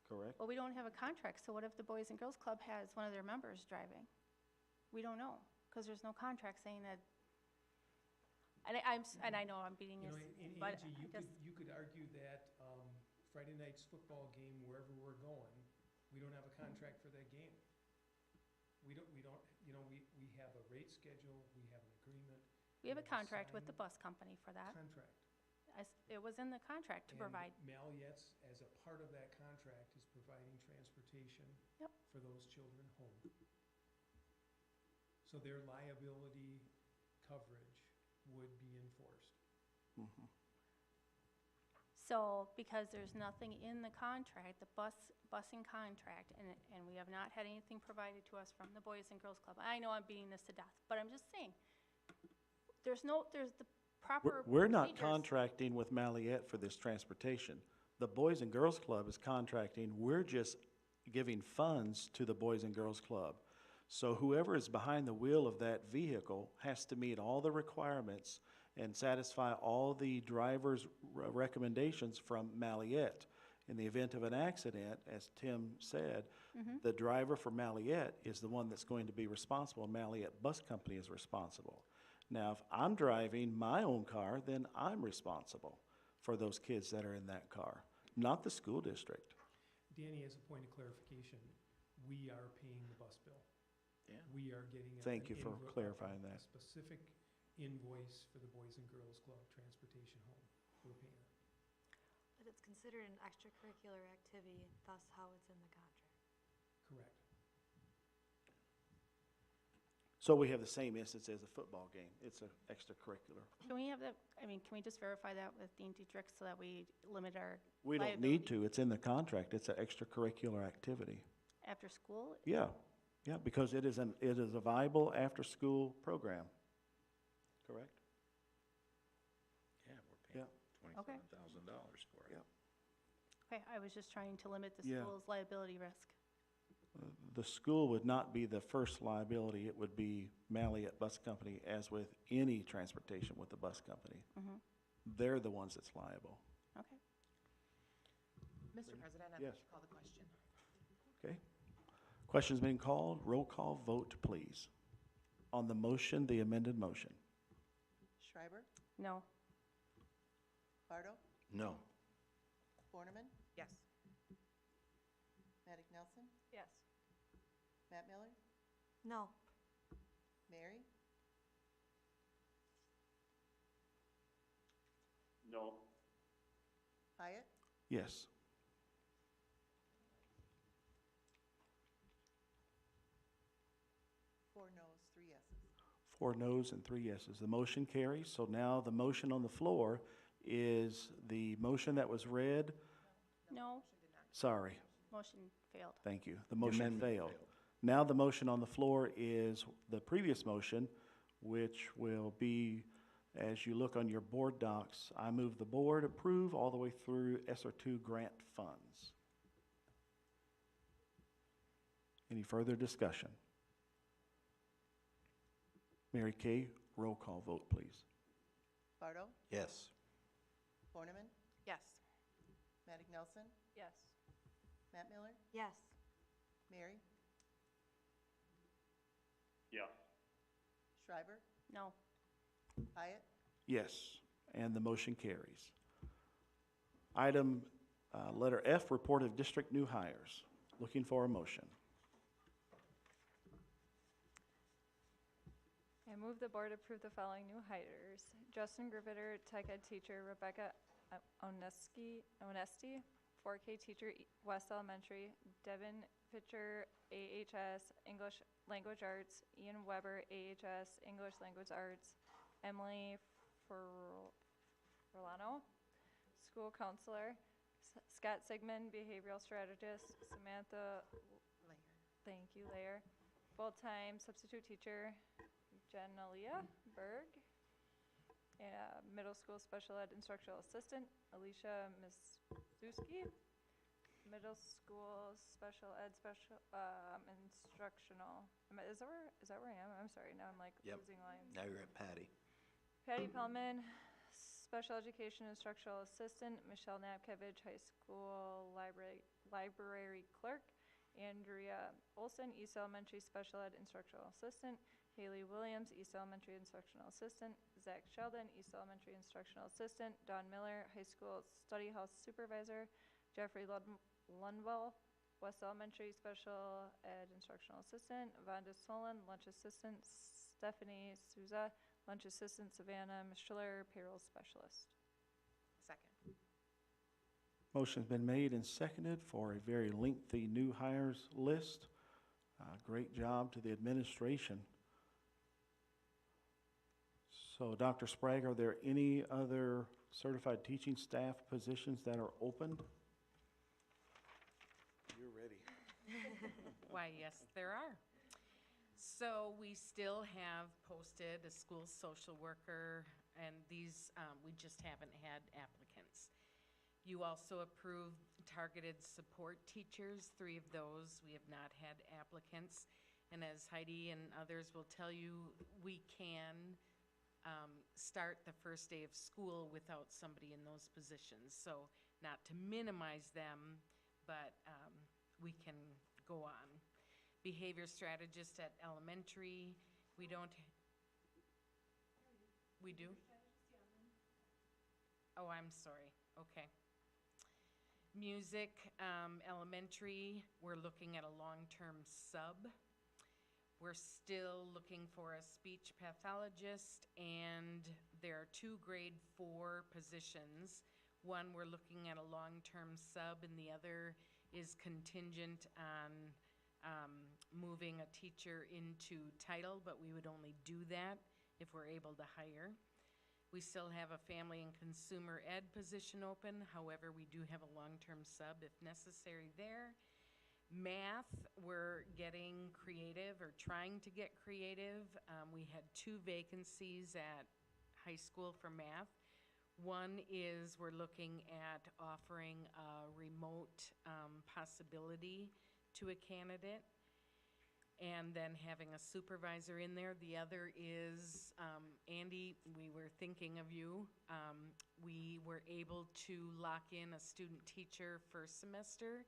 correct? Well, we don't have a contract, so what if the Boys and Girls Club has one of their members driving? We don't know, because there's no contract saying that. And I know I'm beating You know, this, and but Angie, I just, you could argue that Friday night's football game, wherever we're going, we don't have a contract for that game. We don't, you know, we have a rate schedule, we have an agreement. we have a contract with signed the bus company for that. Contract. It was in the contract to provide. And Malliettes, as a part of that contract, is providing transportation Yep. for those children home. So their liability coverage would be enforced. Mhm. So, because there's nothing in the contract, the busing contract, and we have not had anything provided to us from the Boys and Girls Club. I know I'm beating this to death, but I'm just saying, there's the proper We're not procedures. contracting with Maliette for this transportation. The Boys and Girls Club is contracting, we're just giving funds to the Boys and Girls Club. So whoever is behind the wheel of that vehicle has to meet all the requirements and satisfy all the driver's recommendations from Maliette. In the event of an accident, as Tim said, Mhm. the driver for Maliette is the one that's going to be responsible, and Maliette Bus Company is responsible. Now, if I'm driving my own car, then I'm responsible for those kids that are in that car, not the school district. Danny, as a point of clarification, we are paying the bus bill. Yeah. We are getting. Thank you for clarifying A that. specific invoice for the Boys and Girls Club transportation home. We're paying it. But it's considered an extracurricular activity, thus how it's in the contract. Correct. So we have the same instance as a football game. It's an extracurricular. Can we have that, can we just verify that with Dean Dietrich so that we limit our We don't need to. It's in the contract. It's an extracurricular activity. after school? Yeah, yeah, because it is a viable after-school program. Correct? Yeah, we're paying Okay. $27,000 for it. Yeah. Okay, I was just trying to limit the Yeah. school's liability risk. The school would not be the first liability. It would be Maliette Bus Company, as with any transportation with the bus company. Mhm. They're the ones that's liable. Okay. Mr. President, I'd Yes. like to call the question. Okay. Question's been called. Roll call vote, please. On the motion, the amended motion. Schreiber? No. Bardo? No. Borneman? Yes. Maddox Nelson? Yes. Matt Miller? No. Mary? No. Hyatt? Yes. Four noes, 3 yeses. 4 noes and 3 yeses. The motion carries. So now the motion on the floor is the motion that was read. No. Sorry, Motion failed. thank you. The motion amendment failed. failed. Now the motion on the floor is the previous motion, which will be, as you look on your board docs, I move the board approve all the way through SR2 grant funds. Any further discussion? Mary Kay, roll call vote, please. Bardo? Yes. Borneman? Yes. Maddox Nelson? Yes. Matt Miller? Yes. Mary? Yes. Schreiber? No. Hyatt? Yes, and the motion carries. Item letter F, report of district new hires. Looking for a motion. I move the board approve the following new hires. Justin Grivetter, tech ed teacher, Rebecca Onesti, 4K teacher, West Elementary, Devin Pitcher, AHS, English Language Arts, Ian Weber, AHS, English Language Arts, Emily Ferlano, school counselor, Scott Sigmund, behavioral strategist, Samantha, thank you, Layer, full-time substitute teacher, Janalia Berg, middle school special ed instructional assistant, Alicia Mizuski, middle school special ed instructional. Is that where I am? I'm sorry, now I'm like Yep. losing lines. Now you're at Patty. Patty Pellman, special education instructional assistant. Michelle Napkevich, high school library clerk. Andrea Olson, East Elementary special ed instructional assistant. Haley Williams, East Elementary instructional assistant. Zach Sheldon, East Elementary instructional assistant. Don Miller, high school study house supervisor. Jeffrey Lundwell, West Elementary special ed instructional assistant. Vonda Solon, lunch assistant. Stephanie Souza, lunch assistant. Savannah Mishler, payroll specialist. Second. Motion's been made and seconded for a very lengthy new hires list. Great job to the administration. So, Dr. Sprague, are there any other certified teaching staff positions that are open? You're ready. Why, yes, there are. So we still have posted a school social worker, and these, we just haven't had applicants. You also approved targeted support teachers, 3 of those. We have not had applicants. And as Heidi and others will tell you, we can start the first day of school without somebody in those positions. So not to minimize them, but we can go on. Behavior strategist at elementary, we don't, we do? Oh, I'm sorry, okay. Music, elementary, we're looking at a long-term sub. We're still looking for a speech pathologist, and there are 2 grade 4 positions. One, we're looking at a long-term sub, and the other is contingent on moving a teacher into title, but we would only do that if we're able to hire. We still have a family and consumer ed position open. However, we do have a long-term sub if necessary there. Math, we're getting creative or trying to get creative. We had 2 vacancies at high school for math. One is we're looking at offering a remote possibility to a candidate and then having a supervisor in there. The other is, Andy, we were thinking of you. We were able to lock in a student teacher first semester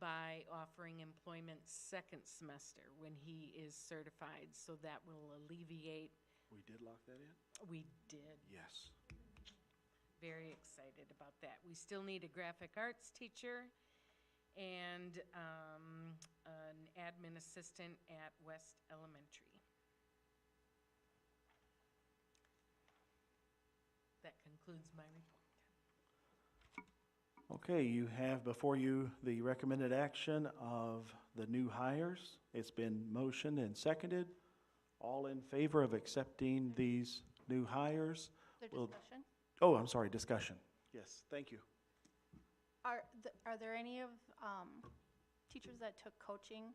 by offering employment second semester when he is certified. So that will alleviate. We did lock that in? We did. Yes. Very excited about that. We still need a graphic arts teacher and an admin assistant at West Elementary. That concludes my report. Okay, you have before you the recommended action of the new hires. It's been motioned and seconded. All in favor of accepting these new hires? Their will- discussion? Oh, I'm sorry, discussion. Yes, thank you. Are there any of teachers that took coaching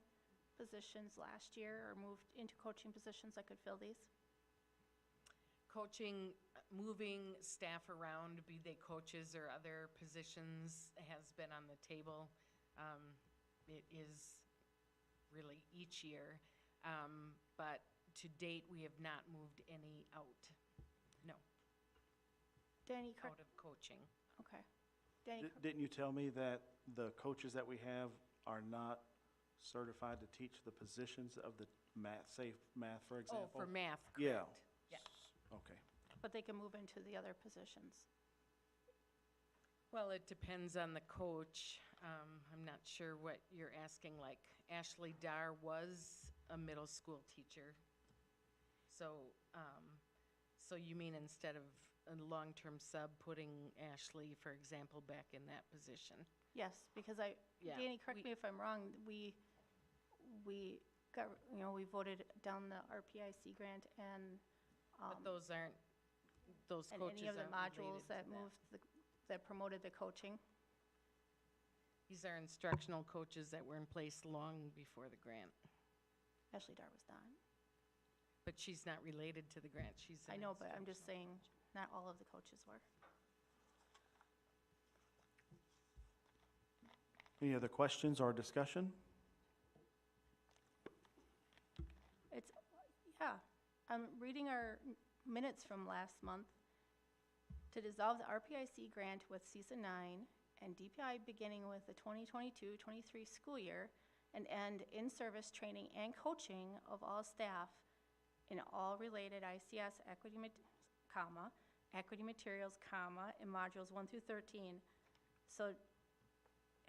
positions last year or moved into coaching positions that could fill these? Coaching, moving staff around, be they coaches or other positions, has been on the table. It is really each year. But to date, we have not moved any out. No, Danny, out of coaching. okay. Danny, Didn't you tell me that the coaches that we have are not certified to teach the positions of the math, say math, for Oh, example? for math, Yeah. correct. Yeah. Okay. but they can move into the other positions. Well, it depends on the coach. I'm not sure what you're asking, like Ashley Dar was a middle school teacher. So, so you mean instead of a long-term sub, putting Ashley, for example, back in that position? Yes, because Yeah, Danny, correct me if I'm wrong, we got, we voted down the RPIC grant and, But those aren't, those and coaches any of the aren't modules related to that moved, that promoted the coaching. These are instructional coaches that were in place long before the grant. Ashley Dar was not. But she's not related to the grant. She's I an know, but I'm just instructional. saying, not all of the coaches were. Any other questions or discussion? It's, yeah, I'm reading our minutes from last month. To dissolve the RPIC grant with CISA 9 and DPI beginning with the 2022-23 school year and end in-service training and coaching of all staff in all related ICS equity, equity materials, in modules 1 through 13. So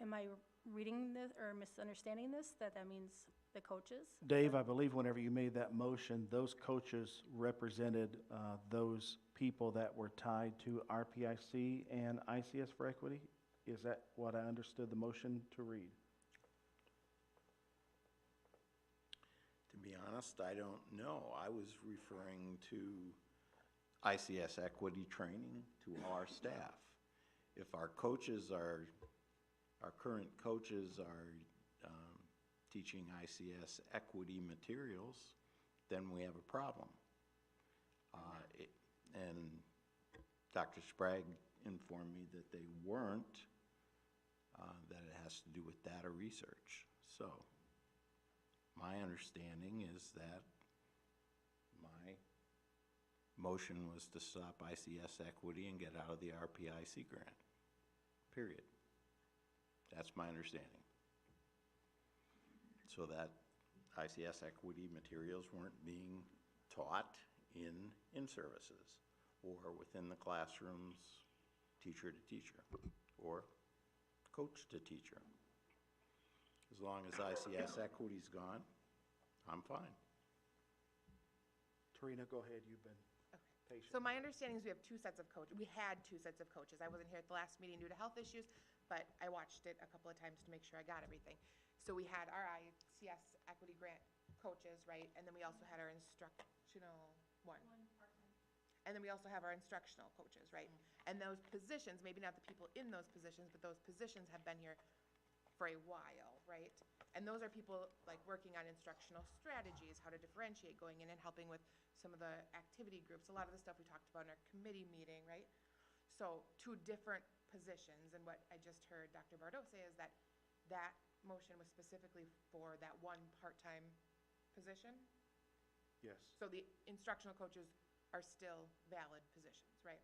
am I reading this or misunderstanding this, that means the coaches? Dave, I believe whenever you made that motion, those coaches represented those people that were tied to RPIC and ICS for Equity? Is that what I understood the motion to read? To be honest, I don't know. I was referring to ICS equity training to all our staff. If our coaches are, our current coaches are teaching ICS equity materials, then we have a problem. And Dr. Sprague informed me that they weren't, that it has to do with data research. So my understanding is that my motion was to stop ICS equity and get out of the RPIC grant, period. That's my understanding. So that ICS equity materials weren't being taught in services or within the classrooms, teacher to teacher or coach to teacher. As long as ICS equity's gone, I'm fine. Tarina, go ahead. You've been patient. So my understanding is we have two sets of coaches. We had two sets of coaches. I wasn't here at the last meeting due to health issues, but I watched it a couple of times to make sure I got everything. So we had our ICS equity grant coaches, right? And then we also had our instructional one. And then we also have our instructional coaches, right? And those positions, maybe not the people in those positions, but those positions have been here for a while, right? And those are people like working on instructional strategies, how to differentiate, going in and helping with some of the activity groups, a lot of the stuff we talked about in our committee meeting, right? So two different positions, and what I just heard Dr. Bardot say is that that motion was specifically for that one part-time position? Yes. So the instructional coaches are still valid positions, right?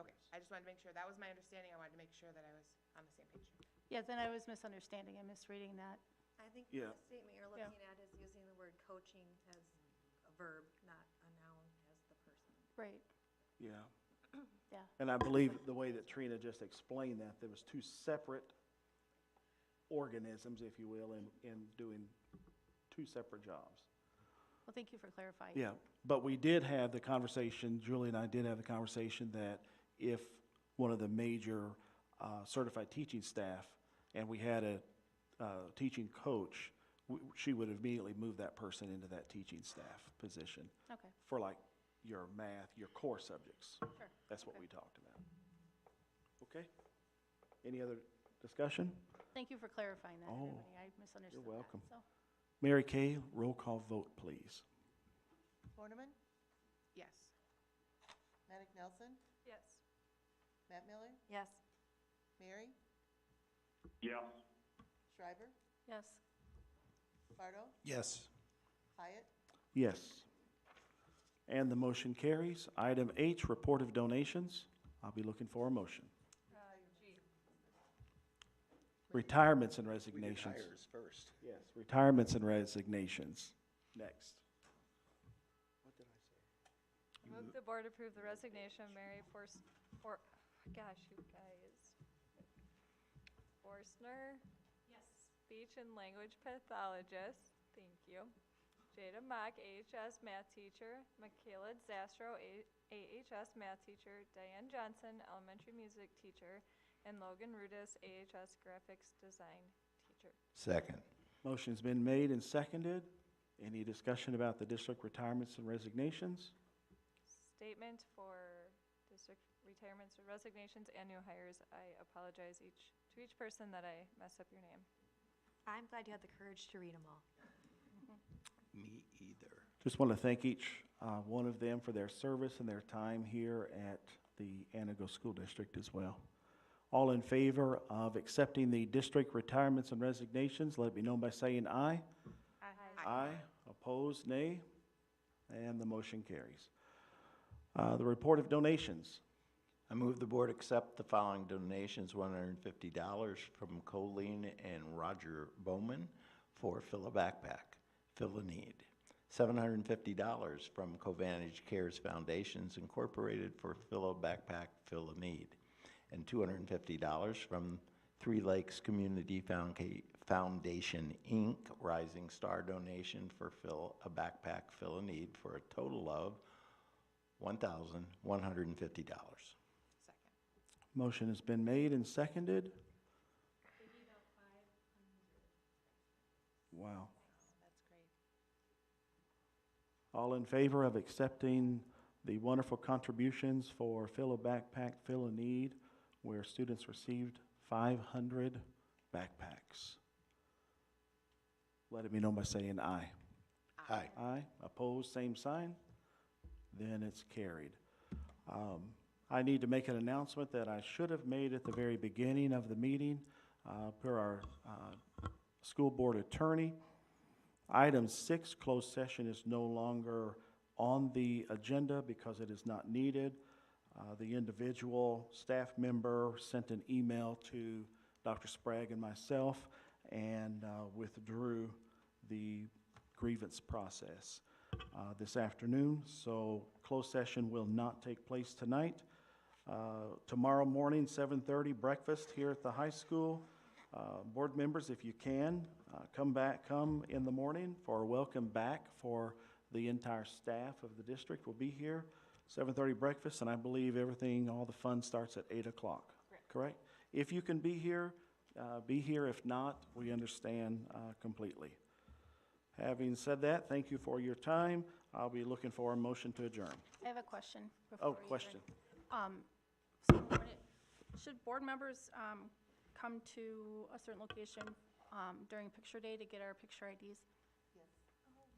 Okay, I just wanted to make sure, that was my understanding, I wanted to make sure that I was on the same page. Yeah, then I was misunderstanding and misreading that. I think Yeah. the statement you're looking at is using the word coaching as a verb, not a noun as the person. Right, Yeah. yeah. And I believe the way that Trina just explained that, there was two separate organisms, if you will, in doing two separate jobs. Well, thank you for clarifying. Yeah, but we did have the conversation, Julie and I did have the conversation that if one of the major certified teaching staff, and we had a teaching coach, she would immediately move that person into that teaching staff position. Okay. For like your math, your core subjects. Sure. That's what we talked about. Okay? Any other discussion? Thank you for clarifying that, Oh, everybody. I misunderstood you're welcome. that, so. Mary Kay, roll call vote, please. Borneman, Yes. Maddox Nelson, Yes. Matt Miller, Yes. Mary, Yes. Shriver, Yes. Bardo, Yes. Hyatt, Yes. And the motion carries. Item H, report of donations. I'll be looking for a motion. G. Retirements and We did resignations. hires first. Yes, retirements and resignations. Next. What did I say? Move the board approve the resignation of Mary gosh, you guys. Forstner, Yes. speech and language pathologist, thank you. Jada Mock, AHS math teacher, Michaela Zastro, AHS math teacher, Diane Johnson, elementary music teacher, and Logan Rudis, AHS graphics design teacher. Second. Motion's been made and seconded. Any discussion about the district retirements and resignations? Statement for district retirements and resignations and new hires. I apologize to each person that I mess up your name. I'm glad you had the courage to read them all. Me either. Just want to thank each one of them for their service and their time here at the Antigo School District as well. All in favor of accepting the district retirements and resignations, let it be known by saying aye. Aye. Opposed, nay. And the motion carries. The report of donations. I move the board accept the following donations: $150 from Colleen and Roger Bowman for Fill a Backpack, Fill a Need. $750 from Covantage Cares Foundations Incorporated for Fill a Backpack, Fill a Need. And $250 from Three Lakes Community Foundation, Inc., Rising Star donation for Fill a Backpack, Fill a Need, for a total of $1,150. Motion has been made and seconded. Wow. That's great. All in favor of accepting the wonderful contributions for Fill a Backpack, Fill a Need, where students received 500 backpacks? Let it be known by saying aye. Aye. Aye. Opposed, same sign. Then it's carried. I need to make an announcement that I should have made at the very beginning of the meeting, per our school board attorney. Item 6, closed session, is no longer on the agenda because it is not needed. The individual staff member sent an email to Dr. Sprague and myself and withdrew the grievance process this afternoon. So closed session will not take place tonight. Tomorrow morning, 7:30, breakfast here at the high school. Board members, if you can, come in the morning for a welcome back for the entire staff of the district will be here. 7:30 breakfast, and I believe everything, all the fun starts at 8 o'clock. Correct? If you can be here, be here. If not, we understand completely. Having said that, thank you for your time. I'll be looking for a motion to adjourn. I have a question. Oh, question. Should board members come to a certain location during picture day to get our picture IDs?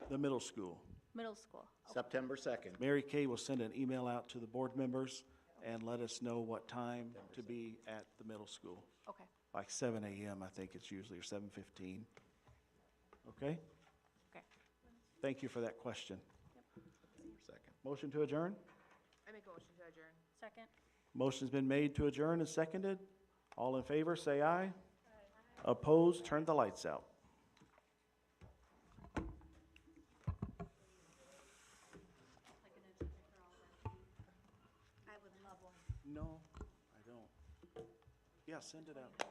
The middle school. Middle school. Okay. September 2nd. Mary Kay will send an email out to the board members and let us know what time to be at the middle school. Okay. Like 7 a.m., I think it's usually, or 7:15. Okay? Okay. Thank you for that question. Second. Motion to adjourn? I make a motion to adjourn. Second. Motion's been made to adjourn and seconded. All in favor, say aye. Aye. Opposed, turn the lights out. I would love one. No, I don't. Yeah, send it out.